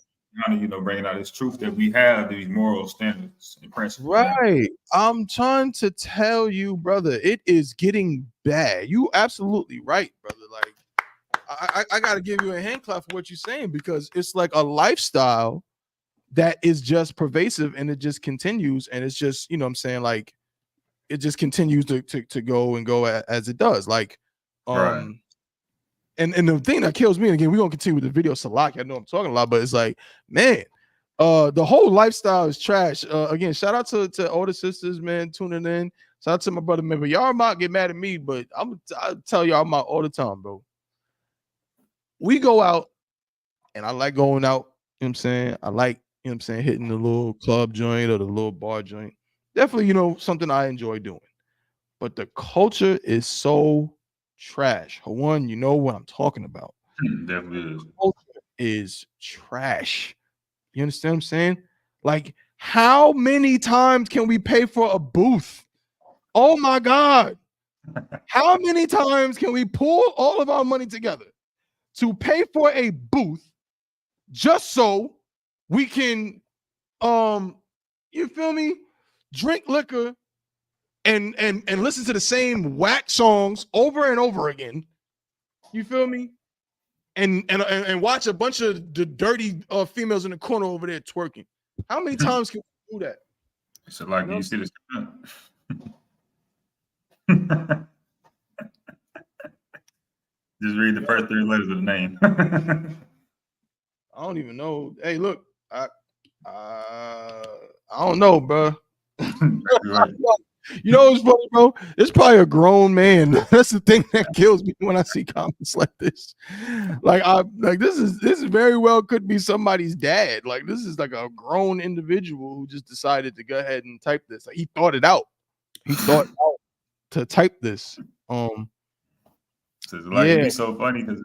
[SPEAKER 6] You know, bringing out this truth that we have these moral standards and principles.
[SPEAKER 7] Right. I'm trying to tell you, brother, it is getting bad. You absolutely right, brother. Like, I got to give you a hand clap for what you're saying, because it's like a lifestyle that is just pervasive, and it just continues, and it's just, you know what I'm saying, like, it just continues to go as it does. Like, right. And the thing that kills me, and again, we're gonna continue with the video, Salaki. I know I'm talking a lot, but it's like, man, The whole lifestyle is trash. Again, shout out to all the sisters, man, tuning in. Shout out to my brother, man. But y'all might get mad at me, but I tell y'all I'm out all the time, bro. We go out, and I like going out. You know what I'm saying? I like, you know what I'm saying, hitting the little club joint or the little bar joint. Definitely, you know, something I enjoy doing. But the culture is so trash. For one, you know what I'm talking about.
[SPEAKER 6] Definitely is.
[SPEAKER 7] Culture is trash. You understand what I'm saying? Like, how many times can we pay for a booth? Oh my God. How many times can we pull all of our money together to pay for a booth just so we can you feel me, drink liquor and listen to the same whack songs over and over again? You feel me? And watch a bunch of the dirty females in the corner over there twerking. How many times can we do that?
[SPEAKER 6] So like, you see this? Just read the first 3 letters of the name.
[SPEAKER 7] I don't even know. Hey, look, I don't know, bro.
[SPEAKER 6] Right.
[SPEAKER 7] You know what's funny, bro? It's probably a grown man. That's the thing that kills me when I see comments like this. Like this is very well could be somebody's dad. Like this is like a grown individual who just decided to go ahead and type this. Like he thought it out. He thought out to type this.
[SPEAKER 6] So it's like, it'd be so funny because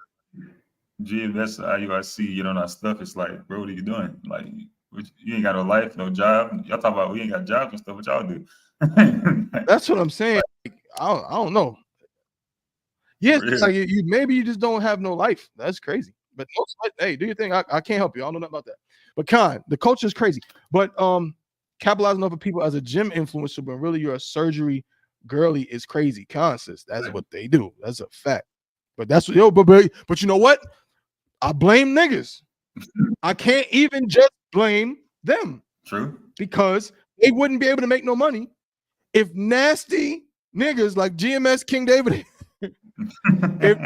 [SPEAKER 6] GMS, I.U.I.C, you know, that stuff. It's like, bro, what are you doing? Like, you ain't got no life, no job. Y'all talk about we ain't got jobs and stuff. What y'all do?
[SPEAKER 7] That's what I'm saying. Like, I don't know. Yes,
[SPEAKER 6] Really?
[SPEAKER 7] like you maybe you just don't have no life. That's crazy. But hey, do your thing. I can't help you. I don't know nothing about that. But the culture is crazy. But capitalizing off of people as a gym influencer, but really you're a surgery girly is crazy. Sis, that's what they do. That's a fact. But that's but you know what? I blame niggas. I can't even just blame them.
[SPEAKER 6] True.
[SPEAKER 7] Because they wouldn't be able to make no money if nasty niggas like GMS King David if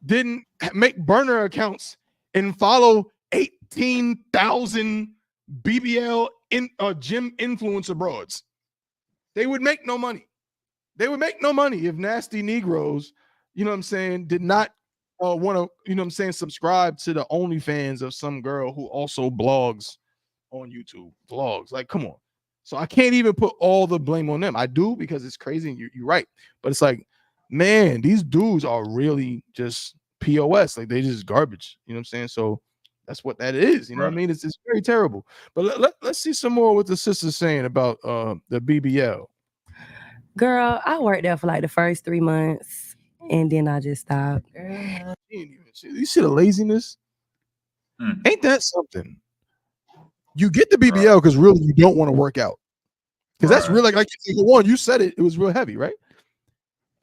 [SPEAKER 7] didn't make burner accounts and follow 18,000 BBL gym influencer broads. They would make no money. They would make no money if nasty Negroes, you know what I'm saying, did not want to, you know what I'm saying, subscribe to the OnlyFans of some girl who also blogs on YouTube. Vlogs. Like, come on. So I can't even put all the blame on them. I do because it's crazy and you're right. But it's like, man, these dudes are really just POS. Like they just garbage. You know what I'm saying? So that's what that is. You know what I mean? It's very terrible. But let's see some more what the sister's saying about the BBL.
[SPEAKER 8] Girl, I worked there for like the first 3 months and then I just stopped.
[SPEAKER 7] You see the laziness? Ain't that something? You get the BBL because really you don't want to work out. Because that's really like one, you said it was real heavy, right?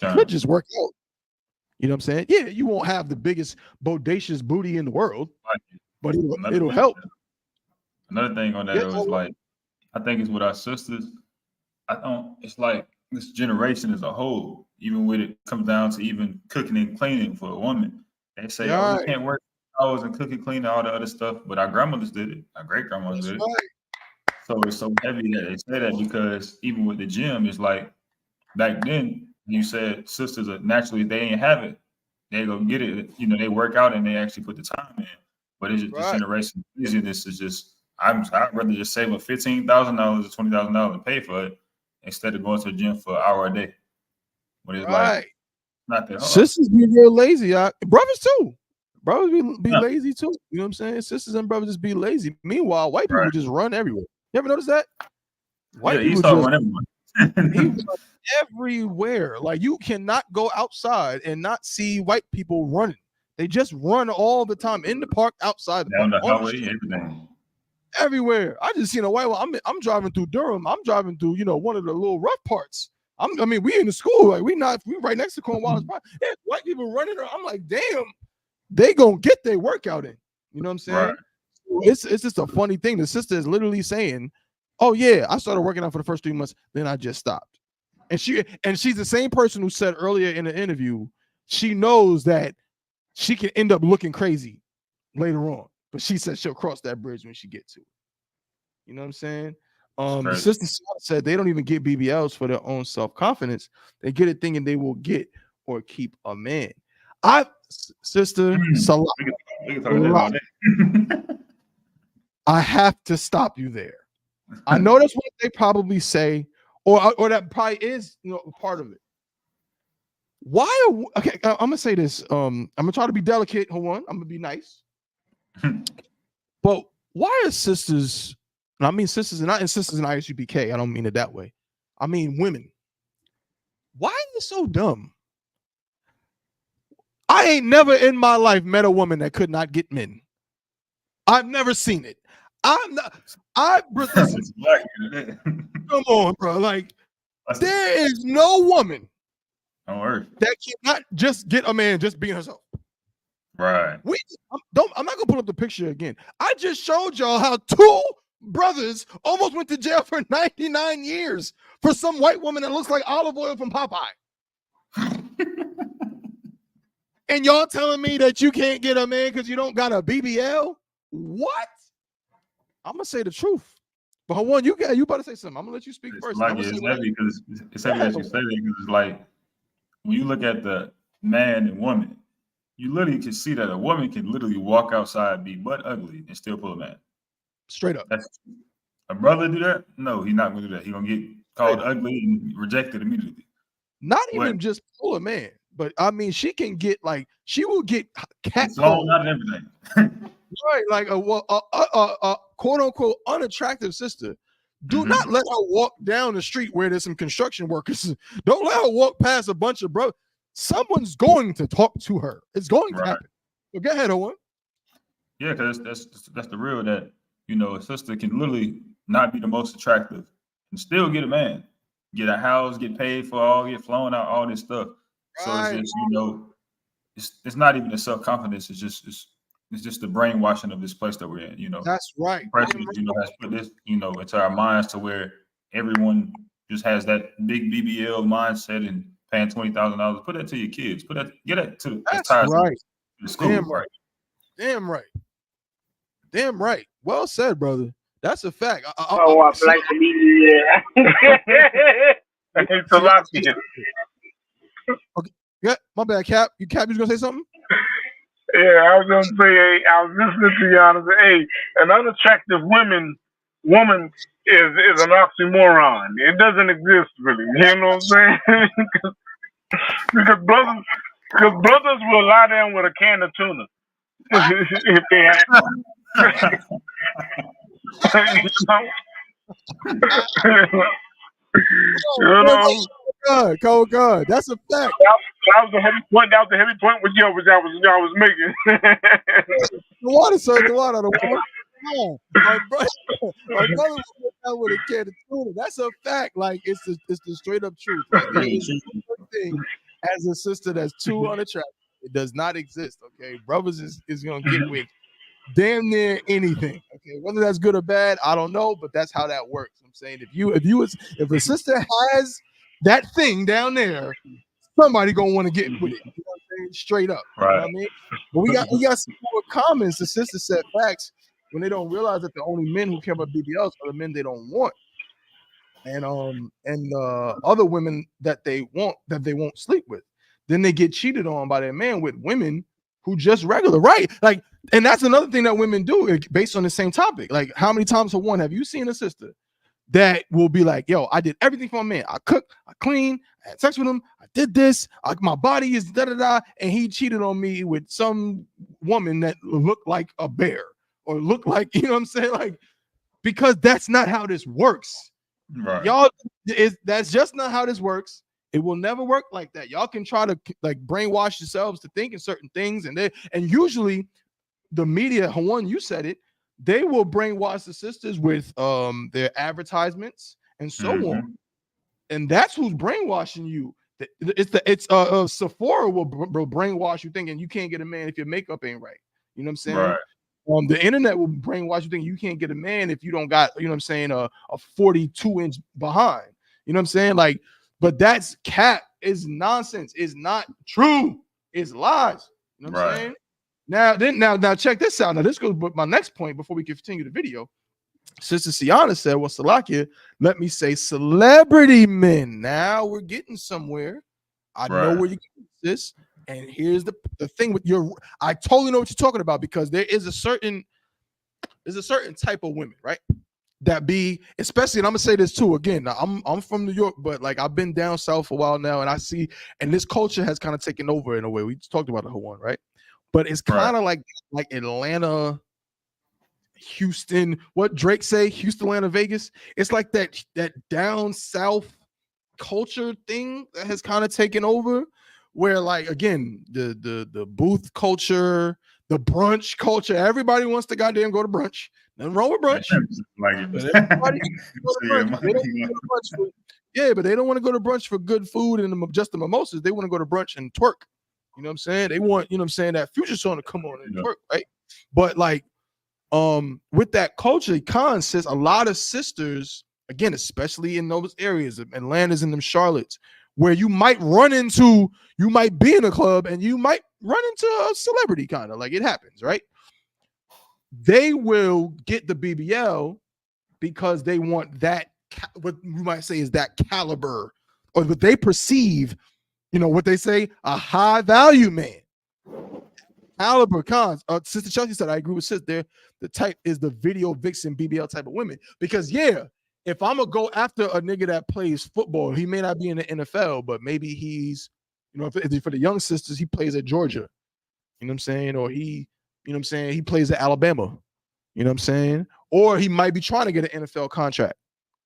[SPEAKER 7] You could just work out. You know what I'm saying? Yeah, you won't have the biggest bodacious booty in the world, but it'll help.
[SPEAKER 6] Another thing on that is like, I think it's with our sisters. It's like this generation as a whole, even when it comes down to even cooking and cleaning for a woman. They say, oh, you can't work hours and cook and clean and all the other stuff, but our grandmothers did it. Our great grandmothers did it. So it's so heavy that they say that because even with the gym, it's like back then you said sisters are naturally, they ain't have it. They go get it. You know, they work out and they actually put the time in. But it's just this generation laziness is just, I'd rather just save a $15,000 or $20,000 and pay for it instead of going to the gym for an hour a day. But it's like not that hard.
[SPEAKER 7] Sisters be real lazy. Brothers too. Brothers be lazy too. You know what I'm saying? Sisters and brothers just be lazy. Meanwhile, white people just run everywhere. You ever notice that? White people just run everywhere. Everywhere. Like you cannot go outside and not see white people running. They just run all the time in the park, outside the
[SPEAKER 6] down
[SPEAKER 7] park,
[SPEAKER 6] the highway, everything.
[SPEAKER 7] Everywhere. I just seen a white one. I'm driving through Durham. I'm driving through, you know, one of the little rough parts. I mean, we in the school, like we right next to Cornwallis Park. Yeah, white people running around. I'm like, damn, they gonna get their workout in. You know what I'm saying? It's just a funny thing. The sister is literally saying, oh yeah, I started working out for the first 3 months, then I just stopped. And she's the same person who said earlier in the interview, she knows that she can end up looking crazy later on but she said she'll cross that bridge when she gets to it. You know what I'm saying? The
[SPEAKER 6] Right.
[SPEAKER 7] sister said they don't even get BBLs for their own self-confidence. They get it thinking they will get or keep a man. Sister Salah,
[SPEAKER 6] We can talk about that.
[SPEAKER 7] I have to stop you there. I know that's what they probably say, or that probably is, you know, part of it. Why are okay? I'm gonna say this. I'm gonna try to be delicate. Hold on, I'm gonna be nice. But why are sisters? And I mean sisters, and not in sisters in I.S.U.P.K. I don't mean it that way. I mean women. Why are you so dumb? I ain't never in my life met a woman that could not get men. I've never seen it. I'm not. Listen, come on, bro. Like, there is no woman
[SPEAKER 6] on earth
[SPEAKER 7] that cannot just get a man just being herself.
[SPEAKER 6] Right.
[SPEAKER 7] I'm not gonna pull up the picture again. I just showed y'all how 2 brothers almost went to jail for 99 years for some white woman that looks like olive oil from Popeye. And y'all telling me that you can't get a man because you don't got a BBL? What? I'm gonna say the truth. But hold on, you about to say something. I'm gonna let you speak first.
[SPEAKER 6] Like it's heavy because it's heavy that you say that because it's like when you look at the man and woman, you literally can see that a woman can literally walk outside, be butt ugly, and still pull a man.
[SPEAKER 7] Straight up.
[SPEAKER 6] That's a brother do that? No, he's not gonna do that. He's gonna get called ugly and rejected immediately.
[SPEAKER 7] Not even just pull a man, but I mean, she can get like she will get catcalled
[SPEAKER 6] and everything.
[SPEAKER 7] Right, like a quote unquote unattractive sister. Do not let her walk down the street where there's some construction workers. Don't let her walk past a bunch of bro. Someone's going to talk to her. It's going to happen. So go ahead, Owen.
[SPEAKER 6] Yeah, because that's the real that, you know, a sister can literally not be the most attractive and still get a man, get a house, get paid for all, get flown out, all this stuff. So it's just, you know, it's not even the self-confidence. It's just the brainwashing of this place that we're in, you know.
[SPEAKER 7] That's right.
[SPEAKER 6] President, you know, has put this, you know, into our minds to where everyone just has that big BBL mindset and paying $20,000. Put that to your kids. Get that to the school.
[SPEAKER 7] Damn right. Damn right. Damn right. Well said, brother. That's a fact.
[SPEAKER 11] I like to meet you.
[SPEAKER 7] Okay. Yeah, my bad, Cap. You was gonna say something?
[SPEAKER 11] Yeah, I was gonna say, I was listening to y'all and say, hey, an unattractive woman is an oxymoron. It doesn't exist really. You know what I'm saying? because brothers will lie down with a can of tuna if they have.
[SPEAKER 7] God. That's a fact.
[SPEAKER 11] That was the heavy point. That was the heavy point which I was making.
[SPEAKER 7] The water, sir. The water. My brother was down with a can of tuna. That's a fact. Like it's the straight up truth. Like, there is no thing as a sister that's too unattractive. It does not exist. Okay, brothers is gonna get with damn near anything. Okay, whether that's good or bad, I don't know, but that's how that works. I'm saying if a sister has that thing down there, somebody gonna want to get with it. You know what I'm saying? Straight up.
[SPEAKER 6] Right.
[SPEAKER 7] You know what I mean? But we got some more comments. The sister said facts when they don't realize that the only men who care about BBLs are the men they don't want. And other women that they won't sleep with. Then they get cheated on by their man with women who just regular, right? Like, and that's another thing that women do based on the same topic. Like, how many times for one have you seen a sister that will be like, yo, I did everything for my man. I cooked, I cleaned, I had sex with him, I did this, my body is da-da-da, and he cheated on me with some woman that looked like a bear or looked like, you know what I'm saying? Like, because that's not how this works.
[SPEAKER 6] Right.
[SPEAKER 7] Y'all, that's just not how this works. It will never work like that. Y'all can try to like brainwash yourselves to thinking certain things, and usually the media, Hawan, you said it, they will brainwash the sisters with their advertisements and so on, and that's who's brainwashing you. It's Sephora will brainwash you thinking you can't get a man if your makeup ain't right. You know what I'm saying?
[SPEAKER 6] Right.
[SPEAKER 7] The internet will brainwash you thinking you can't get a man if you don't got, you know what I'm saying, a 42-inch behind. You know what I'm saying? Like, but that's cap. Is nonsense. It's not true. It's lies. You know what I'm saying? Now check this out. Now this goes with my next point before we continue the video. Sister Sienna said, well, Salakia, let me say celebrity men. Now we're getting somewhere. I know where you're getting this. And here's the thing with I totally know what you're talking about, because there's a certain type of women, right? That be, especially, and I'm gonna say this too. Again, I'm from New York, but like I've been down south for a while now, and I see, and this culture has kind of taken over in a way. We talked about the whole one, right? But it's kind of like Atlanta, Houston, what Drake say, Houston, Atlanta, Vegas. It's like that down south culture thing that has kind of taken over, where like, again, the booth culture, the brunch culture, everybody wants to goddamn go to brunch. Nothing wrong with brunch. But they don't want to go to brunch for good food and just the mimosas. They want to go to brunch and twerk. You know what I'm saying? They want, you know what I'm saying, that Future song to come on and twerk, right? But like, with that culture, Khan says a lot of sisters, again, especially in those areas, Atlanta's and them Charlottes, where you might be in a club and you might run into a celebrity, kind of like it happens, right? They will get the BBL because they want that, what you might say is that caliber, or what they perceive, you know, what they say, a high value man. Caliber cons. Sister Chelsea said, I agree with Sister. The type is the video vixen BBL type of women. Because if I'm gonna go after a nigga that plays football, he may not be in the NFL, but maybe he's, you know, if for the young sisters, he plays at Georgia. You know what I'm saying? Or he, you know what I'm saying, he plays at Alabama. You know what I'm saying? Or he might be trying to get an NFL contract.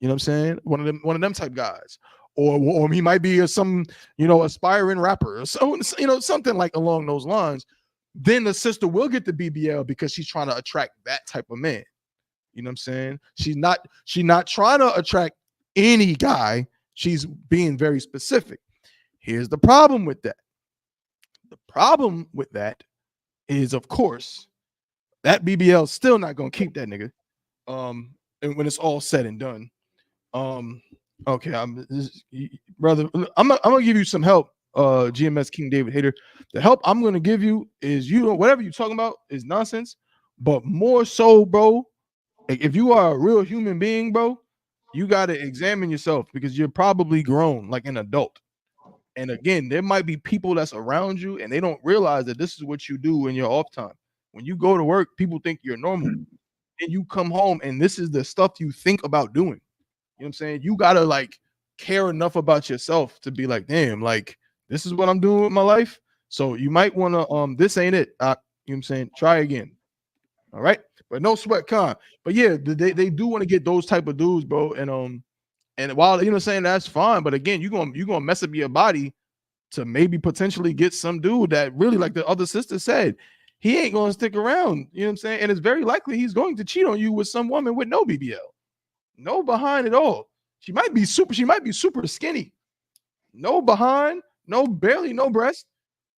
[SPEAKER 7] You know what I'm saying? One of them type guys. Or he might be some, you know, aspiring rapper or so, you know, something like along those lines. Then the sister will get the BBL because she's trying to attract that type of man. You know what I'm saying? She's not trying to attract any guy. She's being very specific. Here's the problem with that. The problem with that is, of course, that BBL is still not gonna keep that nigga. And when it's all said and done. Okay, brother, I'm gonna give you some help. GMS King David Hater. The help I'm gonna give you is, you know, whatever you're talking about is nonsense, but more so, bro, if you are a real human being, bro, you gotta examine yourself, because you're probably grown like an adult. And again, there might be people that's around you and they don't realize that this is what you do in your off time. When you go to work, people think you're normal. And you come home and this is the stuff you think about doing. You know what I'm saying? You gotta like care enough about yourself to be like, damn, like this is what I'm doing with my life. So you might want to this ain't it. You know what I'm saying? Try again. All right. But no sweat, con. But yeah, they do want to get those type of dudes, bro. And while, you know what I'm saying, that's fine. But again, you're gonna mess up your body to maybe potentially get some dude that really, like the other sister said, he ain't gonna stick around. You know what I'm saying? And it's very likely he's going to cheat on you with some woman with no BBL. No behind at all. She might be super skinny. No behind, barely no breast.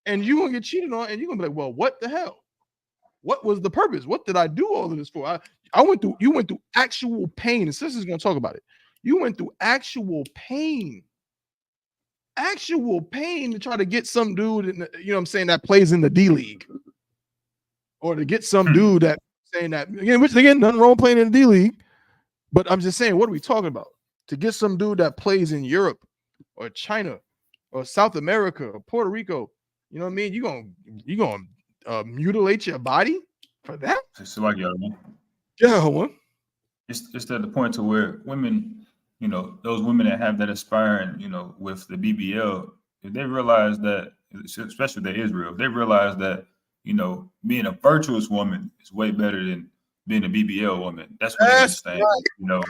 [SPEAKER 7] And you gonna get cheated on, and you're gonna be like, well, what the hell? What was the purpose? What did I do all of this for? You went through actual pain, and sister's gonna talk about it. You went through actual pain to try to get some dude, you know what I'm saying, that plays in the D League, or to get some dude that saying that again, which again, nothing wrong playing in the D League, but I'm just saying, what are we talking about? To get some dude that plays in Europe or China or South America or Puerto Rico, you know what I mean? You gonna mutilate your body for that?
[SPEAKER 6] It's like, man.
[SPEAKER 7] Yeah, one.
[SPEAKER 6] It's at the point to where women, you know, those women that have that aspiring, you know, with the BBL, if they realize that, especially the Israel, if they realize that, you know, being a virtuous woman is way better than being a BBL woman. That's what they understand. Right. You know,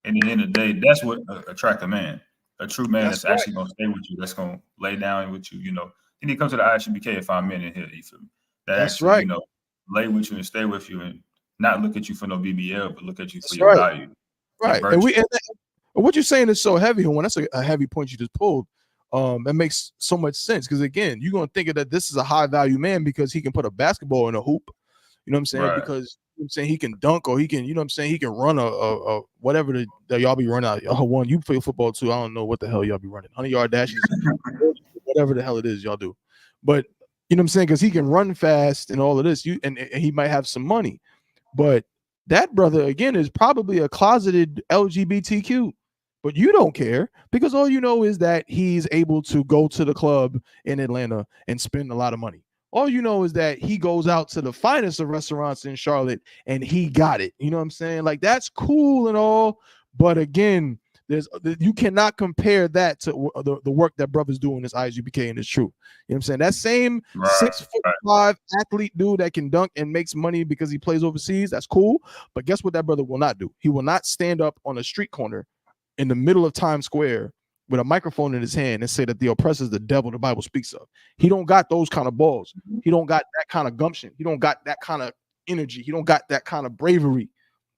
[SPEAKER 6] and at the end of the day, that's what attract a man. A true man that's actually gonna stay with you, that's gonna lay down with you, you know. And he comes to the I.S.U.P.K if I'm in here, you feel me? That's actually, right. You know, lay with you and stay with you and not look at you for no BBL, but look at you for your value.
[SPEAKER 7] Right. And what you're saying is so heavy, and when that's a heavy point you just pulled, that makes so much sense. Because again, you're gonna think that this is a high value man because he can put a basketball in a hoop. You know what I'm saying? Right. Because you know what I'm saying, he can dunk, or he can, you know what I'm saying, he can run a whatever that y'all be running out. One, you play football too. I don't know what the hell y'all be running. 100-yard dashes, whatever the hell it is y'all do. But You know what I'm saying? Because he can run fast and all of this. And he might have some money. But that brother, again, is probably a closeted LGBTQ. But you don't care because all you know is that he's able to go to the club in Atlanta and spend a lot of money. All you know is that he goes out to the finest of restaurants in Charlotte and he got it. You know what I'm saying? Like, that's cool and all. But again, you cannot compare that to the work that brothers do in this I.S.U.P.K. and it's true. You know what I'm saying? That same 6'5" athlete dude that can dunk and makes money because he plays overseas, that's cool. But guess what that brother will not do? He will not stand up on a street corner in the middle of Times Square with a microphone in his hand and say that the oppressor is the devil the Bible speaks of. He don't got those kind of balls. He don't got that kind of gumption. He don't got that kind of energy. He don't got that kind of bravery.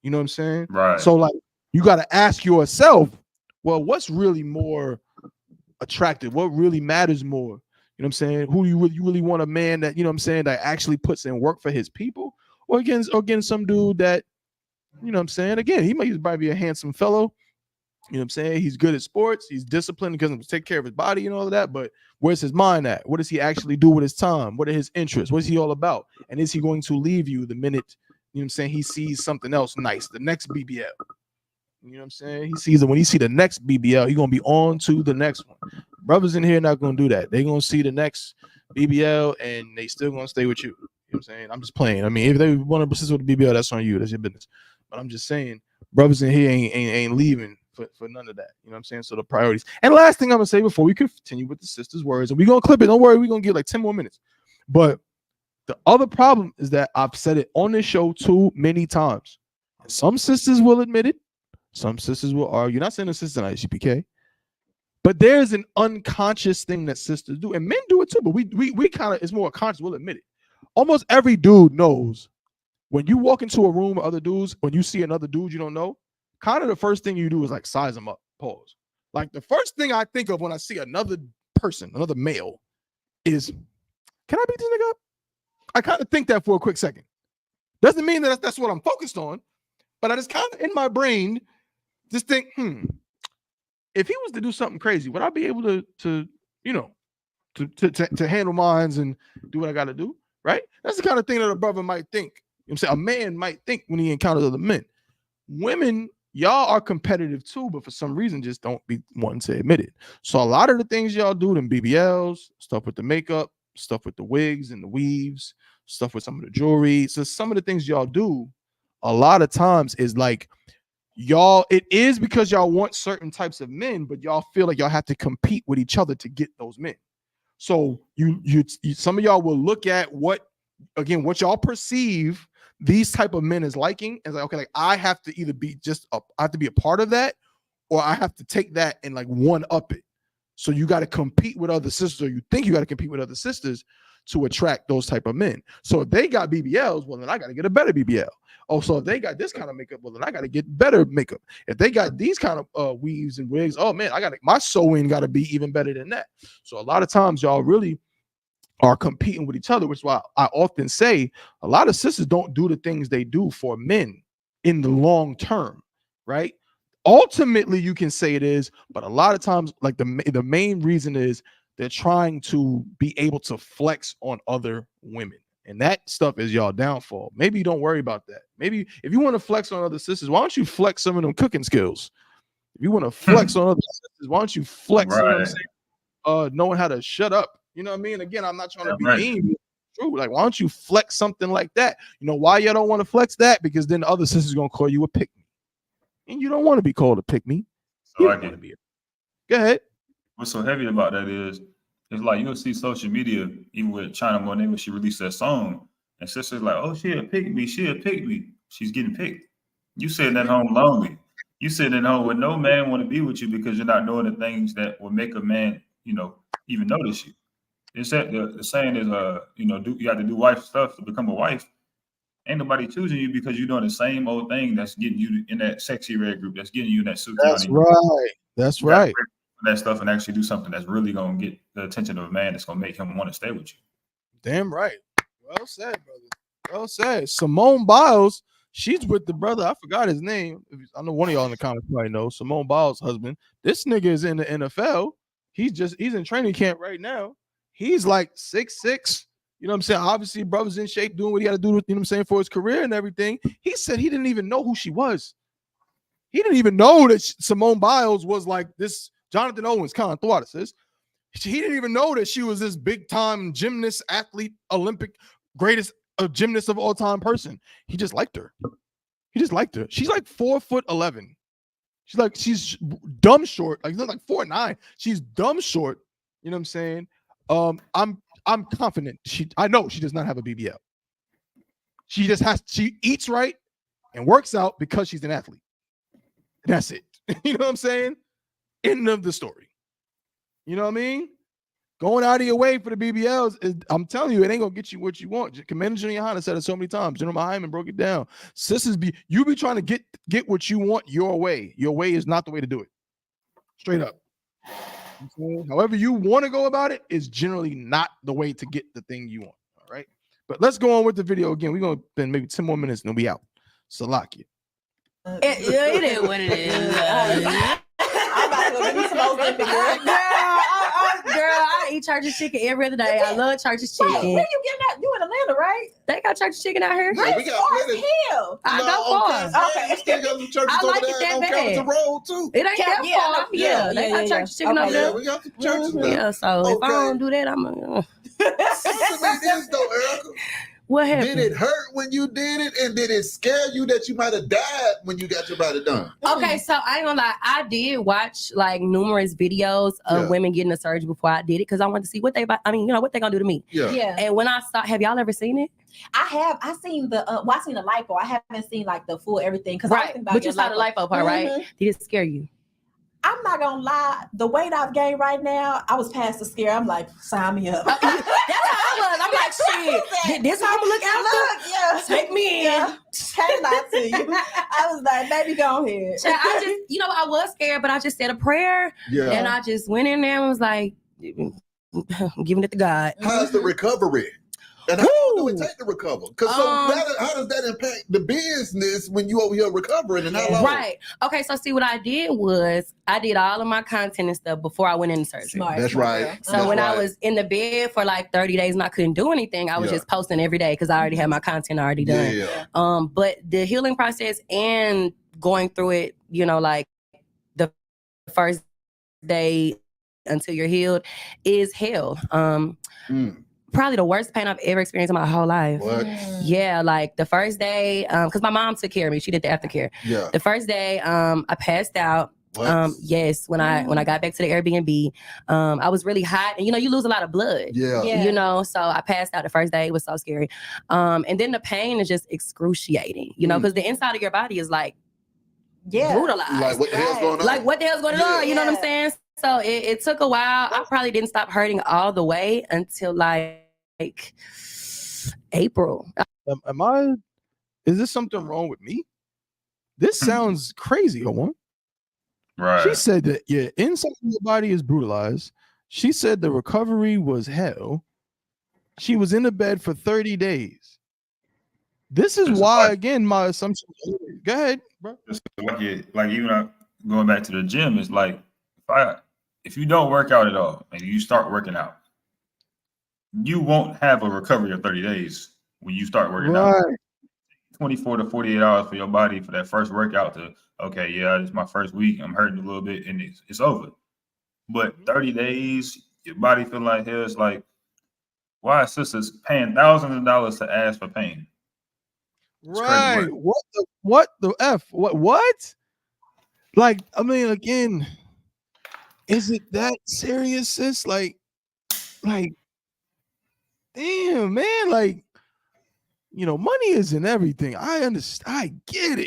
[SPEAKER 7] You know what I'm saying?
[SPEAKER 6] Right.
[SPEAKER 7] So like, you got to ask yourself, well, what's really more attractive? What really matters more? You know what I'm saying? Who you really want a man that, you know what I'm saying, that actually puts in work for his people? Or again, some dude that, you know what I'm saying? Again, he might probably be a handsome fellow. You know what I'm saying? He's good at sports. He's disciplined because he take care of his body and all of that. But where's his mind at? What does he actually do with his time? What are his interests? What is he all about? And is he going to leave you the minute, you know what I'm saying, he sees something else nice, the next BBL? You know what I'm saying? He sees it when he see the next BBL, he's gonna be on to the next one. Brothers in here not gonna do that. They're gonna see the next BBL and they still gonna stay with you. You know what I'm saying? I'm just playing. I mean, if they want to persist with the BBL, that's on you. That's your business. But I'm just saying, brothers in here ain't leaving for none of that. You know what I'm saying? So the priorities. And last thing I'm gonna say before we continue with the sisters' words, and we're gonna clip it. Don't worry, we're gonna get like 10 more minutes. But the other problem is that I've said it on this show too many times. Some sisters will admit it. Some sisters will argue. Not saying a sister in I.S.U.P.K, but there's an unconscious thing that sisters do, and men do it too. But we kind of, it's more conscious. We'll admit it. Almost every dude knows when you walk into a room with other dudes, when you see another dude you don't know, kind of the first thing you do is like size them up. Pause. Like the first thing I think of when I see another person, another male, is, can I beat this nigga up? I kind of think that for a quick second. Doesn't mean that that's what I'm focused on, but I just kind of in my brain just think, if he was to do something crazy, would I be able to handle mines and do what I got to do? Right? That's the kind of thing that a brother might think. You know what I'm saying? A man might think when he encounters other men. Women, y'all are competitive too, but for some reason just don't be wanting to admit it. So a lot of the things y'all do, them BBLs, stuff with the makeup, stuff with the wigs and the weaves, stuff with some of the jewelry. So some of the things y'all do, a lot of times is like, y'all, it is because y'all want certain types of men, but y'all feel like y'all have to compete with each other to get those men. So you some of y'all will look at what y'all perceive these type of men as liking, and like, okay, like I have to either be I have to be a part of that, or I have to take that and like one up it. So you got to compete with other sisters, or you think you got to compete with other sisters to attract those type of men. So if they got BBLs, well, then I got to get a better BBL. Also, if they got this kind of makeup, well, then I got to get better makeup. If they got these kind of weaves and wigs, oh man, my sewing got to be even better than that. So a lot of times y'all really are competing with each other, which is why I often say a lot of sisters don't do the things they do for men in the long term, right? Ultimately, you can say it is, but a lot of times, like the main reason is they're trying to be able to flex on other women. And that stuff is y'all downfall. Maybe you don't worry about that. Maybe if you want to flex on other sisters, why don't you flex some of them cooking skills? If you want to flex on other sisters, why don't you flex, you know what I'm saying? Knowing how to shut up. You know what I mean? Again, I'm not trying to be mean. True. Like, why don't you flex something like that? You know why y'all don't want to flex that? Because then the other sisters are gonna call you a pick-me. And you don't want to be called a pick-me. You don't want to be a... Go ahead.
[SPEAKER 6] What's so heavy about that is, it's like you'll see social media, even with China Monet when she released that song, and sisters like, oh, she'll pick me, she's getting picked. You sitting at home lonely. You sitting at home with no man want to be with you because you're not doing the things that will make a man, even notice you. It's that the saying is, you have to do wife stuff to become a wife. Ain't nobody choosing you because you're doing the same old thing that's getting you in that sexy red group, that's getting you in that suit.
[SPEAKER 7] That's right. That's right.
[SPEAKER 6] That stuff and actually do something that's really gonna get the attention of a man that's gonna make him want to stay with you.
[SPEAKER 7] Damn right. Well said, brother. Well said. Simone Biles, she's with the brother. I forgot his name. I know one of y'all in the comments probably know. Simone Biles' husband. This nigga is in the NFL. He's in training camp right now. He's like 6'6", You know what I'm saying? Obviously, brother's in shape, doing what he got to do, you know what I'm saying, for his career and everything. He said he didn't even know who she was. He didn't even know that Simone Biles was like this. Jonathan Owens, Con thought this. He didn't even know that she was this big-time gymnast, athlete, Olympic, greatest gymnast of all time person. He just liked her. He just liked her. She's like 4'11". She's dumb short. Like, like 4'9". She's dumb short. You know what I'm saying? I'm confident. I know she does not have a BBL. She eats right and works out because she's an athlete. That's it. You know what I'm saying? End of the story. You know what I mean? Going out of your way for the BBLs, I'm telling you, it ain't gonna get you what you want. Commander General YAHANNA said it so many times. General Hyman broke it down. Sisters, you be trying to get what you want your way. Your way is not the way to do it. Straight up. However you want to go about it is generally not the way to get the thing you want. All right. But let's go on with the video again. We're gonna spend maybe 10 more minutes and then we out. Salakia.
[SPEAKER 8] It is what it is.
[SPEAKER 10] I'm about to go get me some Olympic,
[SPEAKER 8] Girl, I eat church's chicken every other day. I love church's chicken.
[SPEAKER 10] Wait, where you getting that? You in Atlanta, right?
[SPEAKER 8] They got church's chicken out here.
[SPEAKER 9] Yeah, we got plenty.
[SPEAKER 10] Hell.
[SPEAKER 8] I go far.
[SPEAKER 10] Okay.
[SPEAKER 9] Still got some churches
[SPEAKER 8] I like
[SPEAKER 9] over
[SPEAKER 8] it
[SPEAKER 9] there
[SPEAKER 8] that
[SPEAKER 9] on
[SPEAKER 8] bad.
[SPEAKER 9] Capitol Road too.
[SPEAKER 8] It ain't that
[SPEAKER 10] Yeah,
[SPEAKER 8] far. Yeah, they got church's chicken over
[SPEAKER 9] Yeah,
[SPEAKER 8] there.
[SPEAKER 9] we got some churches now.
[SPEAKER 8] Yeah, so if I don't do that, I'm
[SPEAKER 9] Answer me this though, Erica.
[SPEAKER 8] what happened?
[SPEAKER 9] Did it hurt when you did it, and did it scare you that you might have died when you got your body done?
[SPEAKER 8] Okay, so I ain't gonna lie, I did watch like numerous videos of women getting a surgery before I did it because I wanted to see what they what they gonna do to me.
[SPEAKER 9] Yeah.
[SPEAKER 8] And when I saw, have y'all ever seen it?
[SPEAKER 10] I seen the I seen the lipo. I haven't seen like the full everything because
[SPEAKER 8] Right, but you saw the lipo part, right? Did it scare you?
[SPEAKER 10] I'm not gonna lie, the weight I've gained right now, I was past the scare. I'm like, sign me up.
[SPEAKER 8] That's how I was. I'm like, shit, this how I'm gonna look after? Take me in.
[SPEAKER 10] Can't lie to you. I was like, baby, go ahead.
[SPEAKER 8] I just, I was scared, but I just said a prayer.
[SPEAKER 9] Yeah.
[SPEAKER 8] And I just went in there and was like, giving it to God.
[SPEAKER 9] How's the recovery? And how long do it take to recover? Because how does that impact the business when you over here recovering and how long?
[SPEAKER 8] Right. Okay, so see what I did was I did all of my content and stuff before I went into surgery.
[SPEAKER 10] Smart.
[SPEAKER 9] That's right.
[SPEAKER 8] So when I was in the bed for like 30 days and I couldn't do anything, I was just posting every day because I already had my content already done.
[SPEAKER 9] Yeah.
[SPEAKER 8] But the healing process and going through it, like the first day until you're healed is hell. Probably the worst pain I've ever experienced in my whole life.
[SPEAKER 9] What?
[SPEAKER 8] Yeah, like the first day, because my mom took care of me. She did the aftercare.
[SPEAKER 9] Yeah.
[SPEAKER 8] The first day, I passed out.
[SPEAKER 9] What?
[SPEAKER 8] Yes, when I got back to the Airbnb, I was really hot, and you lose a lot of blood.
[SPEAKER 9] Yeah.
[SPEAKER 8] So I passed out the first day. It was so scary. And then the pain is just excruciating. Because the inside of your body is like brutalized.
[SPEAKER 9] Like what the hell's going on?
[SPEAKER 8] Like what the hell's going on? You know what I'm saying? So it took a while. I probably didn't stop hurting all the way until like April.
[SPEAKER 7] Is this something wrong with me? This sounds crazy, Owen.
[SPEAKER 6] Right.
[SPEAKER 7] She said that inside of your body is brutalized. She said the recovery was hell. She was in the bed for 30 days. This is why, again, my assumption. Go ahead, bro.
[SPEAKER 6] Like even going back to the gym, it's like if you don't work out at all and you start working out, you won't have a recovery of 30 days when you start working out. 24 to 48 hours for your body for that first workout to, it's my first week. I'm hurting a little bit and it's over. But 30 days, your body feeling like hell. It's like, why are sisters paying thousands of dollars to ask for pain? It's
[SPEAKER 7] right. What the F? What? Like, I mean, again, is it that serious, sis? Like, damn, man, like, money isn't everything. I understand. I get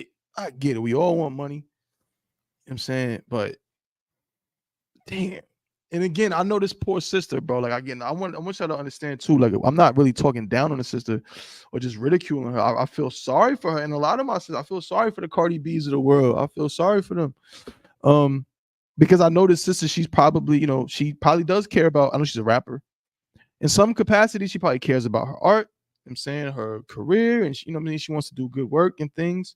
[SPEAKER 7] it. We all want money. You know what I'm saying? But damn. And again, I know this poor sister, bro. Like, again, I want y'all to understand too. Like, I'm not really talking down on the sister or just ridiculing her. I feel sorry for her. And a lot of my sisters, I feel sorry for the Cardi B's of the world. I feel sorry for them. Because I know this sister, she's probably, she probably does care about, I know she's a rapper. In some capacity, she probably cares about her art. I'm saying her career, and she, she wants to do good work and things,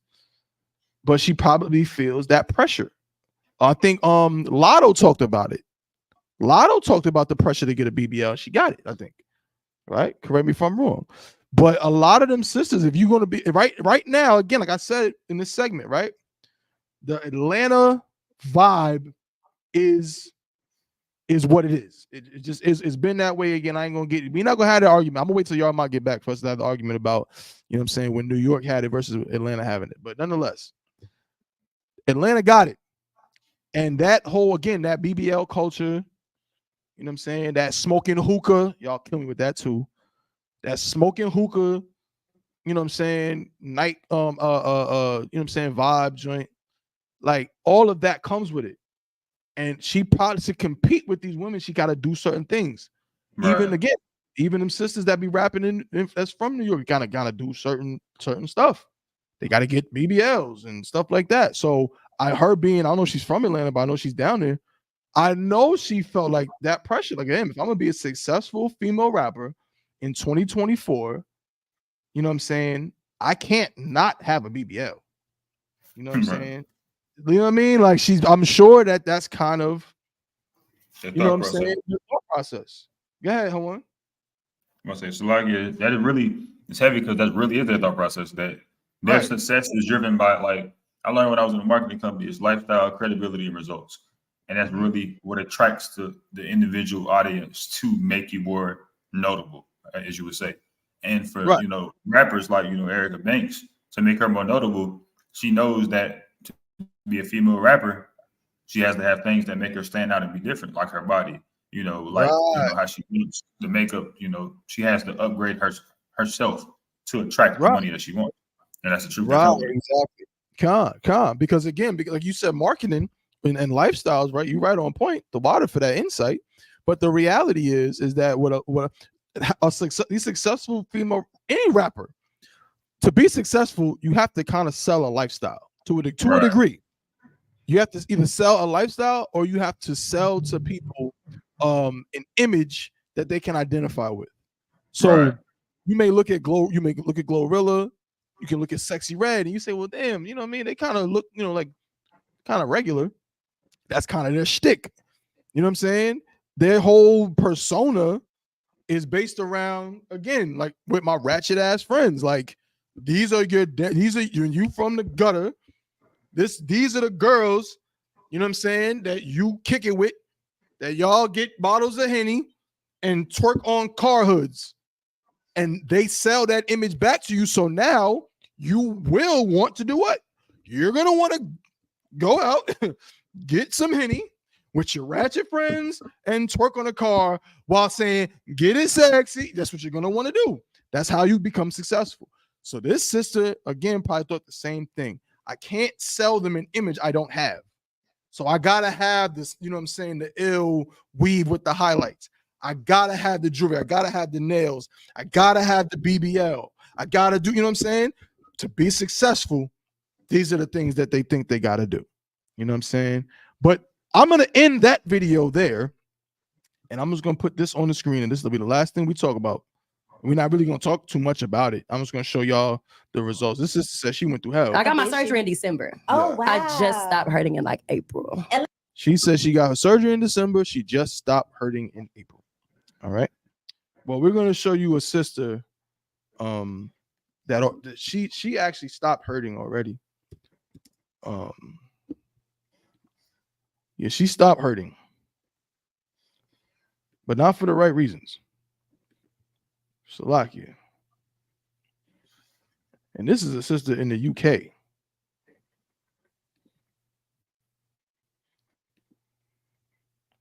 [SPEAKER 7] but she probably feels that pressure. I think Lotto talked about it. Lotto talked about the pressure to get a BBL. She got it, I think. right? Correct me if I'm wrong. But a lot of them sisters, if you're going to be right now, again, like I said in this segment, right? The Atlanta vibe is what it is. It just is. It's been that way again. I ain't gonna get. We're not gonna have the argument. I'm gonna wait till y'all might get back for us to have the argument about, you know what I'm saying, when New York had it versus Atlanta having it. But nonetheless, Atlanta got it. And that whole, again, that BBL culture, you know what I'm saying, that smoking hookah, y'all kill me with that too. That smoking hookah, you know what I'm saying, night, you know what I'm saying, vibe joint, like all of that comes with it. And she probably, to compete with these women, she got to do certain things.
[SPEAKER 6] Right.
[SPEAKER 7] Even them sisters that be rapping in that's from New York, gotta do certain stuff. They got to get BBLs and stuff like that. So I don't know if she's from Atlanta, but I know she's down there. I know she felt like that pressure. Like, damn, if I'm gonna be a successful female rapper in 2024, you know what I'm saying, I can't not have a BBL. You know what I'm saying? You know what I mean? Like, I'm sure that's kind of, you know what I'm saying, the thought process. Go ahead, hold on.
[SPEAKER 6] I'm gonna say, so like, yeah, that is really, it's heavy because that really is their thought process. That their success is driven by, like, I learned when I was in a marketing company, is lifestyle, credibility, and results. And that's really what attracts the individual audience to make you more notable, as you would say. And for, you know, rappers like, you know, Erica Banks, to make her more notable, she knows that to be a female rapper, she has to have things that make her stand out and be different, like her body, you know, like, you know, how she looks, the makeup, you know, she has to upgrade herself to attract the money that she wants. And that's the truth.
[SPEAKER 7] Right, exactly. Because again, like you said, marketing and lifestyles, right? You're right on point. The water for that insight. But the reality is that these successful female, any rapper, to be successful, you have to kind of sell a lifestyle to a degree. You have to either sell a lifestyle or you have to sell to people an image that they can identify with. So you may look at Glorilla, you can look at Sexy Red, and you say, well, damn, you know what I mean? They kind of look, you know, like kind of regular. That's kind of their shtick. You know what I'm saying? Their whole persona is based around, again, like with my ratchet ass friends. Like, you from the gutter. These are the girls, you know what I'm saying, that you kick it with, that y'all get bottles of Henny and twerk on car hoods. And they sell that image back to you. So now you will want to do what? You're going to want to go out, get some Henny with your ratchet friends and twerk on a car while saying, get it sexy. That's what you're going to want to do. That's how you become successful. So this sister, again, probably thought the same thing. I can't sell them an image I don't have. So I got to have this, you know what I'm saying, the ill weave with the highlights. I got to have the jewelry. I got to have the nails. I got to have the BBL. I got to do, you know what I'm saying? To be successful, these are the things that they think they got to do. You know what I'm saying? But I'm going to end that video there. And I'm just going to put this on the screen. And this will be the last thing we talk about. We're not really going to talk too much about it. I'm just going to show y'all the results. This sister says she went through hell.
[SPEAKER 8] I got my surgery in December.
[SPEAKER 10] Oh, wow.
[SPEAKER 8] I just stopped hurting in like April.
[SPEAKER 7] She said she got her surgery in December. She just stopped hurting in April. All right. Well, we're going to show you a sister that she actually stopped hurting already. Yeah, she stopped hurting. But not for the right reasons. Salakia. And this is a sister in the UK.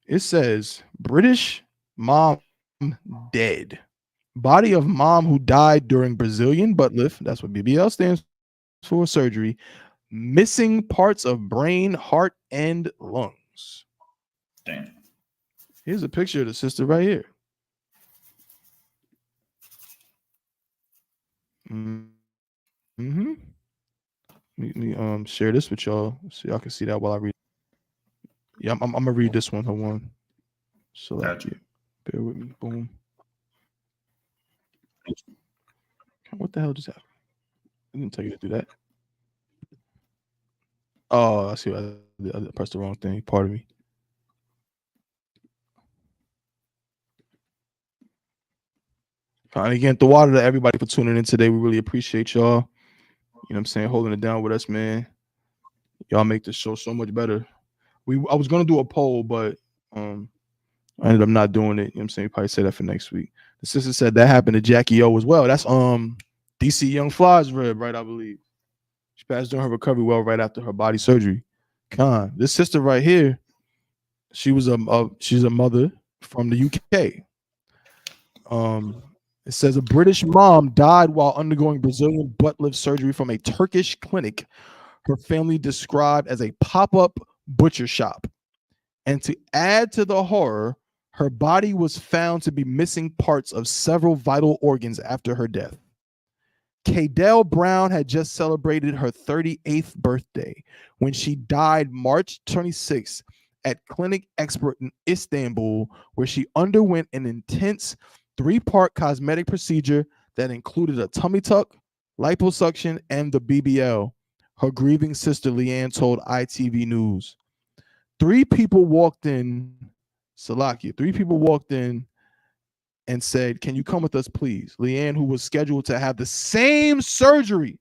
[SPEAKER 7] It says British mom dead. Body of mom who died during Brazilian butt lift. That's what BBL stands for, surgery. Missing parts of brain, heart, and lungs.
[SPEAKER 6] Damn.
[SPEAKER 7] Here's a picture of the sister right here. Mm-hmm. Let me share this with y'all so y'all can see that while I read. Yeah, I'm gonna read this one. Hold on. Select it. Bear with me. Boom. What the hell just happened? I didn't tell you to do that. Oh, I see. I pressed the wrong thing. Pardon me. And again, the water to everybody for tuning in today. We really appreciate y'all. You know what I'm saying? Holding it down with us, man. Y'all make this show so much better. I was gonna do a poll, but I ended up not doing it. You know what I'm saying? We probably say that for next week. The sister said that happened to Jackie O as well. That's DC Young Fly's rib, right? I believe. She passed during her recovery well right after her body surgery. This sister right here, she's a mother from the UK. It says a British mom died while undergoing Brazilian butt lift surgery from a Turkish clinic her family described as a pop-up butcher shop. And to add to the horror, her body was found to be missing parts of several vital organs after her death. Cadell Brown had just celebrated her 38th birthday when she died March 26th at Clinic Expert in Istanbul, where she underwent an intense 3-part cosmetic procedure that included a tummy tuck, liposuction, and the BBL. Her grieving sister Leanne told ITV News. 3 people walked in, Salakia, 3 people walked in and said, "Can you come with us, please?" Leanne, who was scheduled to have the same surgery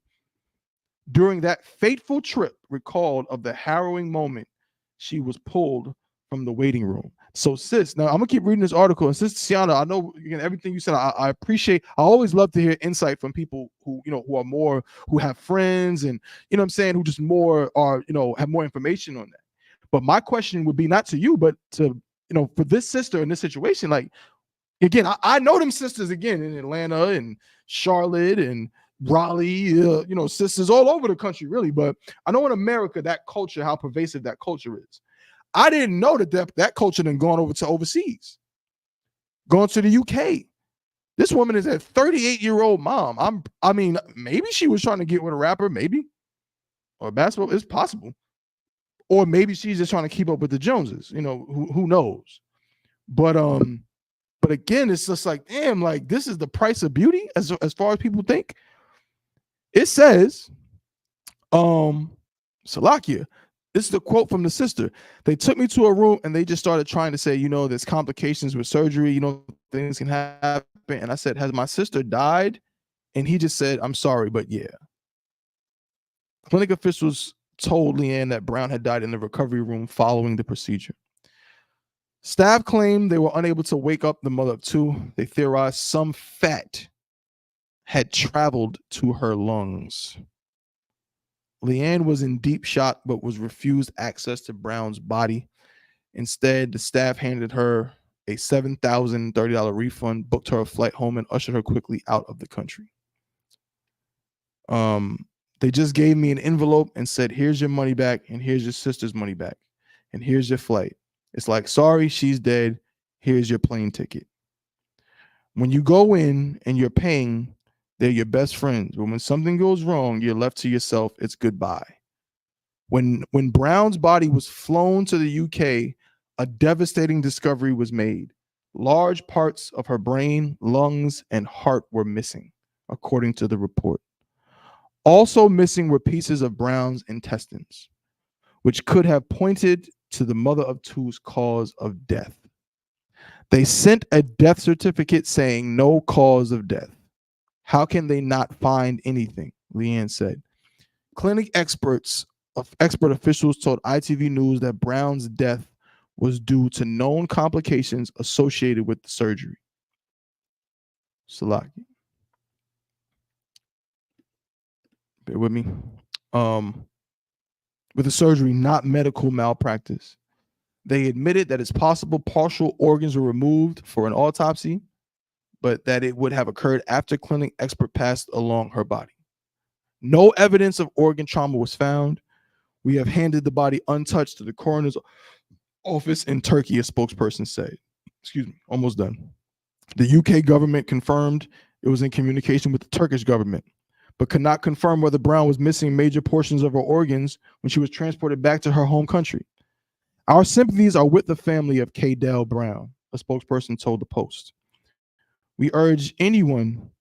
[SPEAKER 7] during that fateful trip, recalled of the harrowing moment she was pulled from the waiting room. So, sis, now I'm gonna keep reading this article. And sis Tiana, I know again everything you said. I appreciate. I always love to hear insight from people who who have friends and you know what I'm saying, who just more are have more information on that. But my question would be not to you, but to for this sister in this situation. Like again, I know them sisters again in Atlanta and Charlotte and Raleigh, sisters all over the country, really. But I know in America that culture, how pervasive that culture is. I didn't know that culture had gone over to overseas, gone to the UK. This woman is a 38-year-old mom. I mean, maybe she was trying to get with a rapper, maybe, or basketball. It's possible, or maybe she's just trying to keep up with the Joneses. Who knows? But again, it's just like, damn, like this is the price of beauty as far as people think. It says, Salakia. This is the quote from the sister. They took me to a room and they just started trying to say, there's complications with surgery, things can happen. And I said, has my sister died? And he just said, I'm sorry, but yeah. Clinic officials told Leanne that Brown had died in the recovery room following the procedure. Staff claimed they were unable to wake up the mother of 2. They theorized some fat had traveled to her lungs. Leanne was in deep shock, but was refused access to Brown's body. Instead, the staff handed her a $7,030 refund, booked her a flight home, and ushered her quickly out of the country. They just gave me an envelope and said, here's your money back, and here's your sister's money back, and here's your flight. It's like, sorry, she's dead. Here's your plane ticket. When you go in and you're paying, they're your best friends. But when something goes wrong, you're left to yourself. It's goodbye. When Brown's body was flown to the UK, a devastating discovery was made. Large parts of her brain, lungs, and heart were missing, according to the report. Also missing were pieces of Brown's intestines, which could have pointed to the mother of 2's cause of death. They sent a death certificate saying no cause of death. How can they not find anything? Leanne said. Clinic expert officials told ITV News that Brown's death was due to known complications associated with the surgery. Salaki. Bear with me. With the surgery, not medical malpractice. They admitted that it's possible partial organs were removed for an autopsy, but that it would have occurred after clinic expert passed along her body. No evidence of organ trauma was found. We have handed the body untouched to the coroner's office in Turkey, a spokesperson said. Excuse me, almost done. The UK government confirmed it was in communication with the Turkish government, but could not confirm whether Brown was missing major portions of her organs when she was transported back to her home country. Our sympathies are with the family of Cadell Brown, a spokesperson told the Post. We urge anyone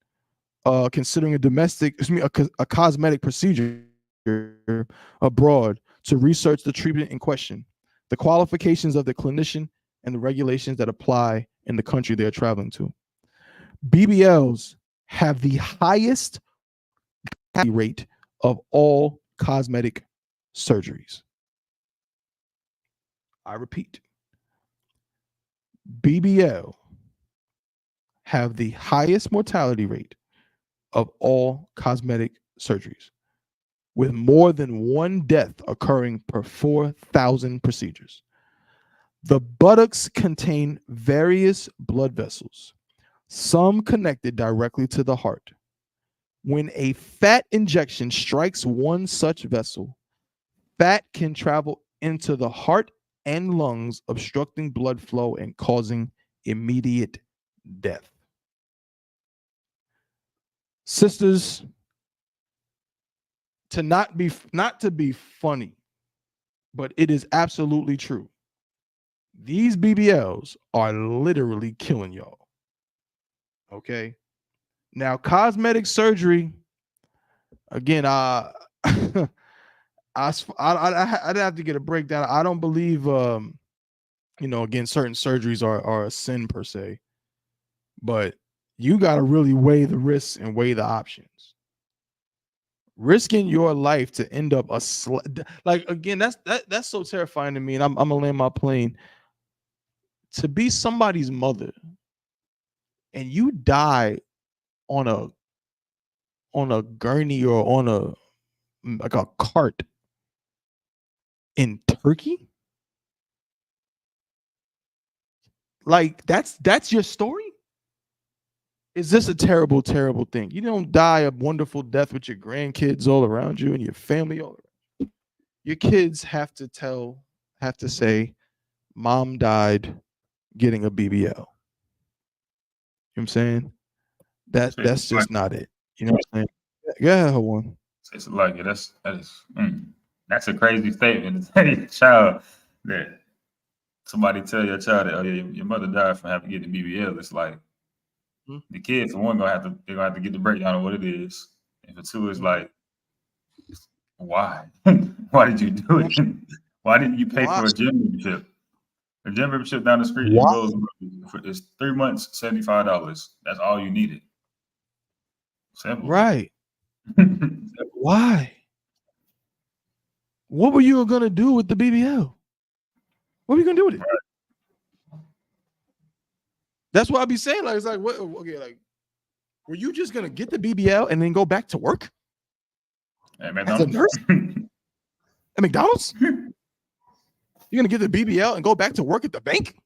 [SPEAKER 7] considering a cosmetic procedure abroad to research the treatment in question, the qualifications of the clinician, and the regulations that apply in the country they are traveling to. BBLs have the highest rate of all cosmetic surgeries. I repeat, BBL have the highest mortality rate of all cosmetic surgeries, with more than one death occurring per 4,000 procedures. The buttocks contain various blood vessels, some connected directly to the heart. When a fat injection strikes one such vessel, fat can travel into the heart and lungs, obstructing blood flow and causing immediate death. Sisters, not to be funny, but it is absolutely true. These BBLs are literally killing y'all. Okay. Now, cosmetic surgery, again, I'd have to get a breakdown. I don't believe, again, certain surgeries are a sin per se, but you got to really weigh the risks and weigh the options. Risking your life to end up again, that's so terrifying to me, and I'm gonna land my plane. To be somebody's mother and you die on a gurney or on a cart in Turkey, like that's your story. Is this a terrible, terrible thing? You don't die a wonderful death with your grandkids all around you and your family all around. Your kids have to say, "Mom died getting a BBL." You know what I'm saying? That's just not it. You know what I'm saying? Yeah, one.
[SPEAKER 6] It's like that's a crazy statement to tell your child that somebody tell your child that, oh yeah, your mother died from having to get the BBL. It's like the kid, for one, they're gonna have to get the breakdown of what it is. And for two, it's like, why? Why did you do it? Why didn't you pay for a gym membership? A gym membership down the street it's 3 months, $75. That's all you needed. Simple.
[SPEAKER 7] Right. Why? What were you gonna do with the BBL? What were you gonna do with it? Right. That's what I be saying. Like, it's like, what? Okay, like, were you just gonna get the BBL and then go back to work?
[SPEAKER 6] At McDonald's?
[SPEAKER 7] As a nurse? At McDonald's? You're gonna get the BBL and go back to work at the bank?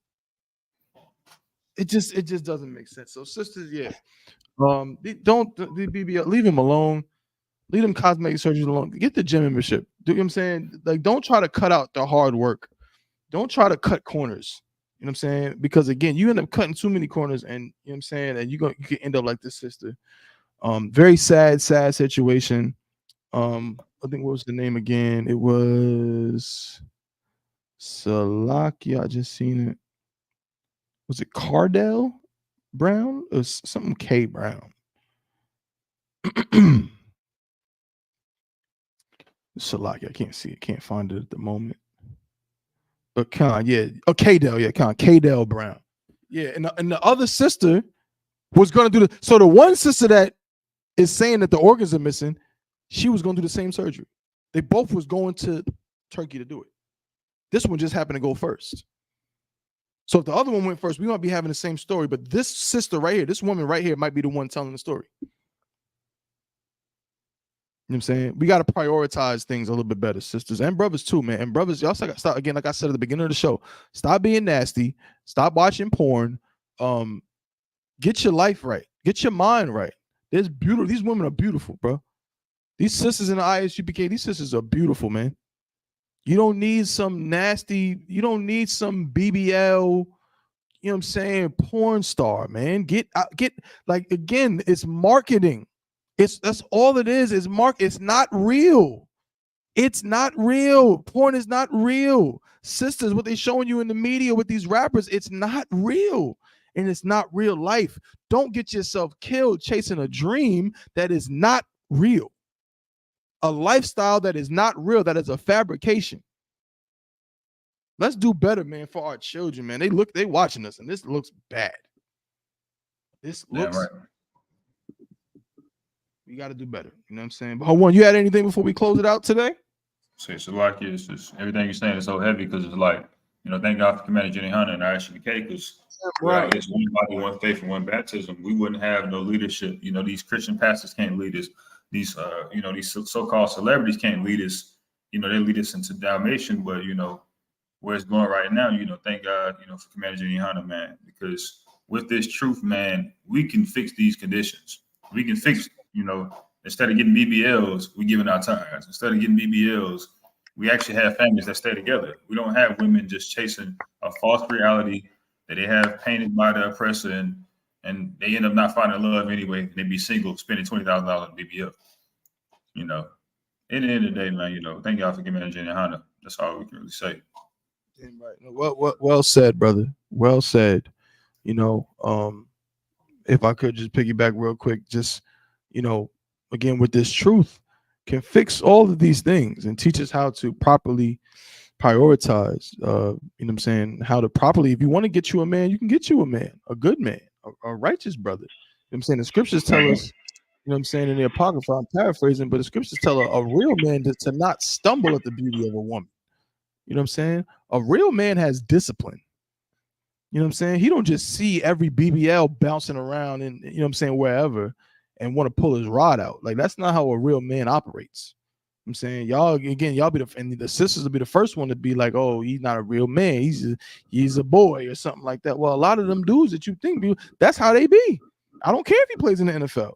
[SPEAKER 7] It just doesn't make sense. So, sisters, yeah, don't the BBL, leave him alone. Leave them cosmetic surgeries alone. Get the gym membership. Do you know what I'm saying? Like, don't try to cut out the hard work. Don't try to cut corners. You know what I'm saying? Because again, you end up cutting too many corners, and you know what I'm saying, and you can end up like this sister. Very sad situation. I think, what was the name again? It was Salakia. I just seen it. Was it Cardell Brown? It was something K Brown. Salakia, I can't see it, can't find it at the moment. But Kadell Brown. Yeah, and the other sister was gonna do so the one sister that is saying that the organs are missing, she was gonna do the same surgery. They both was going to Turkey to do it. This one just happened to go first. So if the other one went first, we might be having the same story. But this sister right here, this woman right here, might be the one telling the story. You know what I'm saying? We got to prioritize things a little bit better, sisters and brothers too, man. And brothers, y'all stop again, like I said at the beginning of the show, stop being nasty, stop watching porn, get your life right, get your mind right. There's beautiful, these women are beautiful, bro. These sisters in the I.S.U.P.K, these sisters are beautiful, man. You don't need some nasty, you don't need some BBL, you know what I'm saying, porn star, man. Get like, again, it's marketing. That's all it is it's not real. It's not real. Porn is not real. Sisters, what they showing you in the media with these rappers, it's not real. And it's not real life. Don't get yourself killed chasing a dream that is not real. A lifestyle that is not real, that is a fabrication. Let's do better, man, for our children, man. They watching us, and this looks bad. This
[SPEAKER 6] Damn
[SPEAKER 7] looks.
[SPEAKER 6] right.
[SPEAKER 7] We got to do better. You know what I'm saying? But hold on, you had anything before we close it out today?
[SPEAKER 6] So like it's just everything you're saying is so heavy because it's like, you know, thank God for Commander YAHANNA and I.S.U.P.K. because without this one body, one faith, and one baptism, we wouldn't have no leadership. You know, these Christian pastors can't lead us. These, you know, these so-called celebrities can't lead us. You know, they lead us into damnation. But you know, where it's going right now, you know, thank God, you know, for Commander YAHANNA, man, because with this truth, man, we can fix these conditions. We can fix, you know, instead of getting BBLs, we giving our tithes. Instead of getting BBLs, we actually have families that stay together. We don't have women just chasing a false reality that they have painted by the oppressor, and they end up not finding love anyway. And they be single, spending $20,000 on BBL. You know, at the end of the day, man, you know, thank y'all for giving me YAHANNA. That's all we can really say.
[SPEAKER 7] Right. Well said, brother. Well said. You know, if I could just piggyback real quick, just, you know, again, with this truth can fix all of these things and teach us how to properly prioritize, you know what I'm saying, how to properly, if you want to get you a man, you can get you a man, a good man, a righteous brother. You know what I'm saying? The scriptures tell us, you know what I'm saying, in the Apocrypha, I'm paraphrasing, but the scriptures tell a real man to not stumble at the beauty of a woman. You know what I'm saying? A real man has discipline. You know what I'm saying? He don't just see every BBL bouncing around and, you know what I'm saying, wherever and want to pull his rod out. Like, that's not how a real man operates. I'm saying, y'all, again, y'all be the sisters will be the first one to be like, oh, he's not a real man. He's a boy or something like that. Well, a lot of them dudes that you think, that's how they be. I don't care if he plays in the NFL.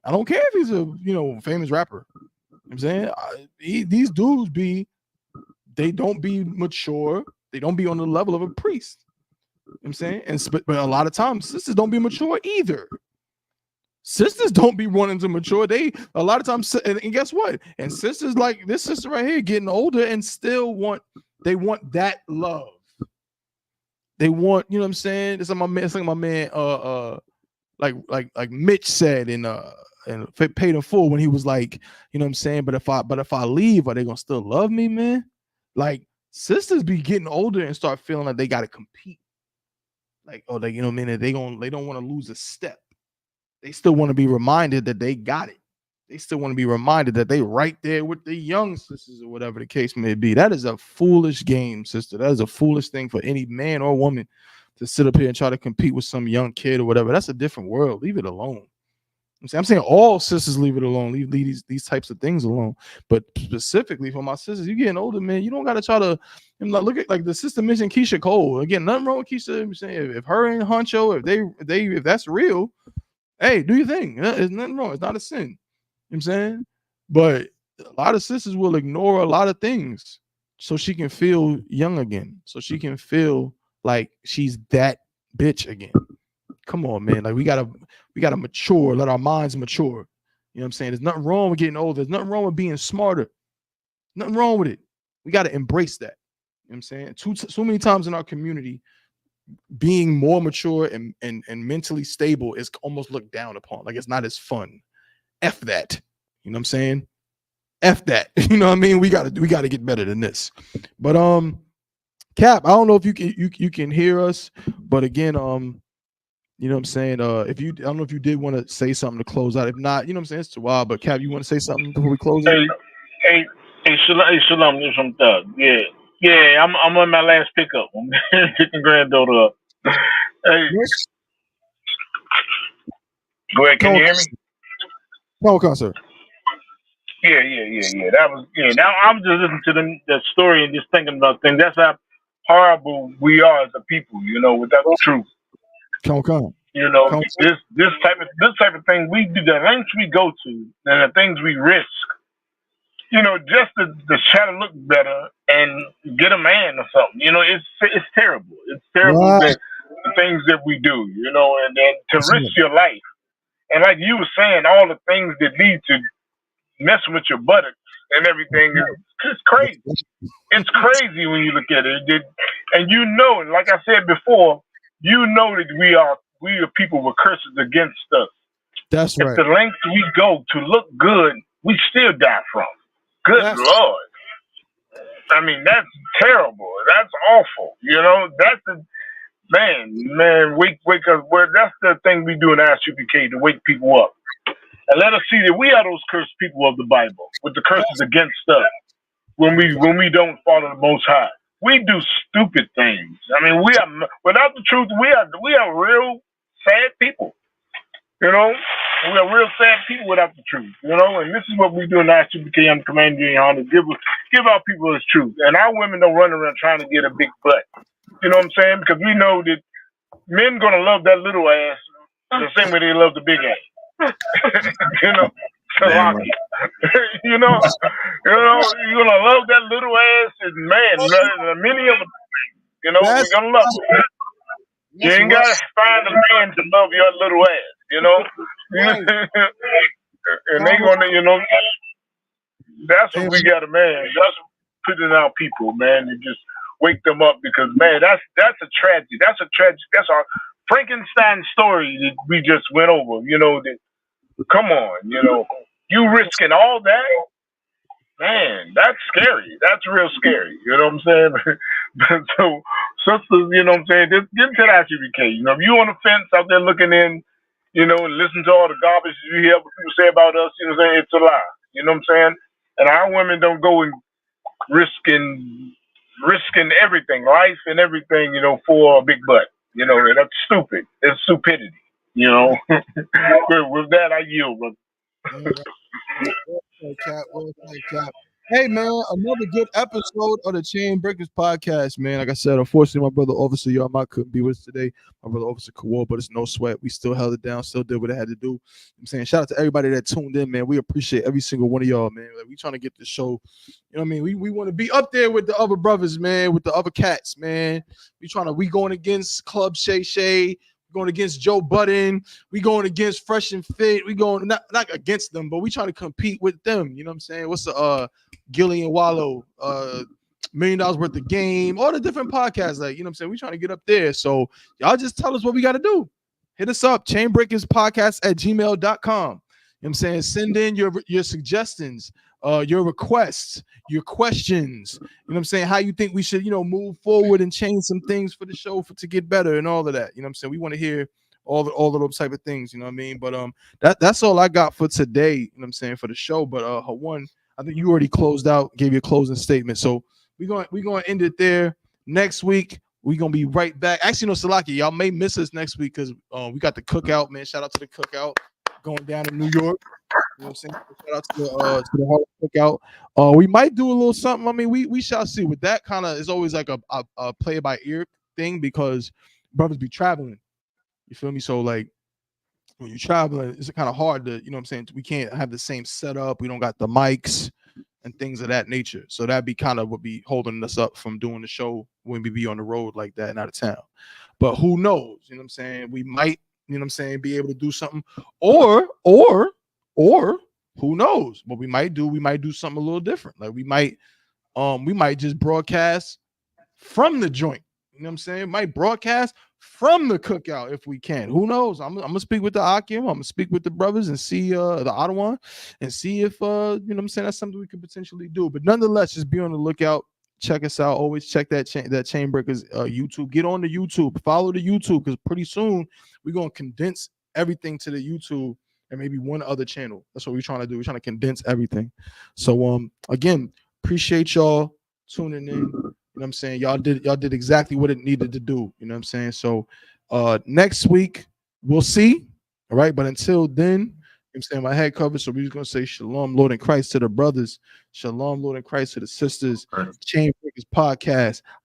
[SPEAKER 7] I don't care if he's a, you know, famous rapper. You know what I'm saying? These dudes they don't be mature. They don't be on the level of a priest. You know what I'm saying? But a lot of times sisters don't be mature either. Sisters don't be wanting to mature. They a lot of times, and guess what? And sisters like this sister right here getting older and still want that love. They want, you know what I'm saying? It's like my man, like Mitch said in Paid in Full when he was like, you know what I'm saying? But if I leave, are they gonna still love me, man? Like, sisters be getting older and start feeling like they gotta compete. Like, oh, they, you know what I mean? They don't want to lose a step. They still want to be reminded that they got it. They still want to be reminded that they right there with the young sisters or whatever the case may be. That is a foolish game, sister. That is a foolish thing for any man or woman to sit up here and try to compete with some young kid or whatever. That's a different world. Leave it alone. I'm saying all sisters leave it alone. Leave these types of things alone. But specifically for my sisters, you getting older, man. You don't got to try to look at, like the sister mentioned Keisha Cole. Again, nothing wrong with Keisha. I'm saying if her and Huncho, if that's real, hey, do your thing. There's nothing wrong. It's not a sin. You know what I'm saying? But a lot of sisters will ignore a lot of things so she can feel young again. So she can feel like she's that bitch again. Come on, man. Like we gotta mature, let our minds mature. You know what I'm saying? There's nothing wrong with getting older. There's nothing wrong with being smarter. Nothing wrong with it. We got to embrace that. You know what I'm saying? So many times in our community, being more mature and mentally stable is almost looked down upon. Like it's not as fun. F that. You know what I'm saying? F that. You know what I mean? We gotta get better than this. But Cap, I don't know if you can hear us, but again, you know what I'm saying? I don't know if you did want to say something to close out. If not, you know what I'm saying? It's too wild. But Cap, you want to say something before we close it?
[SPEAKER 11] Hey, Shalom, this from Thug. Yeah, I'm on my last pickup. I'm picking granddaughter up. Hey, go ahead. Can you hear me?
[SPEAKER 7] No, sir.
[SPEAKER 11] Yeah. That was Now I'm just listening to the story and just thinking about things. That's how horrible we are as a people. You know, without the truth. You know, this type of thing we do, the lengths we go to, and the things we risk. You know, just to try to look better and get a man or something. You know, it's terrible. It's terrible that the things that we do. You know, and then to risk your life. And like you were saying, all the things that lead to messing with your buttocks and everything is crazy. It's crazy when you look at it. And you know, like I said before, you know that we are people with curses against us.
[SPEAKER 7] That's right.
[SPEAKER 11] If the lengths we go to look good, we still die from. Good Lord. I mean, that's terrible. That's awful. You know, Man, wake up. That's the thing we do in I.S.U.P.K, to wake people up and let us see that we are those cursed people of the Bible, with the curses against us when we don't follow the Most High. We do stupid things. I mean, we are without the truth. We are real sad people. You know, we are real sad people without the truth. You know, and this is what we do in I.S.U.P.K under command of YAHANNA. Give our people his truth, and our women don't run around trying to get a big butt. You know what I'm saying? Because we know that men gonna love that little ass the same way they love the big ass. You know,
[SPEAKER 6] Damn right.
[SPEAKER 11] you know, you're gonna love that little ass, and man, many of them. You know, we're gonna love them. You ain't gotta find a man to love your little ass. You know, and they gonna, you know, that's what we got, man. That's putting in our people, man, and just wake them up, because man, that's a tragedy. That's a tragedy. That's our Frankenstein story that we just went over. You know, that come on, you know, you risking all that, man. That's scary. That's real scary. You know what I'm saying? So, sisters, you know what I'm saying? Just get into that I.S.U.P.K. You know, if you on the fence out there looking in, you know, and listen to all the garbage you hear what people say about us, you know what I'm saying? It's a lie. You know what I'm saying? And our women don't go and risking everything, life and everything, you know, for a big butt. You know, and that's stupid. It's stupidity. You know. With that, I yield, brother.
[SPEAKER 7] Cap. Hey man, another good episode of the Chain Breakers podcast, man. Like I said, unfortunately, my brother Officer Yarmouth couldn't be with us today. My brother Officer Kawal, but it's no sweat. We still held it down, still did what it had to do. I'm saying shout out to everybody that tuned in, man. We appreciate every single one of y'all, man. Like, we trying to get the show, you know what I mean? We want to be up there with the other brothers, man, with the other cats, man. We going against Club Shay Shay. Going against Joe Budden, we going against Fresh and Fit, we going not against them, but we trying to compete with them. You know what I'm saying? What's the Gilly and Wallow, $1 million worth of game, all the different podcasts, like, you know what I'm saying? We trying to get up there. So y'all just tell us what we got to do. Hit us up, chainbreakerspodcast@gmail.com. You know what I'm saying? Send in your suggestions, your requests, your questions, you know what I'm saying, how you think we should, you know, move forward and change some things for the show to get better and all of that. You know what I'm saying? We want to hear all of those type of things, you know what I mean? But that's all I got for today, you know what I'm saying, for the show. But Hawan, I think you already closed out, gave your closing statement. So we're going to end it there. Next week, we're going to be right back. Actually, no, Salaki, y'all may miss us next week because we got the cookout, man. Shout out to the cookout going down in New York. You know what I'm saying? Shout out to the Hard Cookout. We might do a little something. I mean, we shall see. With that, kind of is always like a play by ear thing, because brothers be traveling. You feel me? So like when you're traveling, it's kind of hard to, you know what I'm saying? We can't have the same setup. We don't got the mics and things of that nature. So that'd be kind of what be holding us up from doing the show when we be on the road like that and out of town. But who knows? You know what I'm saying? We might, you know what I'm saying, be able to do something, or who knows what we might do? We might do something a little different. Like we might just broadcast from the joint. You know what I'm saying? Might broadcast from the cookout if we can. Who knows? I'm gonna speak with the Akim. I'm gonna speak with the brothers and see the Ottawa and see if you know what I'm saying, that's something we could potentially do. But nonetheless, just be on the lookout. Check us out. Always check that Chain Breakers YouTube. Get on the YouTube. Follow the YouTube, because pretty soon we're gonna condense everything to the YouTube and maybe one other channel. That's what we're trying to do. We're trying to condense everything. So again, appreciate y'all tuning in. You know what I'm saying? Y'all did exactly what it needed to do. You know what I'm saying? So next week we'll see. All right. But until then, I'm saying my head covered. So we're just gonna say Shalom, Lord in Christ to the brothers. Shalom, Lord in Christ to the sisters. Chain Breakers Podcast.